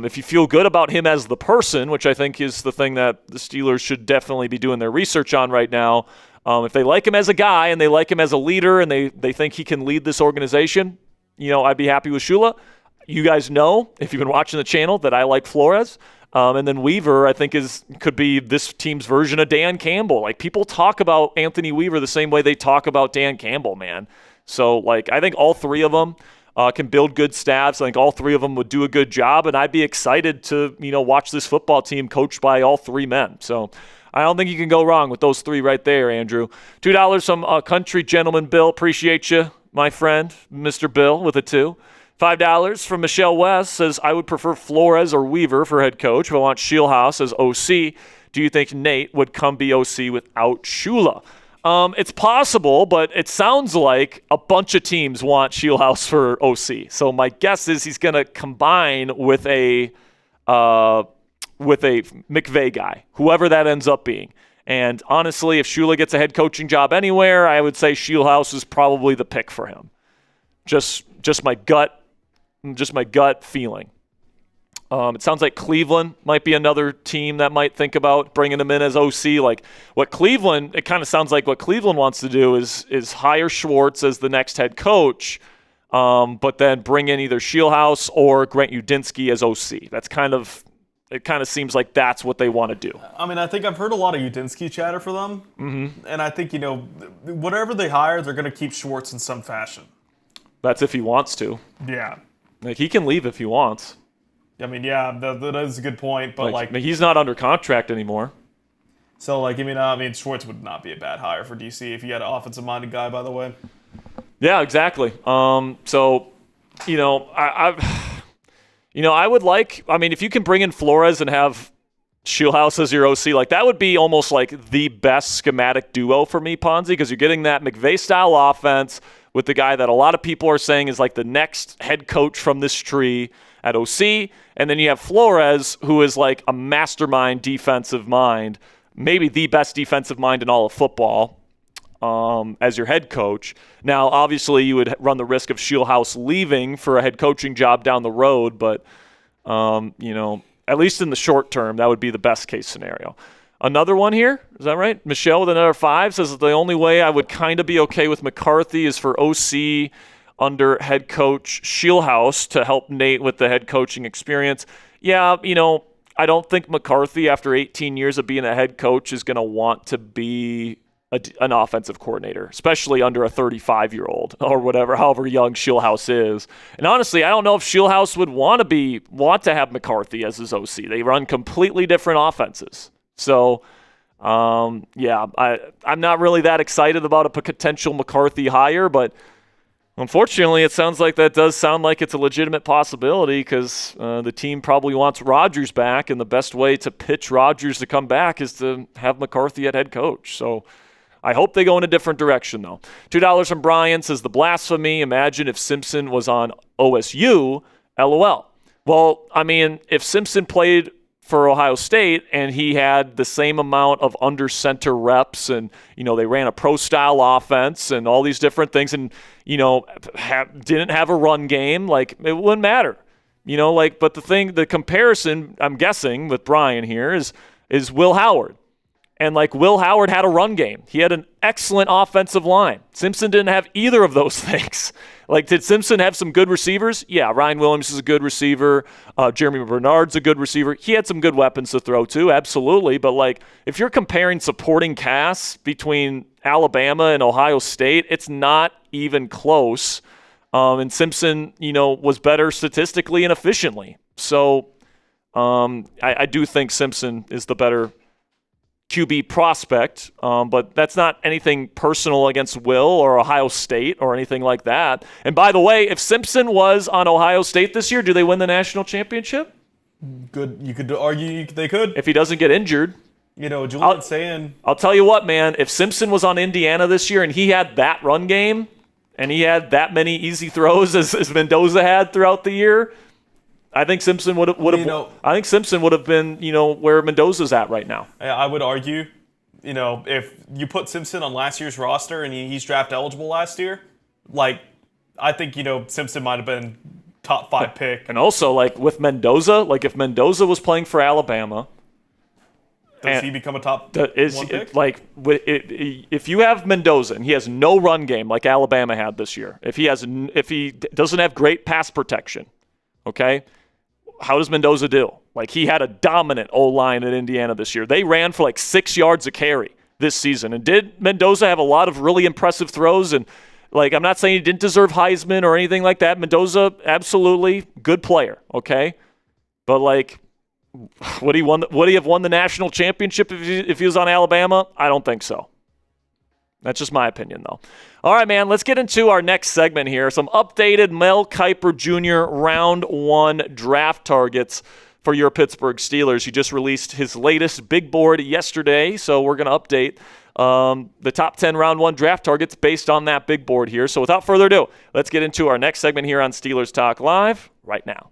If you feel good about him as the person, which I think is the thing that the Steelers should definitely be doing their research on right now, if they like him as a guy and they like him as a leader and they think he can lead this organization, I'd be happy with Shula. You guys know, if you've been watching the channel, that I like Flores. And then Weaver, I think, could be this team's version of Dan Campbell. People talk about Anthony Weaver the same way they talk about Dan Campbell, man. So, I think all three of them can build good staffs. I think all three of them would do a good job, and I'd be excited to, watch this football team coached by all three men. So I don't think you can go wrong with those three right there, Andrew. $2 from Country Gentleman Bill. Appreciate you, my friend, Mr. Bill, with a 2. $5 from Michelle West says, I would prefer Flores or Weaver for head coach, but I want Scheelhaase as OC. Do you think Nate would come be OC without Schula? It's possible, but it sounds like a bunch of teams want Scheelhaase for OC. So my guess is he's going to combine with a McVay guy, whoever that ends up being. And honestly, if Schula gets a head coaching job anywhere, I would say Scheelhaase is probably the pick for him. Just my gut feeling. It sounds like Cleveland might be another team that might think about bringing him in as OC. It kind of sounds like what Cleveland wants to do is hire Schwartz as the next head coach, but then bring in either Scheelhaase or Grant Udinski as OC. It kind of seems like that's what they want to do. I think I've heard a lot of Udinski chatter for them. Mm-hmm. And I think, whatever they hire, they're going to keep Schwartz in some fashion. That's if he wants to. Yeah. He can leave if he wants. That is a good point. But he's not under contract anymore. So, Schwartz would not be a bad hire for DC if he had an offensive-minded guy, by the way. Yeah, exactly. I would if you can bring in Flores and have Scheelhaase as your OC, that would be almost like the best schematic duo for me, Ponzi, because you're getting that McVay-style offense with the guy that a lot of people are saying is the next head coach from this tree at OC, and then you have Flores, who is a mastermind defensive mind, maybe the best defensive mind in all of football, as your head coach. Now, obviously, you would run the risk of Scheelhaase leaving for a head coaching job down the road, but, at least in the short term, that would be the best case scenario. Another one here, is that right? Michelle with another 5 says that the only way I would kind of be okay with McCarthy is for OC under head coach Scheelhaase to help Nate with the head coaching experience. Yeah, I don't think McCarthy, after 18 years of being a head coach, is going to want to be an offensive coordinator, especially under a 35-year-old or however young Scheelhaase is. And honestly, I don't know if Scheelhaase would want to have McCarthy as his OC. They run completely different offenses. So, I'm not really that excited about a potential McCarthy hire, but Unfortunately, it sounds like that does sound like it's a legitimate possibility because the team probably wants Rodgers back, and the best way to pitch Rodgers to come back is to have McCarthy at head coach. So I hope they go in a different direction, though. $2 from Brian says, the blasphemy. Imagine if Simpson was on OSU. LOL. Well, I mean, if Simpson played for Ohio State and he had the same amount of under center reps and, they ran a pro style offense and all these different things and, didn't have a run game, like it wouldn't matter, but the comparison I'm guessing with Brian here is Will Howard. And Will Howard had a run game. He had an excellent offensive line. Simpson didn't have either of those things. Did Simpson have some good receivers? Yeah, Ryan Williams is a good receiver. Jeremy Bernard's a good receiver. He had some good weapons to throw too, absolutely. But if you're comparing supporting cast between Alabama and Ohio State, it's not even close. And Simpson, was better statistically and efficiently. So I do think Simpson is the better QB prospect, but that's not anything personal against Will or Ohio State or anything like that. And by the way, if Simpson was on Ohio State this year, do they win the national championship? Good. You could argue they could. If he doesn't get injured. Julian's saying... I'll tell you what, man. If Simpson was on Indiana this year and he had that run game and he had that many easy throws as Mendoza had throughout the year, I think Simpson would have. I think Simpson would have been, where Mendoza's at right now. I would argue, if you put Simpson on last year's roster and he's draft eligible last year, I think Simpson might have been top 5 pick. And also, with Mendoza, if Mendoza was playing for Alabama, does he become a top 1 pick? If you have Mendoza and he has no run game like Alabama had this year, if he doesn't have great pass protection, okay. How does Mendoza do? He had a dominant O-line at Indiana this year. They ran for 6 yards a carry this season. And did Mendoza have a lot of really impressive throws? And, I'm not saying he didn't deserve Heisman or anything like that. Mendoza, absolutely good player, okay? But, would he have won the national championship if he was on Alabama? I don't think so. That's just my opinion, though. All right, man, let's get into our next segment here. Some updated Mel Kiper Jr. Round 1 draft targets for your Pittsburgh Steelers. He just released his latest big board yesterday, so we're going to update the top 10 Round 1 draft targets based on that big board here. So without further ado, let's get into our next segment here on Steelers Talk Live right now.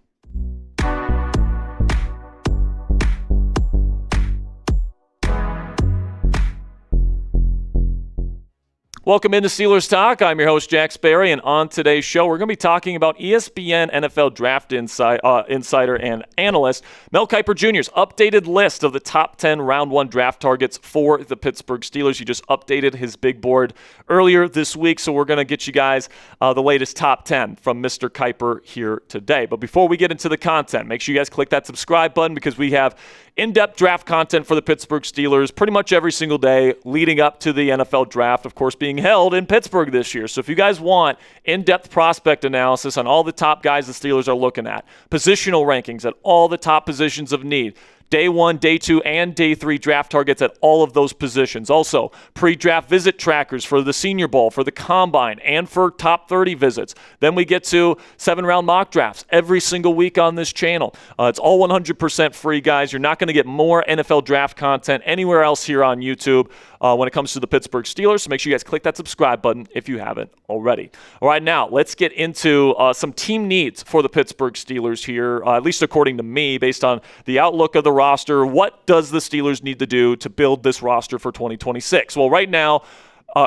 Welcome into Steelers Talk. I'm your host, Jack Sperry, and on today's show, we're going to be talking about ESPN NFL Draft Insider and analyst Mel Kiper Jr.'s updated list of the top 10 Round 1 draft targets for the Pittsburgh Steelers. He just updated his big board earlier this week, so we're going to get you guys the latest top 10 from Mr. Kiper here today. But before we get into the content, make sure you guys click that subscribe button because we have in-depth draft content for the Pittsburgh Steelers pretty much every single day leading up to the NFL Draft, of course, being held in Pittsburgh this year. So if you guys want in-depth prospect analysis on all the top guys the Steelers are looking at, positional rankings at all the top positions of need, Day 1, Day 2, and Day 3 draft targets at all of those positions. Also, pre-draft visit trackers for the Senior Bowl, for the Combine, and for top 30 visits. Then we get to 7-round mock drafts every single week on this channel. It's all 100% free, guys. You're not going to get more NFL draft content anywhere else here on YouTube when it comes to the Pittsburgh Steelers. So make sure you guys click that subscribe button if you haven't already. All right, now let's get into some team needs for the Pittsburgh Steelers here, at least according to me, based on the outlook of the roster. What does the Steelers need to do to build this roster for 2026? Well, right now,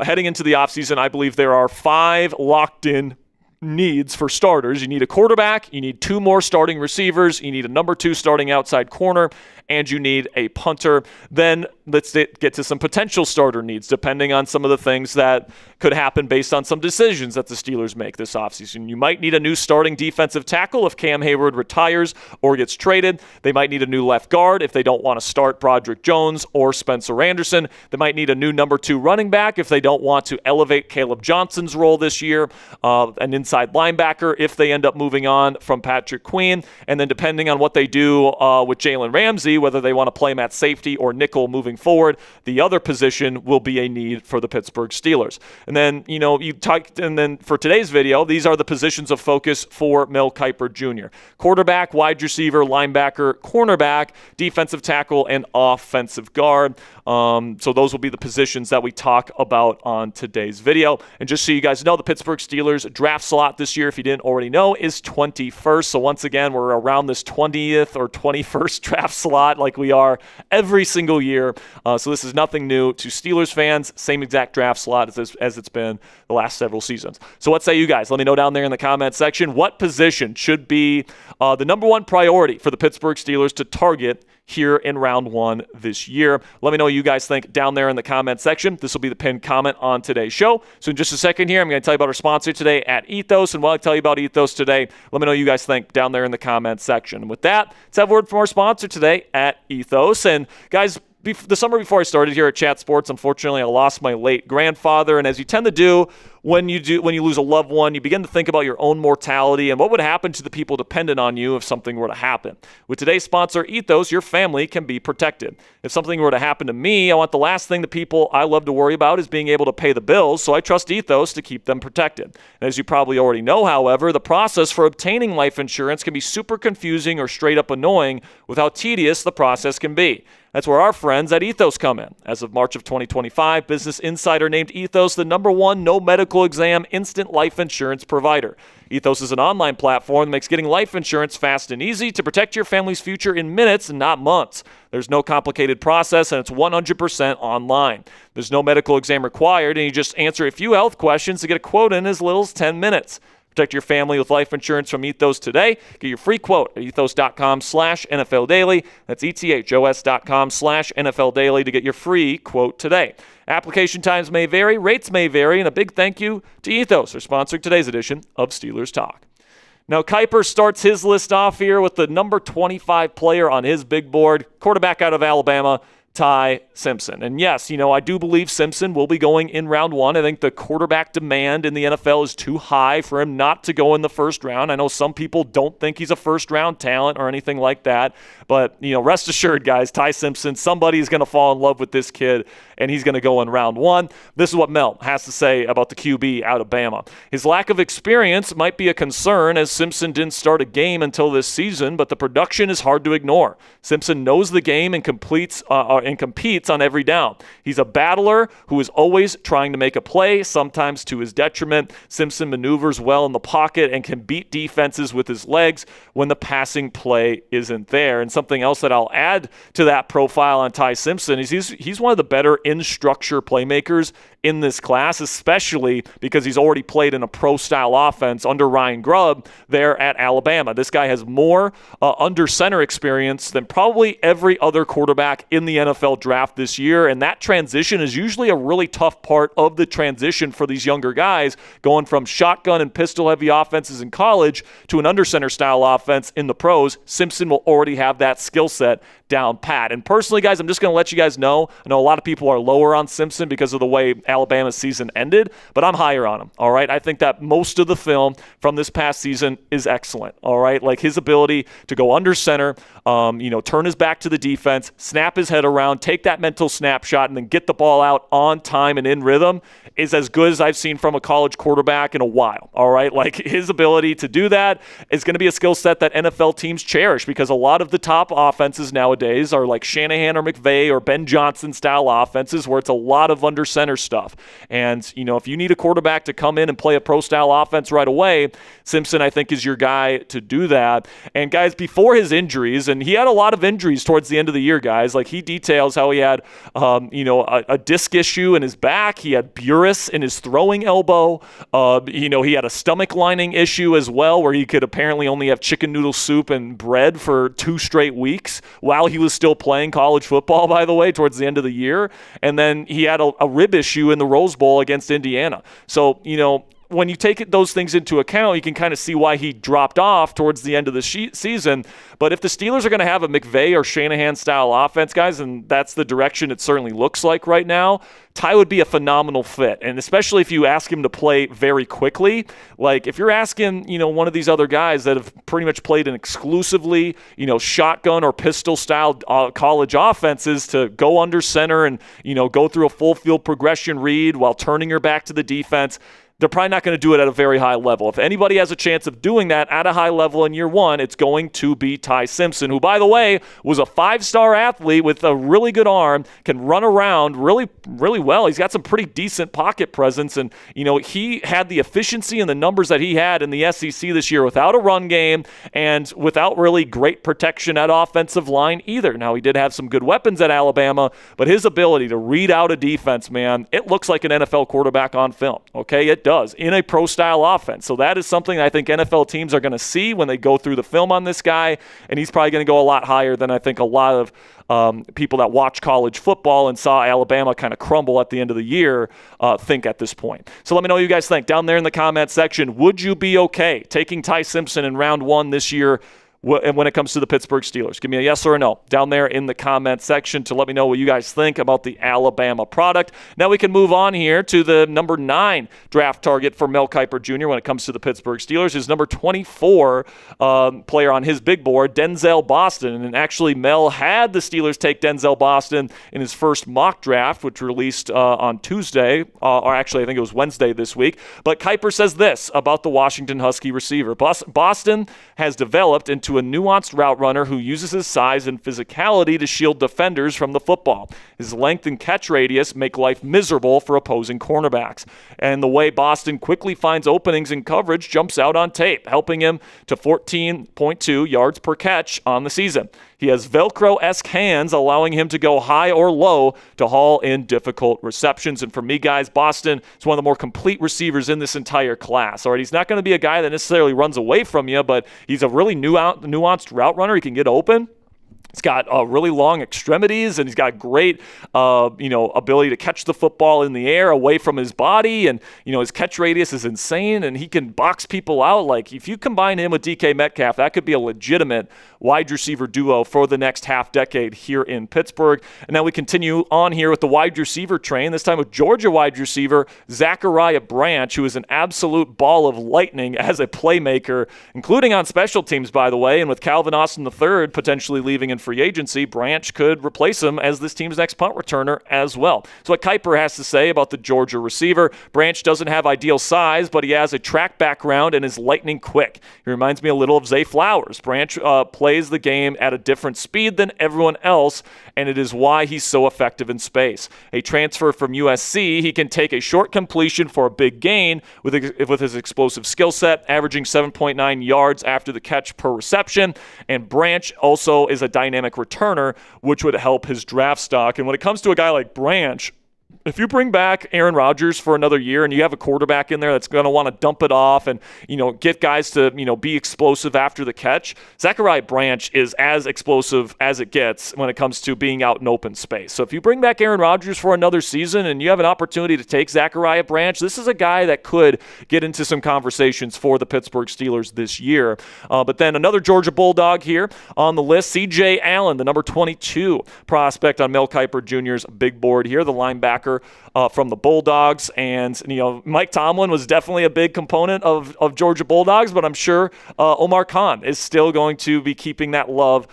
heading into the offseason, I believe there are 5 locked-in needs for starters. You need a quarterback, you need 2 more starting receivers, you need a number 2 starting outside corner, and you need a punter. Then let's get to some potential starter needs, depending on some of the things that could happen based on some decisions that the Steelers make this offseason. You might need a new starting defensive tackle if Cam Hayward retires or gets traded. They might need a new left guard if they don't want to start Broderick Jones or Spencer Anderson. They might need a new number 2 running back if they don't want to elevate Caleb Johnson's role this year, an inside linebacker if they end up moving on from Patrick Queen. And then depending on what they do with Jalen Ramsey, whether they want to play him at safety or nickel moving forward, the other position will be a need for the Pittsburgh Steelers. And then, and then for today's video, these are the positions of focus for Mel Kiper Jr. Quarterback, wide receiver, linebacker, cornerback, defensive tackle, and offensive guard. So those will be the positions that we talk about on today's video. And just so you guys know, the Pittsburgh Steelers draft slot this year, if you didn't already know, is 21st. So once again, we're around this 20th or 21st draft slot like we are every single year. So this is nothing new to Steelers fans. Same exact draft slot as it's been the last several seasons. So what say you guys? Let me know down there in the comment section. What position should be the number one priority for the Pittsburgh Steelers to target here in round one this year? Let me know what you guys think down there in the comment section. This will be the pinned comment on today's show. So in just a second here, I'm going to tell you about our sponsor today at Ethos. And while I tell you about Ethos today, let me know what you guys think down there in the comment section. And with that, let's have a word from our sponsor today at Ethos. And guys, the summer before I started here at Chat Sports, unfortunately, I lost my late grandfather. And as you tend to do when you lose a loved one, you begin to think about your own mortality and what would happen to the people dependent on you if something were to happen. With today's sponsor, Ethos, your family can be protected. If something were to happen to me, I want the last thing the people I love to worry about is being able to pay the bills, so I trust Ethos to keep them protected. And as you probably already know, however, the process for obtaining life insurance can be super confusing or straight up annoying with how tedious the process can be. That's where our friends at Ethos come in. As of March of 2025, Business Insider named Ethos the #1 no medical exam instant life insurance provider. Ethos is an online platform that makes getting life insurance fast and easy to protect your family's future in minutes and not months. There's no complicated process, and it's 100% online. There's no medical exam required, and you just answer a few health questions to get a quote in as little as 10 minutes. Protect your family with life insurance from Ethos today. Get your free quote at ethos.com/NFL Daily. That's ethos.com/NFL Daily to get your free quote today. Application times may vary, rates may vary, and a big thank you to Ethos for sponsoring today's edition of Steelers Talk. Now, Kiper starts his list off here with the number 25 player on his big board, quarterback out of Alabama, Ty Simpson. And yes, I do believe Simpson will be going in round one. I think the quarterback demand in the NFL is too high for him not to go in the first round. I know some people don't think he's a first-round talent or anything like that. But, rest assured, guys, Ty Simpson, somebody's going to fall in love with this kid, and he's going to go in round one. This is what Mel has to say about the QB out of Bama. His lack of experience might be a concern, as Simpson didn't start a game until this season, but the production is hard to ignore. Simpson knows the game and competes on every down. He's a battler who is always trying to make a play, sometimes to his detriment. Simpson maneuvers well in the pocket and can beat defenses with his legs when the passing play isn't there. And something else that I'll add to that profile on Ty Simpson is he's one of the better in-structure playmakers in this class, especially because he's already played in a pro-style offense under Ryan Grubb there at Alabama. This guy has more under center experience than probably every other quarterback in the NFL draft this year, and that transition is usually a really tough part of the transition for these younger guys, going from shotgun and pistol-heavy offenses in college to an under center style offense in the pros. Simpson will already have that skill set down pat. And personally, guys, I'm just going to let you guys know, I know a lot of people are lower on Simpson because of the way Alabama's season ended, but I'm higher on him, all right? I think that most of the film from this past season is excellent, all right? Like his ability to go under center, turn his back to the defense, snap his head around, take that mental snapshot, and then get the ball out on time and in rhythm is as good as I've seen from a college quarterback in a while, all right? Like his ability to do that is going to be a skill set that NFL teams cherish because a lot of the top offenses nowadays are like Shanahan or McVay or Ben Johnson style offenses where it's a lot of under center stuff. And, if you need a quarterback to come in and play a pro style offense right away, Simpson, I think, is your guy to do that. And guys, before his injuries, and he had a lot of injuries towards the end of the year, guys, like he details how he had, a disc issue in his back. He had Burris in his throwing elbow. He had a stomach lining issue as well, where he could apparently only have chicken noodle soup and bread for 2 straight weeks while he was still playing college football, by the way, towards the end of the year. And then he had a rib issue in the Rose Bowl against Indiana. So, when you take those things into account, you can kind of see why he dropped off towards the end of the season. But if the Steelers are going to have a McVay or Shanahan-style offense, guys, and that's the direction it certainly looks like right now, Ty would be a phenomenal fit, and especially if you ask him to play very quickly. Like if you're asking, one of these other guys that have pretty much played in exclusively, shotgun or pistol style college offenses to go under center and, go through a full field progression read while turning your back to the defense, they're probably not going to do it at a very high level. If anybody has a chance of doing that at a high level in year one, it's going to be Ty Simpson, who, by the way, was a 5-star athlete with a really good arm, can run around really, really well. He's got some pretty decent pocket presence, and, he had the efficiency and the numbers that he had in the SEC this year without a run game and without really great protection at offensive line either. Now, he did have some good weapons at Alabama, but his ability to read out a defense, man, it looks like an NFL quarterback on film, okay? It does in a pro-style offense. So that is something I think NFL teams are going to see when they go through the film on this guy, and he's probably going to go a lot higher than I think a lot of people that watch college football and saw Alabama kind of crumble at the end of the year think at this point. So let me know what you guys think down there in the comment section. Would you be okay taking Ty Simpson in round 1 this year when it comes to the Pittsburgh Steelers? Give me a yes or a no down there in the comment section to let me know what you guys think about the Alabama product. Now we can move on here to the number 9 draft target for Mel Kiper Jr. when it comes to the Pittsburgh Steelers. His number 24 player on his big board, Denzel Boston. And actually, Mel had the Steelers take Denzel Boston in his first mock draft, which released on Tuesday, or actually I think it was Wednesday this week. But Kiper says this about the Washington Husky receiver. Boston has developed into a nuanced route runner who uses his size and physicality to shield defenders from the football. His length and catch radius make life miserable for opposing cornerbacks. And the way Boston quickly finds openings in coverage jumps out on tape, helping him to 14.2 yards per catch on the season. He has Velcro-esque hands, allowing him to go high or low to haul in difficult receptions. And for me, guys, Boston is one of the more complete receivers in this entire class. All right, he's not going to be a guy that necessarily runs away from you, but he's a really nuanced route runner. He can get open. He's got really long extremities, and he's got great, ability to catch the football in the air away from his body. And, his catch radius is insane, and he can box people out. Like, if you combine him with DK Metcalf, that could be a legitimate wide receiver duo for the next half decade here in Pittsburgh. And now we continue on here with the wide receiver train, this time with Georgia wide receiver Zachariah Branch, who is an absolute ball of lightning as a playmaker, including on special teams, by the way. And with Calvin Austin III potentially leaving in free agency, Branch could replace him as this team's next punt returner as well. So what Kiper has to say about the Georgia receiver: Branch doesn't have ideal size, but he has a track background and is lightning quick. He reminds me a little of Zay Flowers. Branch plays the game at a different speed than everyone else, and it is why he's so effective in space. A transfer from USC, he can take a short completion for a big gain with his explosive skill set, averaging 7.9 yards after the catch per reception. And Branch also is a dynamic returner, which would help his draft stock. And when it comes to a guy like Branch, if you bring back Aaron Rodgers for another year and you have a quarterback in there that's going to want to dump it off and, get guys to, be explosive after the catch, Zachariah Branch is as explosive as it gets when it comes to being out in open space. So if you bring back Aaron Rodgers for another season and you have an opportunity to take Zachariah Branch, this is a guy that could get into some conversations for the Pittsburgh Steelers this year. But then another Georgia Bulldog here on the list, C.J. Allen, the number 22 prospect on Mel Kiper Jr.'s big board here, the linebacker from the Bulldogs. And, Mike Tomlin was definitely a big component of Georgia Bulldogs, but I'm sure Omar Khan is still going to be keeping that love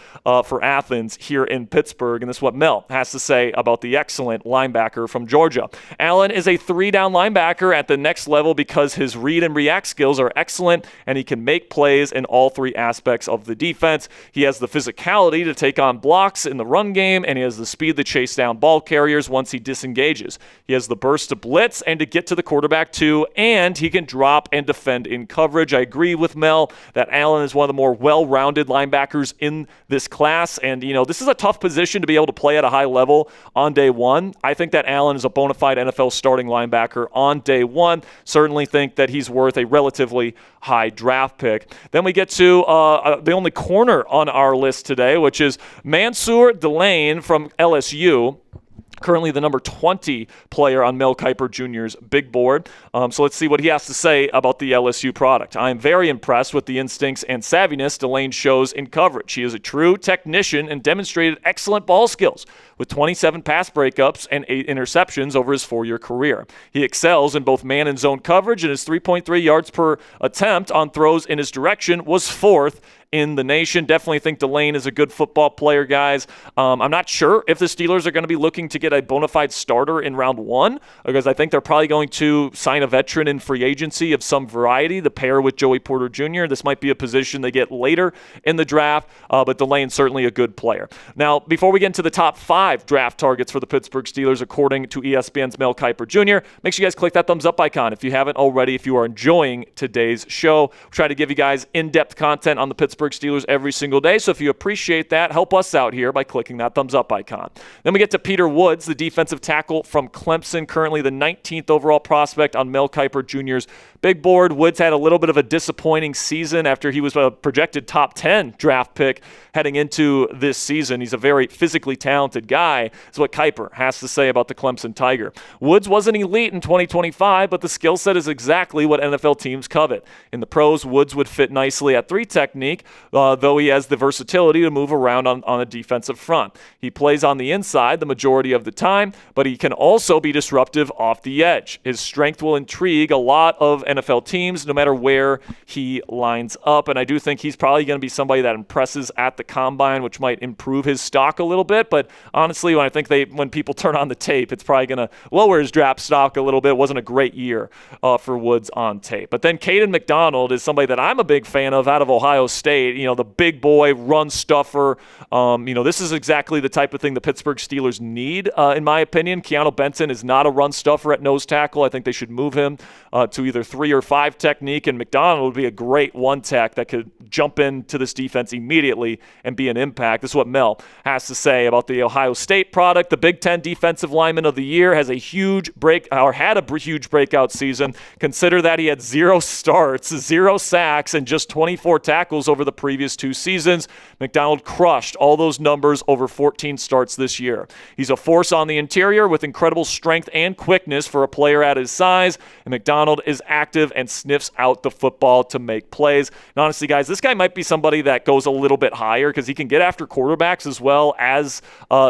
for Athens here in Pittsburgh. And this is what Mel has to say about the excellent linebacker from Georgia. Allen is a 3-down linebacker at the next level because his read and react skills are excellent, and he can make plays in all 3 aspects of the defense. He has the physicality to take on blocks in the run game, and he has the speed to chase down ball carriers once he disengages. He has the burst to blitz and to get to the quarterback too, and he can drop and defend in coverage. I agree with Mel that Allen is one of the more well-rounded linebackers in this class, and this is a tough position to be able to play at a high level on day one. I think that Allen is a bona fide NFL starting linebacker on day one. Certainly think that he's worth a relatively high draft pick. Then we get to the only corner on our list today, which is Mansour Delane from LSU. currently the number 20 player on Mel Kiper Jr.'s big board. So let's see what he has to say about the LSU product. I am very impressed with the instincts and savviness Delane shows in coverage. He is a true technician and demonstrated excellent ball skills with 27 pass breakups and 8 interceptions over his 4-year career. He excels in both man and zone coverage, and his 3.3 yards per attempt on throws in his direction was 4th in the nation. Definitely think Delane is a good football player, guys. I'm not sure if the Steelers are going to be looking to get a bona fide starter in round 1, because I think they're probably going to sign a veteran in free agency of some variety to pair with Joey Porter Jr. This might be a position they get later in the draft, but Delane's certainly a good player. Now, before we get into the top 5 draft targets for the Pittsburgh Steelers, according to ESPN's Mel Kiper Jr., make sure you guys click that thumbs up icon if you haven't already, if you are enjoying today's show. We'll try to give you guys in-depth content on the Pittsburgh Steelers every single day, so if you appreciate that, help us out here by clicking that thumbs up icon. Then we get to Peter Woods, the defensive tackle from Clemson, currently the 19th overall prospect on Mel Kiper Jr.'s big board. Woods had a little bit of a disappointing season after he was a projected top 10 draft pick heading into this season. He's a very physically talented guy, is what Kiper has to say about the Clemson Tiger. Woods wasn't elite in 2025, but the skill set is exactly what NFL teams covet. In the pros, Woods would fit nicely at 3 technique, though he has the versatility to move around on a defensive front. He plays on the inside the majority of the time, but he can also be disruptive off the edge. His strength will intrigue a lot of NFL teams no matter where he lines up, and I do think he's probably going to be somebody that impresses at the combine, which might improve his stock a little bit, but honestly, when people turn on the tape, it's probably going to lower his draft stock a little bit. It wasn't a great year for Woods on tape. But then Caden McDonald is somebody that I'm a big fan of out of Ohio State. You know, the big boy, run stuffer. This is exactly the type of thing the Pittsburgh Steelers need, in my opinion. Keanu Benton is not a run stuffer at nose tackle. I think they should move him to either 3 or 5 technique, and McDonald would be a great 1 tech that could jump into this defense immediately and be an impact. This is what Mel has to say about the Ohio State product. The Big Ten Defensive Lineman of the Year had a huge breakout season. Consider that he had 0 starts, 0 sacks, and just 24 tackles over the previous 2 seasons. McDonald crushed all those numbers over 14 starts this year. He's a force on the interior with incredible strength and quickness for a player at his size, and McDonald is active and sniffs out the football to make plays. And honestly, guys, this guy might be somebody that goes a little bit higher because he can get after quarterbacks as well as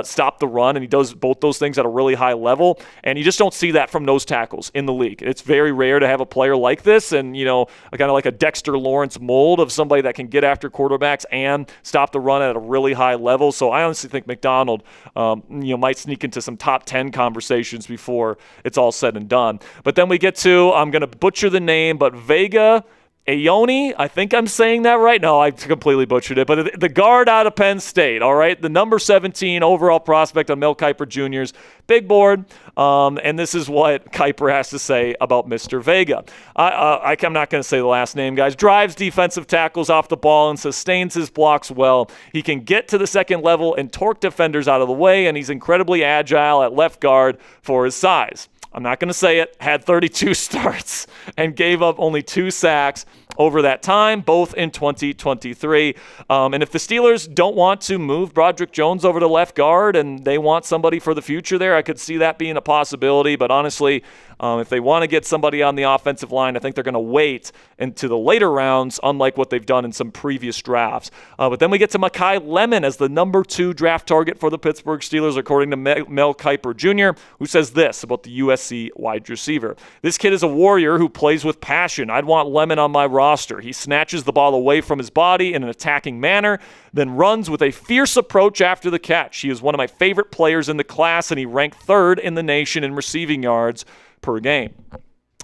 stop the run, and he does both those things at a really high level, and you just don't see that from nose tackles in the league. It's very rare to have a player like this, and kind of like a Dexter Lawrence mold of somebody that can get after quarterbacks and stop the run at a really high level. So I honestly think McDonald might sneak into some top 10 conversations before it's all said and done. But then we get to, I'm going to butcher the name, but Vega Ayoni, I think I'm saying that right. No, I completely butchered it. But the guard out of Penn State, all right? The number 17 overall prospect on Mel Kiper Jr.'s big board. And this is what Kiper has to say about Mr. Vega. I'm not going to say the last name, guys. Drives defensive tackles off the ball and sustains his blocks well. He can get to the second level and torque defenders out of the way, and he's incredibly agile at left guard for his size. I'm not going to say it, had 32 starts and gave up only 2 sacks over that time, both in 2023. And if the Steelers don't want to move Broderick Jones over to left guard and they want somebody for the future there, I could see that being a possibility. But honestly, if they want to get somebody on the offensive line, I think they're going to wait into the later rounds, unlike what they've done in some previous drafts. But then we get to Mekhi Lemon as the number 2 draft target for the Pittsburgh Steelers, according to Mel Kiper Jr., who says this about the USC wide receiver. This kid is a warrior who plays with passion. I'd want Lemon on my roster. He snatches the ball away from his body in an attacking manner, then runs with a fierce approach after the catch. He is one of my favorite players in the class, and he ranked 3rd in the nation in receiving yards per game.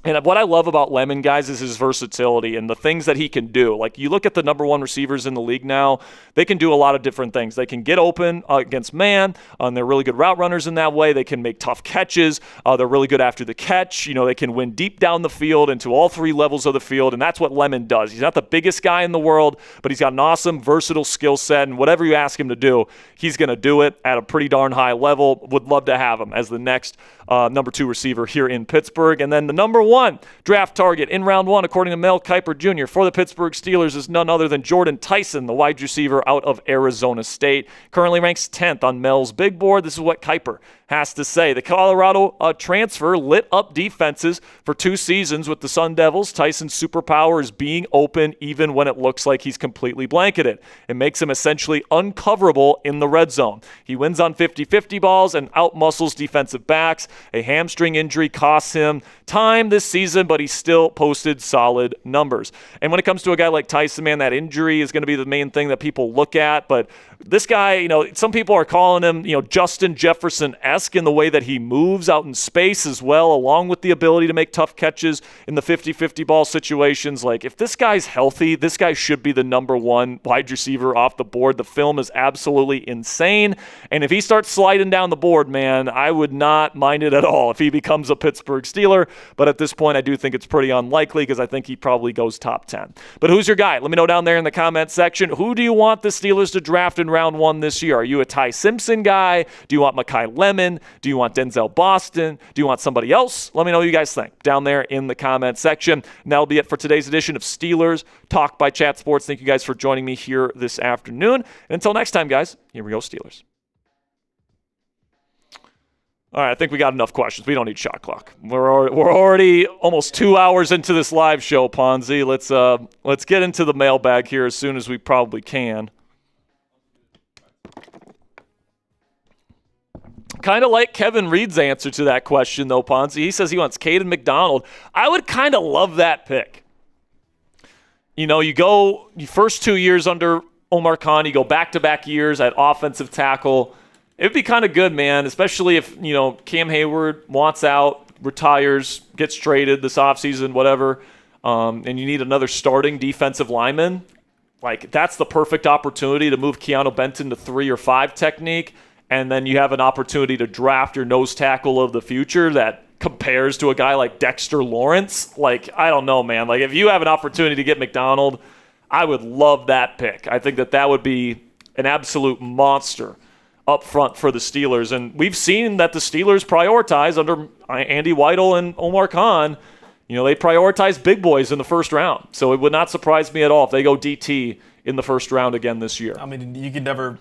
And what I love about Lemon, guys, is his versatility and the things that he can do. Like, you look at the number 1 receivers in the league now, they can do a lot of different things. They can get open against man, and they're really good route runners in that way. They can make tough catches. They're really good after the catch. They can win deep down the field into all 3 levels of the field, and that's what Lemon does. He's not the biggest guy in the world, but he's got an awesome, versatile skill set, and whatever you ask him to do, he's going to do it at a pretty darn high level. Would love to have him as the next number 2 receiver here in Pittsburgh. And then the number 1 draft target in round 1, according to Mel Kiper Jr. for the Pittsburgh Steelers, is none other than Jordan Tyson, the wide receiver out of Arizona State. Currently ranks 10th on Mel's big board. This is what Kiper has to say. The Colorado transfer lit up defenses for 2 seasons with the Sun Devils. Tyson's superpower is being open even when it looks like he's completely blanketed. It makes him essentially uncoverable in the red zone. He wins on 50-50 balls and outmuscles defensive backs. A hamstring injury costs him time this season, but he still posted solid numbers. And when it comes to a guy like Tyson, man, that injury is going to be the main thing that people look at. But this guy, some people are calling him, Justin Jefferson-esque in the way that he moves out in space as well, along with the ability to make tough catches in the 50-50 ball situations. Like, if this guy's healthy, this guy should be the number 1 wide receiver off the board. The film is absolutely insane. And if he starts sliding down the board, man, I would not mind it at all if he becomes a Pittsburgh Steeler. But at this point, I do think it's pretty unlikely because I think he probably goes top 10. But who's your guy? Let me know down there in the comment section. Who do you want the Steelers to draft in round 1 this year? Are you a Ty Simpson guy? Do you want Mekhi Lemon? Do you want Denzel Boston? Do you want somebody else? Let me know what you guys think down there in the comment section. And that'll be it for today's edition of Steelers Talk by Chat Sports. Thank you guys for joining me here this afternoon. And until next time, guys, here we go, Steelers. All right, I think we got enough questions. We don't need shot clock. We're already almost 2 hours into this live show, Ponzi. Let's get into the mailbag here as soon as we probably can. Kind of like Kevin Reed's answer to that question, though, Ponzi. He says he wants Caden McDonald. I would kind of love that pick. You go your first 2 years under Omar Khan, you go back-to-back years at offensive tackle. It would be kind of good, man, especially if, Cam Hayward wants out, retires, gets traded this offseason, whatever, and you need another starting defensive lineman. Like, that's the perfect opportunity to move Keanu Benton to 3 or 5 technique, and then you have an opportunity to draft your nose tackle of the future that compares to a guy like Dexter Lawrence. Like, I don't know, man. Like, if you have an opportunity to get McDonald, I would love that pick. I think that would be an absolute monster up front for the Steelers. And we've seen that the Steelers prioritize under Andy Weidel and Omar Khan. They prioritize big boys in the first round. So it would not surprise me at all if they go DT in the first round again this year. I mean, you could never,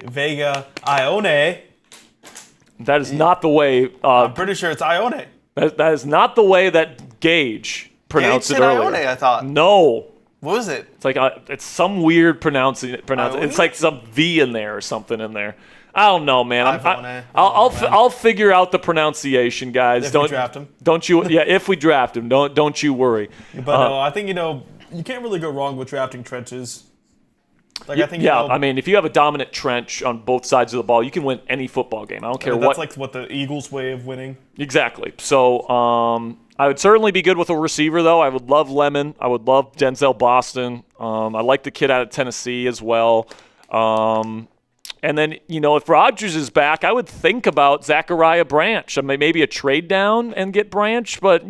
Vega Ione. That is not the way. I'm pretty sure it's Ione. That is not the way that Gage pronounced it earlier. Ione, I thought. No. What was it? It's like it's some weird pronouncing. It's like some V in there or something in there. I don't know, man. I'll figure out the pronunciation, guys. If we draft him. Don't you? Yeah, if we draft him, don't you worry. But I think you can't really go wrong with drafting trenches. I mean, if you have a dominant trench on both sides of the ball, you can win any football game. I don't care what. That's like what the Eagles' way of winning. Exactly. So I would certainly be good with a receiver, though. I would love Lemon. I would love Denzel Boston. I like the kid out of Tennessee as well. And then, if Rodgers is back, I would think about Zachariah Branch. I mean, maybe a trade down and get Branch, but,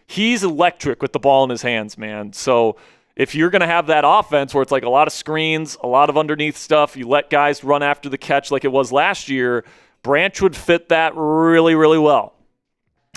he's electric with the ball in his hands, man. So if you're going to have that offense where it's like a lot of screens, a lot of underneath stuff, you let guys run after the catch like it was last year, Branch would fit that really, really well.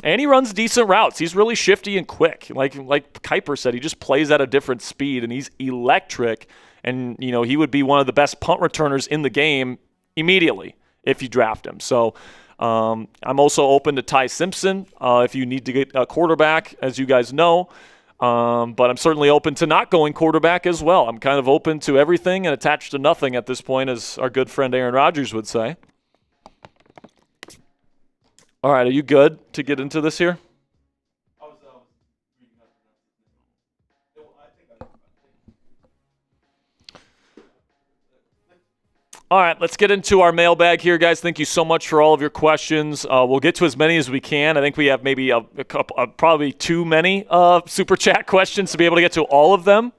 And he runs decent routes. He's really shifty and quick. Like Kiper said, he just plays at a different speed, and he's electric. And, he would be one of the best punt returners in the game immediately if you draft him. So I'm also open to Ty Simpson if you need to get a quarterback, as you guys know. But I'm certainly open to not going quarterback as well. I'm kind of open to everything and attached to nothing at this point, as our good friend Aaron Rodgers would say. All right, are you good to get into this here? All right, let's get into our mailbag here, guys. Thank you so much for all of your questions. We'll get to as many as we can. I think we have maybe a couple, probably too many Super Chat questions to be able to get to all of them.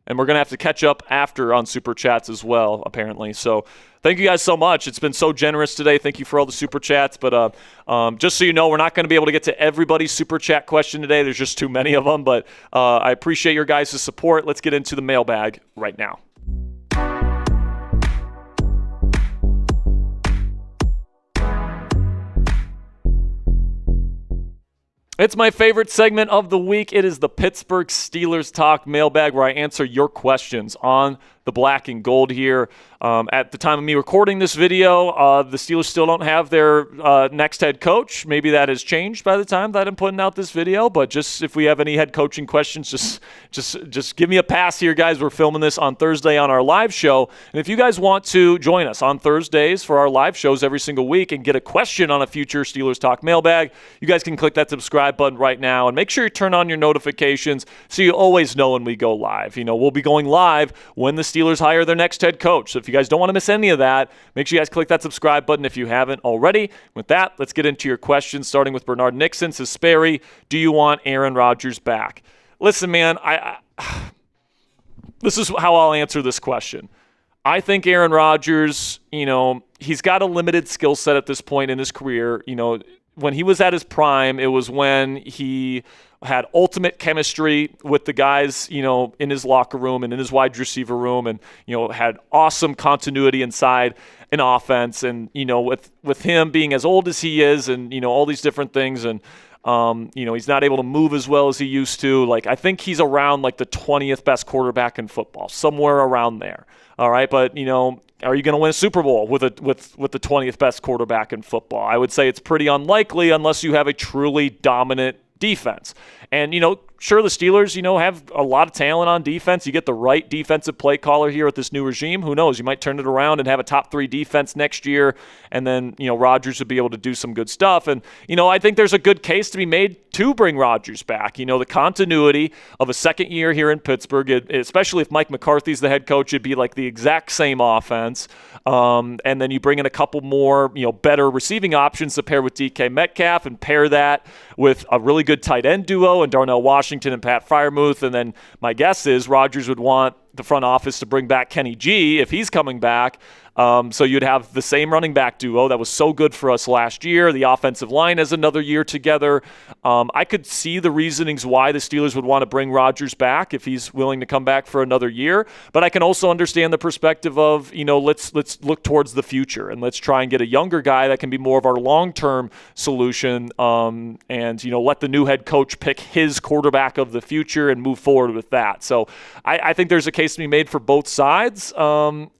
And we're going to have to catch up after on Super Chats as well, apparently. So thank you guys so much. It's been so generous today. Thank you for all the Super Chats. But just so you know, we're not going to be able to get to everybody's Super Chat question today. There's just too many of them. But I appreciate your guys' support. Let's get into the mailbag right now. It's my favorite segment of the week. It is the Pittsburgh Steelers Talk mailbag, where I answer your questions on the black and gold here. At the time of me recording this video, the Steelers still don't have their next head coach. Maybe that has changed by the time that I'm putting out this video, but just if we have any head coaching questions, just give me a pass here, guys. We're filming this on Thursday on our live show, and if you guys want to join us on Thursdays for our live shows every single week and get a question on a future Steelers Talk mailbag, you guys can click that subscribe button right now, and make sure you turn on your notifications so you always know when we go live. We'll be going live when the Steelers hire their next head coach. So if you guys don't want to miss any of that, make sure you guys click that subscribe button if you haven't already. With that, let's get into your questions, starting with Bernard Nixon. Says, Sperry, do you want Aaron Rodgers back? Listen, man, this is how I'll answer this question. I think Aaron Rodgers, he's got a limited skill set at this point in his career. When he was at his prime, it was when he had ultimate chemistry with the guys, in his locker room and in his wide receiver room, and, had awesome continuity inside an offense. And, with him being as old as he is and, all these different things, and, he's not able to move as well as he used to. I think he's around the 20th best quarterback in football, somewhere around there. All right. But, are you going to win a Super Bowl with the 20th best quarterback in football? I would say it's pretty unlikely unless you have a truly dominant defense. And, sure, the Steelers, have a lot of talent on defense. You get the right defensive play caller here with this new regime. Who knows? You might turn it around and have a top 3 defense next year. And then, Rodgers would be able to do some good stuff. And, I think there's a good case to be made to bring Rodgers back. The continuity of a second year here in Pittsburgh, especially if Mike McCarthy's the head coach, it'd be the exact same offense. And then you bring in a couple more, better receiving options to pair with DK Metcalf, and pair that with a really good tight end duo and Darnell Washington and Pat Freiermuth. And then my guess is Rodgers would want the front office to bring back Kenny G if he's coming back. So you'd have the same running back duo that was so good for us last year. The offensive line has another year together. I could see the reasonings why the Steelers would want to bring Rodgers back if he's willing to come back for another year. But I can also understand the perspective of, let's look towards the future and let's try and get a younger guy that can be more of our long-term solution. And, let the new head coach pick his quarterback of the future and move forward with that. So I think there's a case to be made for both sides. And,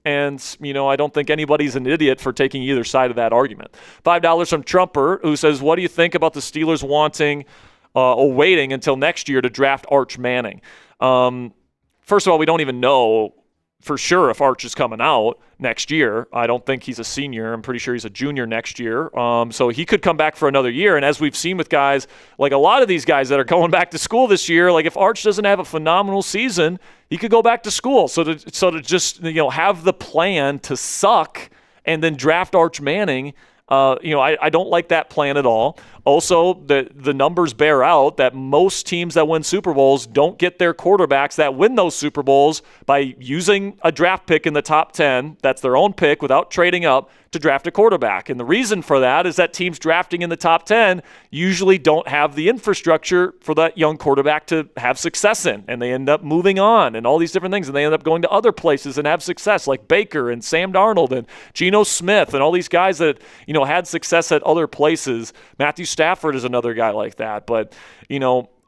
I don't think anybody's an idiot for taking either side of that argument. $5 from Trumper, who says, what do you think about the Steelers wanting or waiting until next year to draft Arch Manning? First of all, we don't even know for sure if Arch is coming out next year. I don't think he's a senior. I'm pretty sure he's a junior next year. So he could come back for another year. And as we've seen with guys, a lot of these guys that are going back to school this year, if Arch doesn't have a phenomenal season, he could go back to school. So to just, have the plan to suck and then draft Arch Manning, I don't like that plan at all. Also, the numbers bear out that most teams that win Super Bowls don't get their quarterbacks that win those Super Bowls by using a draft pick in the top 10, that's their own pick without trading up, to draft a quarterback. And the reason for that is that teams drafting in the top 10 usually don't have the infrastructure for that young quarterback to have success in. And they end up moving on and all these different things. And they end up going to other places and have success, like Baker and Sam Darnold and Geno Smith and all these guys that, had success at other places. Matthew Stafford is another guy like that. But,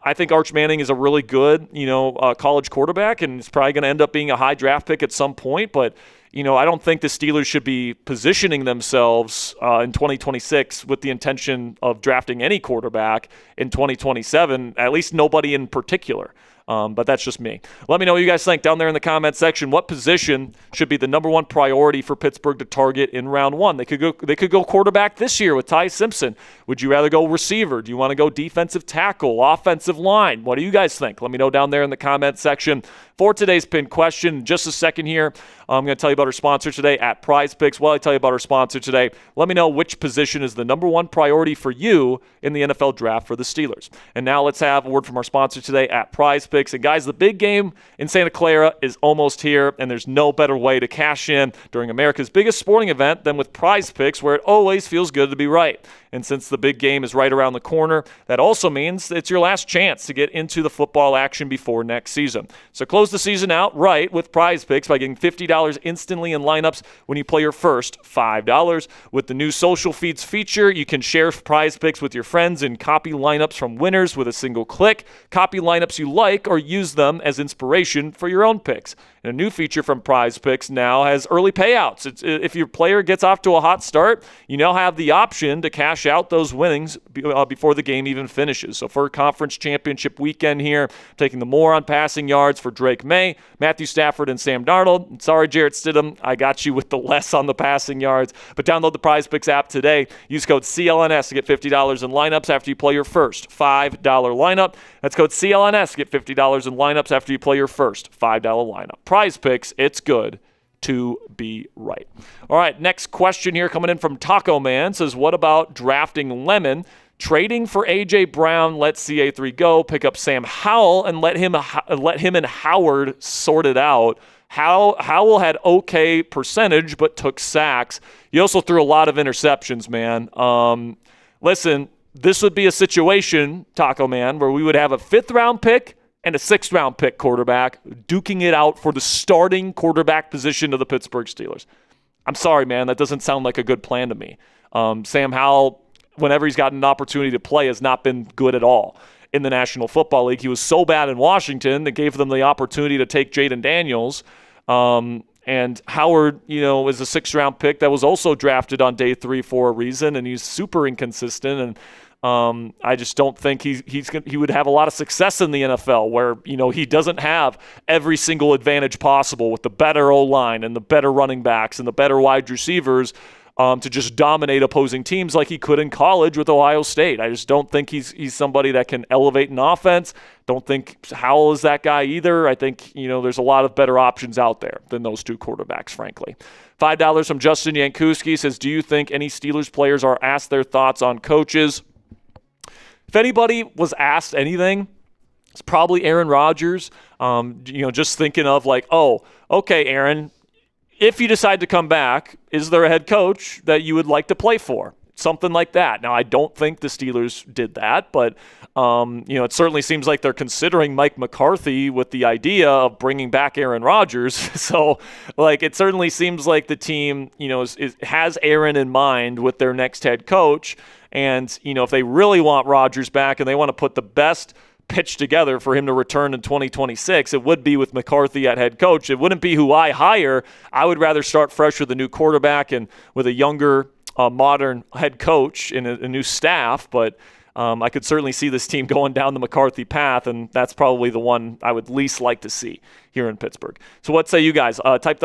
I think Arch Manning is a really good, college quarterback, and it's probably going to end up being a high draft pick at some point. But, I don't think the Steelers should be positioning themselves in 2026 with the intention of drafting any quarterback in 2027, at least nobody in particular. But that's just me. Let me know what you guys think down there in the comment section. What position should be the number one priority for Pittsburgh to target in round one? They could go quarterback this year with Ty Simpson. Would you rather go receiver? Do you want to go defensive tackle, offensive line? What do you guys think? Let me know down there in the comment section. For today's pinned question, in just a second here, I'm going to tell you about our sponsor today at Prize Picks. While I tell you about our sponsor today, let me know which position is the number one priority for you in the NFL draft for the Steelers. And now let's have a word from our sponsor today at Prize Picks. And guys, the big game in Santa Clara is almost here, and there's no better way to cash in during America's biggest sporting event than with Prize Picks, where it always feels good to be right. And since the big game is right around the corner, that also means it's your last chance to get into the football action before next season. So close the season out right with Prize Picks by getting $50 instantly in lineups when you play your first $5. With the new social feeds feature, you can share Prize Picks with your friends and copy lineups from winners with a single click. Copy lineups you like or use them as inspiration for your own picks. And a new feature from Prize Picks now has early payouts. If your player gets off to a hot start, you now have the option to cash out those winnings before the game even finishes. So for conference championship weekend here, taking the more on passing yards for Drake May, Matthew Stafford, and Sam Darnold. Sorry, Jarrett Stidham, I got you with the less on the passing yards. But download the Prize Picks app today. Use code CLNS to get $50 in lineups after you play your first $5 lineup. That's code CLNS to get $50 in lineups after you play your first $5 lineup. Prize Picks, it's good to be right. All right, next question here coming in from Taco Man says, what about drafting Lemon, trading for A.J. Brown, let CA3 go, pick up Sam Howell, and let him and Howard sort it out? Howell had okay percentage but took sacks. He also threw a lot of interceptions, man. Listen, this would be a situation, Taco Man, where we would have a 5th-round pick and a 6th-round pick quarterback duking it out for the starting quarterback position of the Pittsburgh Steelers. I'm sorry, man. That doesn't sound like a good plan to me. Sam Howell, whenever he's gotten an opportunity to play, has not been good at all in the National Football League. He was so bad in Washington that gave them the opportunity to take Jaden Daniels. And Howard, is a 6th-round pick that was also drafted on day 3 for a reason, and he's super inconsistent. And I just don't think he would have a lot of success in the NFL where, he doesn't have every single advantage possible with the better O-line and the better running backs and the better wide receivers to just dominate opposing teams like he could in college with Ohio State. I just don't think he's somebody that can elevate an offense. Don't think Howell is that guy either. I think, there's a lot of better options out there than those two quarterbacks, frankly. $5 from Justin Yankuski says, do you think any Steelers players are asked their thoughts on coaches? If anybody was asked anything, it's probably Aaron Rodgers. Just thinking of like, oh, okay, Aaron, if you decide to come back, is there a head coach that you would like to play for? Something like that. Now, I don't think the Steelers did that, but it certainly seems like they're considering Mike McCarthy with the idea of bringing back Aaron Rodgers. So, it certainly seems like the team, has Aaron in mind with their next head coach. And, if they really want Rodgers back and they want to put the best pitch together for him to return in 2026, it would be with McCarthy at head coach. It wouldn't be who I hire. I would rather start fresh with a new quarterback and with a younger, modern head coach and a new staff. But I could certainly see this team going down the McCarthy path, and that's probably the one I would least like to see here in Pittsburgh. So what say you guys? Click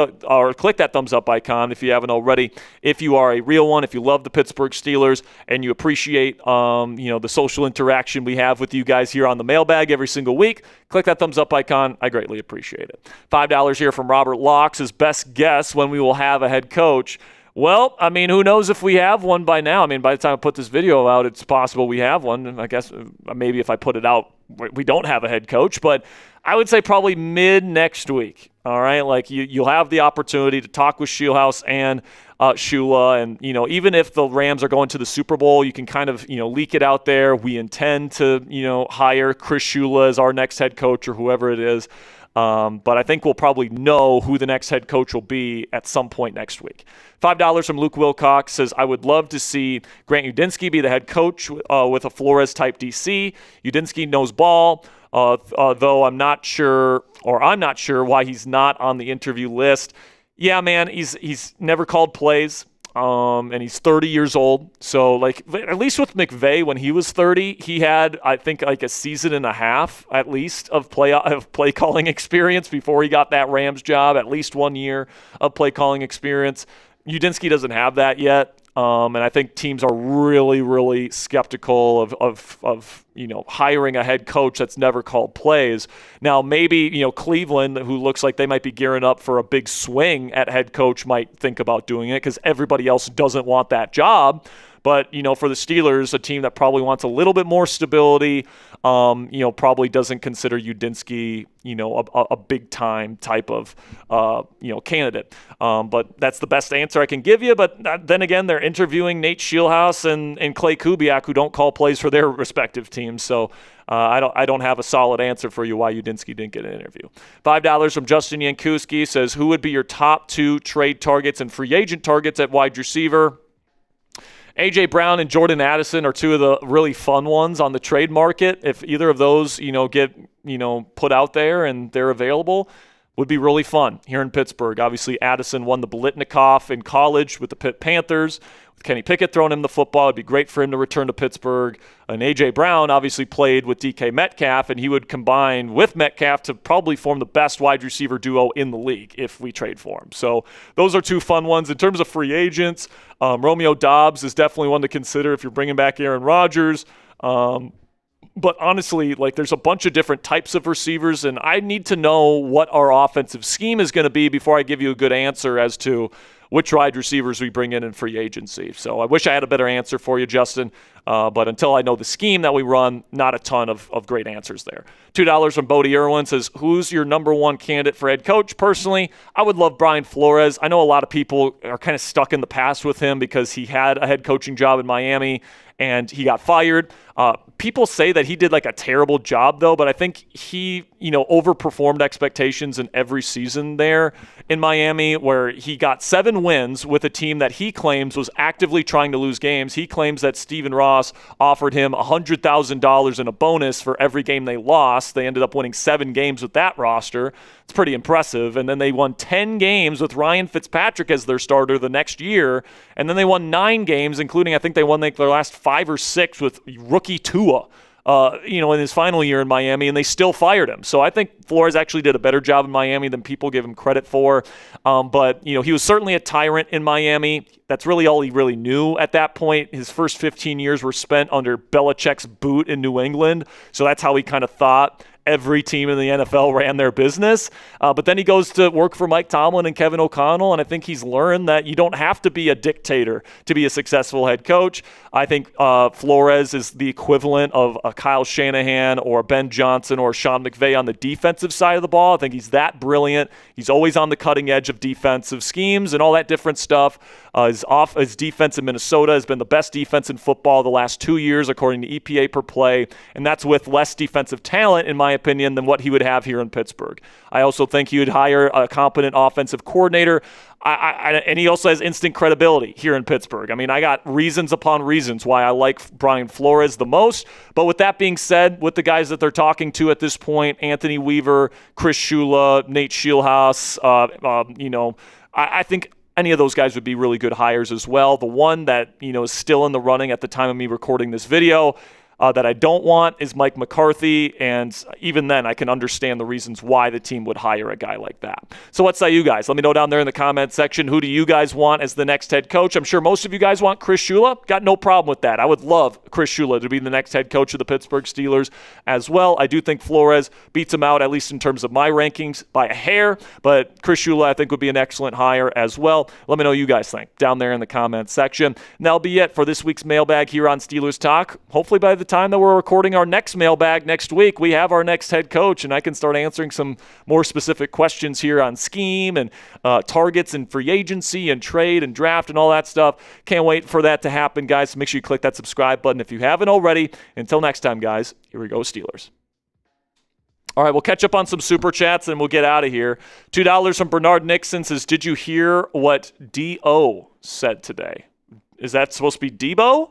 that thumbs up icon if you haven't already. If you are a real one, if you love the Pittsburgh Steelers and you appreciate the social interaction we have with you guys here on the mailbag every single week, click that thumbs up icon. I greatly appreciate it. $5 here from Robert Locks, his best guess when we will have a head coach. Well, who knows if we have one by now? By the time I put this video out, it's possible we have one. And I guess maybe if I put it out, we don't have a head coach. But I would say probably mid next week. All right, you'll have the opportunity to talk with Scheelhaase and Schula, and even if the Rams are going to the Super Bowl, you can kind of leak it out there. We intend to hire Chris Shula as our next head coach or whoever it is. But I think we'll probably know who the next head coach will be at some point next week. $5 from Luke Wilcox says, I would love to see Grant Udinski be the head coach with a Flores-type DC. Udinski knows ball, though I'm not sure why he's not on the interview list. Yeah, man, he's never called plays. And he's 30 years old. So, at least with McVay, when he was 30, he had, I think, a season and a half, at least, of play calling experience before he got that Rams job, at least 1 year of play calling experience. Udinski doesn't have that yet. And I think teams are really, really skeptical of hiring a head coach that's never called plays. Now, maybe, Cleveland, who looks like they might be gearing up for a big swing at head coach, might think about doing it because everybody else doesn't want that job. But, for the Steelers, a team that probably wants a little bit more stability, probably doesn't consider Udinski, a big-time type of, candidate. But that's the best answer I can give you. But then again, they're interviewing Nate Scheelhaase and Clay Kubiak, who don't call plays for their respective teams. So I don't have a solid answer for you why Udinski didn't get an interview. $5 from Justin Yankuski says, who would be your top 2 trade targets and free agent targets at wide receiver? A.J. Brown and Jordan Addison are 2 of the really fun ones on the trade market. If either of those, get, put out there and they're available, would be really fun here in Pittsburgh. Obviously, Addison won the Biletnikoff in college with the Pitt Panthers. With Kenny Pickett throwing him the football, it'd be great for him to return to Pittsburgh. And A.J. Brown obviously played with DK Metcalf, and he would combine with Metcalf to probably form the best wide receiver duo in the league if we trade for him. So those are 2 fun ones. In terms of free agents, Romeo Doubs is definitely one to consider if you're bringing back Aaron Rodgers. But honestly, there's a bunch of different types of receivers, and I need to know what our offensive scheme is going to be before I give you a good answer as to which wide receivers we bring in free agency. So I wish I had a better answer for you, Justin. But until I know the scheme that we run, not a ton of great answers there. $2 from Bodie Irwin says, who's your number 1 candidate for head coach? Personally, I would love Brian Flores. I know a lot of people are kind of stuck in the past with him because he had a head coaching job in Miami and he got fired. People say that he did a terrible job, though, but I think he, overperformed expectations in every season there in Miami, where he got 7 wins with a team that he claims was actively trying to lose games. He claims that Stephen Ross offered him $100,000 in a bonus for every game they lost. They ended up winning 7 games with that roster. It's pretty impressive. And then they won 10 games with Ryan Fitzpatrick as their starter the next year. And then they won 9 games, including I think they won their last 5 or 6 with rookie Tua. In his final year in Miami, and they still fired him. So I think Flores actually did a better job in Miami than people give him credit for. But he was certainly a tyrant in Miami. That's really all he really knew at that point. His first 15 years were spent under Belichick's boot in New England. So that's how he kind of thought every team in the NFL ran their business. But then he goes to work for Mike Tomlin and Kevin O'Connell, and I think he's learned that you don't have to be a dictator to be a successful head coach. I think Flores is the equivalent of a Kyle Shanahan or Ben Johnson or Sean McVay on the defensive side of the ball. I think he's that brilliant. He's always on the cutting edge of defensive schemes and all that different stuff. His defense in Minnesota has been the best defense in football the last 2 years, according to EPA per play, and that's with less defensive talent, in my opinion, than what he would have here in Pittsburgh. I also think he would hire a competent offensive coordinator. And he also has instant credibility here in Pittsburgh. I mean, I got reasons upon reasons why I like Brian Flores the most. But with that being said, with the guys that they're talking to at this point, Anthony Weaver, Chris Shula, Nate Scheelhaase, I think any of those guys would be really good hires as well. The one that, is still in the running at the time of me recording this video that I don't want is Mike McCarthy, and even then I can understand the reasons why the team would hire a guy like that. So what say you guys? Let me know down there in the comment section. Who do you guys want as the next head coach? I'm sure most of you guys want Chris Shula. Got no problem with that. I would love Chris Shula to be the next head coach of the Pittsburgh Steelers as well. I do think Flores beats him out, at least in terms of my rankings, by a hair, but Chris Shula I think would be an excellent hire as well. Let me know what you guys think down there in the comment section. And that'll be it for this week's mailbag here on Steelers Talk. Hopefully by the time that we're recording our next mailbag next week, we have our next head coach, and I can start answering some more specific questions here on scheme and targets and free agency and trade and draft and all that stuff. Can't wait for that to happen, guys. So make sure you click that subscribe button if you haven't already. Until next time, guys, here we go, Steelers. All right, we'll catch up on some super chats and we'll get out of here. $2 from Bernard Nixon says, did you hear what D.O. said today? Is that supposed to be Debo?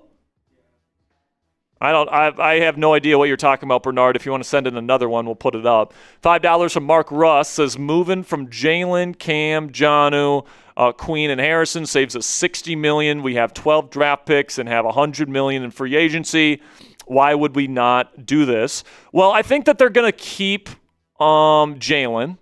I have no idea what you're talking about, Bernard. If you want to send in another one, we'll put it up. $5 from Mark Russ says, moving from Jalen, Cam, Jonnu, Queen, and Harrison saves us $60 million. We have 12 draft picks and have $100 million in free agency. Why would we not do this? Well, I think that they're going to keep Jalen.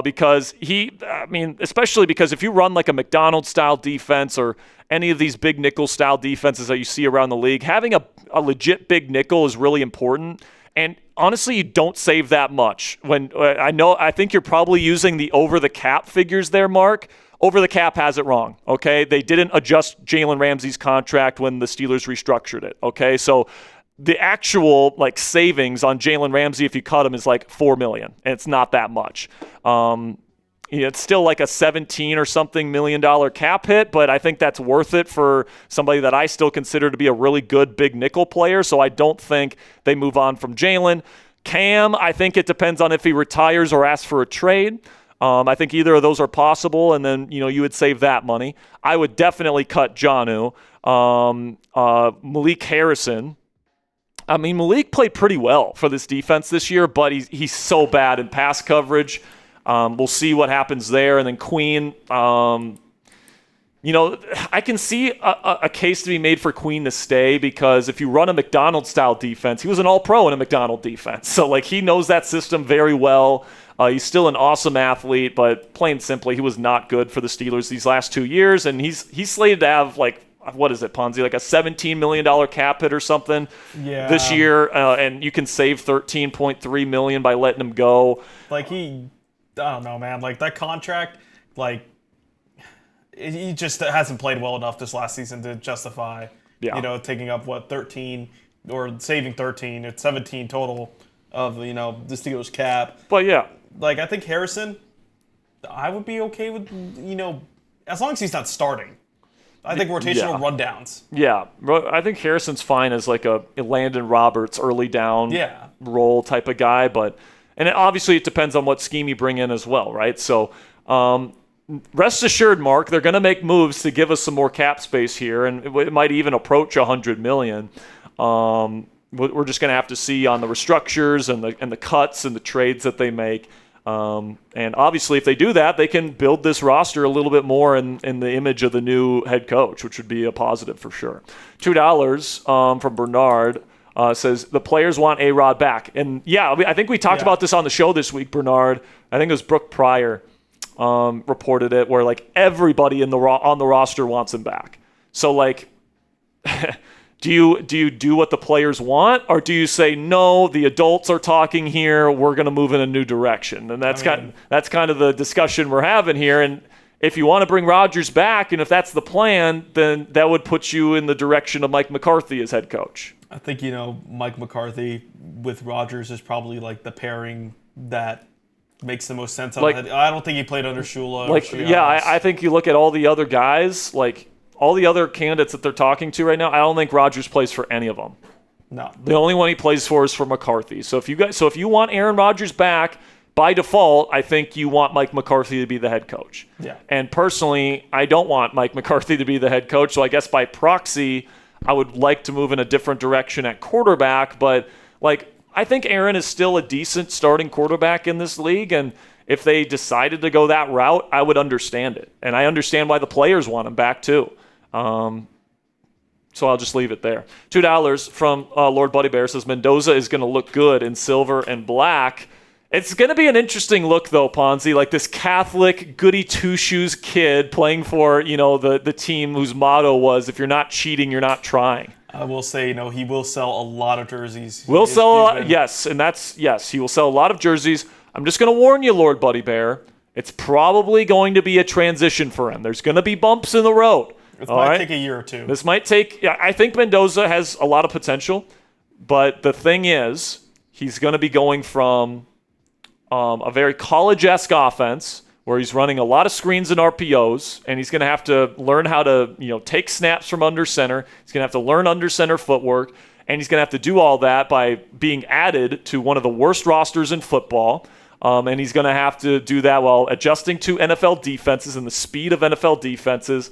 Because especially because if you run like a McDonald-style defense or any of these big nickel-style defenses that you see around the league, having a legit big nickel is really important. And honestly, you don't save that much. I think you're probably using the over-the-cap figures there, Mark. Over the Cap has it wrong, okay? They didn't adjust Jalen Ramsey's contract when the Steelers restructured it, okay? So the actual savings on Jalen Ramsey, if you cut him, is like $4 million, and it's not that much. It's still like a $17 or something million cap hit, but I think that's worth it for somebody that I still consider to be a really good big nickel player. So I don't think they move on from Jalen. Cam, I think it depends on if he retires or asks for a trade. I think either of those are possible, and then you would save that money. I would definitely cut Jonnu. Malik Harrison. I mean, Malik played pretty well for this defense this year, but he's so bad in pass coverage. We'll see what happens there. And then Queen, I can see a case to be made for Queen to stay, because if you run a McDonald-style defense, he was an all-pro in a McDonald defense. So, he knows that system very well. He's still an awesome athlete, but plain simply, he was not good for the Steelers these last 2 years. And he's slated to have, what is it, Ponzi? Like a $17 million cap hit or something this year. And you can save $13.3 million by letting him go. I don't know, man. That contract, he just hasn't played well enough this last season to justify, taking up, 13 or saving 13. It's 17 total of, the Steelers cap. But, yeah. I think Harrison, I would be okay with, as long as he's not starting. I think rotational rundowns. Yeah. I think Harrison's fine as a Landon Roberts early down role type of guy, but... And obviously it depends on what scheme you bring in as well, right? So rest assured, Mark, they're going to make moves to give us some more cap space here, and it might even approach $100 million. We're just going to have to see on the restructures and the cuts and the trades that they make. And obviously if they do that, they can build this roster a little bit more in the image of the new head coach, which would be a positive for sure. $2 from Bernard. Says the players want A-Rod back. And I think we talked about this on the show this week, Bernard. I think it was Brooke Pryor reported it, where everybody on the roster wants him back. So do you do what the players want, or do you say no? The adults are talking here. We're going to move in a new direction, and that's kind of the discussion we're having here. And if you want to bring Rodgers back, and if that's the plan, then that would put you in the direction of Mike McCarthy as head coach. I think, Mike McCarthy with Rodgers is probably the pairing that makes the most sense. I don't think he played under Shula. I think you look at all the other guys, all the other candidates that they're talking to right now, I don't think Rodgers plays for any of them. No. The only one he plays for is for McCarthy. So if you want Aaron Rodgers back, by default, I think you want Mike McCarthy to be the head coach. Yeah. And personally, I don't want Mike McCarthy to be the head coach, so I guess by proxy, I would like to move in a different direction at quarterback, but I think Aaron is still a decent starting quarterback in this league, and if they decided to go that route, I would understand it. And I understand why the players want him back too. So I'll just leave it there. $2 from Lord Buddy Bear says Mendoza is going to look good in silver and black. It's going to be an interesting look, though, Ponzi. This Catholic goody two-shoes kid playing for, the team whose motto was, if you're not cheating, you're not trying. I will say, he will sell a lot of jerseys. He will sell a lot of jerseys. I'm just going to warn you, Lord Buddy Bear. It's probably going to be a transition for him. There's going to be bumps in the road. It might take a year or two. This might take. I think Mendoza has a lot of potential, but the thing is, he's going to be going from a very college-esque offense where he's running a lot of screens and RPOs, and he's going to have to learn how to take snaps from under center. He's going to have to learn under center footwork, and he's going to have to do all that by being added to one of the worst rosters in football. And he's going to have to do that while adjusting to NFL defenses and the speed of NFL defenses.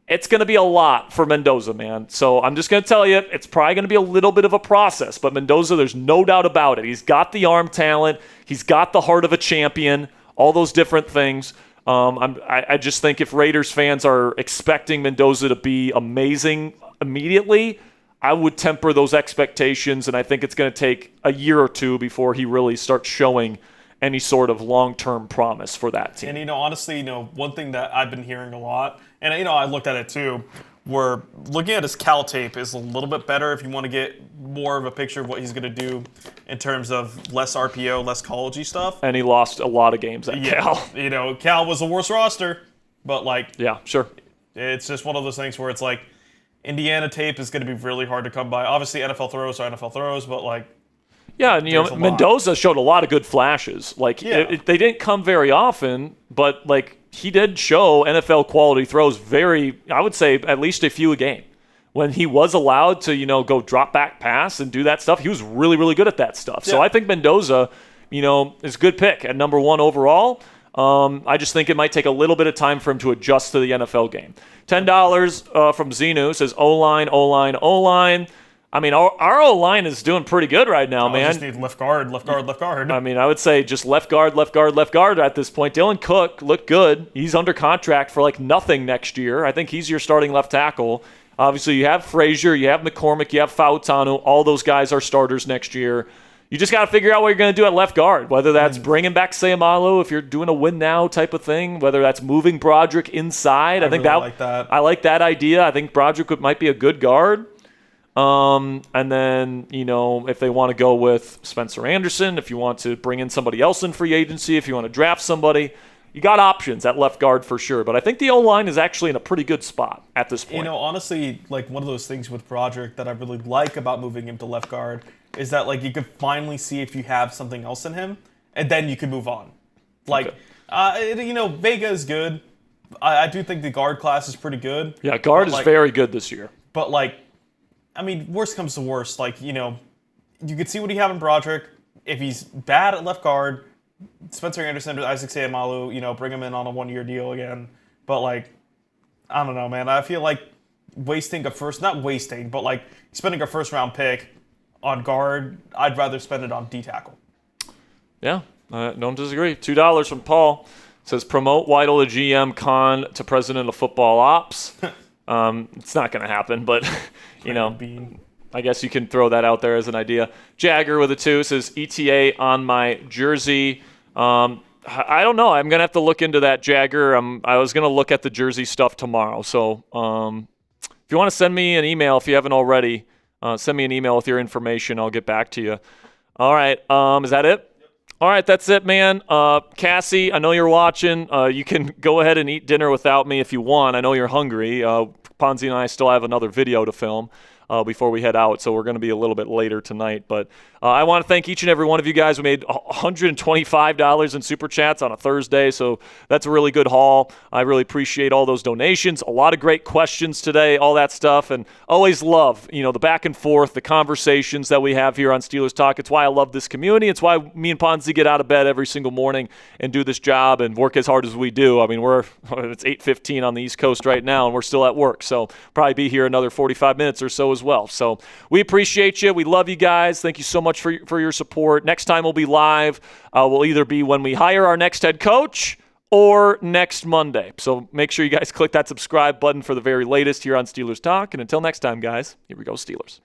It's going to be a lot for Mendoza, man. So I'm just going to tell you, it's probably going to be a little bit of a process. But Mendoza, there's no doubt about it. He's got the arm talent. He's got the heart of a champion. All those different things. I just think if Raiders fans are expecting Mendoza to be amazing immediately, I would temper those expectations. And I think it's going to take a year or two before he really starts showing any sort of long-term promise for that team. And, honestly, one thing that I've been hearing a lot, and, I looked at it too, where looking at his Cal tape is a little bit better if you want to get more of a picture of what he's going to do in terms of less RPO, less college-y stuff. And he lost a lot of games at Cal. Cal was the worst roster. But, like, Yeah, sure. it's just one of those things where it's like Indiana tape is going to be really hard to come by. Obviously, NFL throws are NFL throws, but, like, Yeah, and Mendoza showed a lot of good flashes. Like, they didn't come very often, but, like, he did show NFL quality throws I would say, at least a few a game. When he was allowed to, go drop back pass and do that stuff, he was really, really good at that stuff. So I think Mendoza, is a good pick at number 1 overall. I just think it might take a little bit of time for him to adjust to the NFL game. $10 from Zenu says O-line, O-line, O-line. I mean, our O-line is doing pretty good right now, man. Just need left guard, left guard, left guard. I mean, I would say just left guard, left guard, left guard at this point. Dylan Cook looked good. He's under contract for like nothing next year. I think he's your starting left tackle. Obviously, you have Frazier, you have McCormick, you have Fautanu. All those guys are starters next year. You just got to figure out what you're going to do at left guard, whether that's bringing back Sayamalu if you're doing a win now type of thing, whether that's moving Broderick inside. I think really like that. I like that idea. I think Broderick might be a good guard. And then, if they want to go with Spencer Anderson, if you want to bring in somebody else in free agency, if you want to draft somebody, you got options at left guard for sure. But I think the O-line is actually in a pretty good spot at this point. Honestly, like one of those things with Broderick that I really like about moving him to left guard is that like you could finally see if you have something else in him, and then you can move on. Like, Vega is good. I do think the guard class is pretty good. Yeah, guard is very good this year. But like, I mean, worst comes to worst. Like, you could see what you have in Broderick. If he's bad at left guard, Spencer Anderson or Isaac Sayamalu, bring him in on a 1-year deal again. But like, I don't know, man. I feel like spending a first round pick on guard, I'd rather spend it on D tackle. Yeah, don't disagree. $2 from Paul says promote Weidel to GM, Khan to president of football ops. It's not going to happen, but I guess you can throw that out there as an idea. Jagger with a 2 says ETA on my jersey. I don't know. I'm going to have to look into that, Jagger. I was going to look at the jersey stuff tomorrow. So if you want to send me an email, if you haven't already, send me an email with your information. I'll get back to you. All right. Is that it? All right, that's it, man. Cassie, I know you're watching. You can go ahead and eat dinner without me if you want. I know you're hungry. Ponzi and I still have another video to film before we head out, so we're going to be a little bit later tonight. But I want to thank each and every one of you guys. We made $125 in Super Chats on a Thursday, so that's a really good haul. I really appreciate all those donations. A lot of great questions today, all that stuff, and always love, the back and forth, the conversations that we have here on Steelers Talk. It's why I love this community. It's why me and Ponzi get out of bed every single morning and do this job and work as hard as we do. I mean, it's 8:15 on the East Coast right now, and we're still at work, so probably be here another 45 minutes or so as well. So we appreciate you. We love you guys. Thank you so much for your support. Next time we'll be live. Will either be when we hire our next head coach or next Monday. So make sure you guys click that subscribe button for the very latest here on Steelers Talk. And until next time, guys, here we go, Steelers.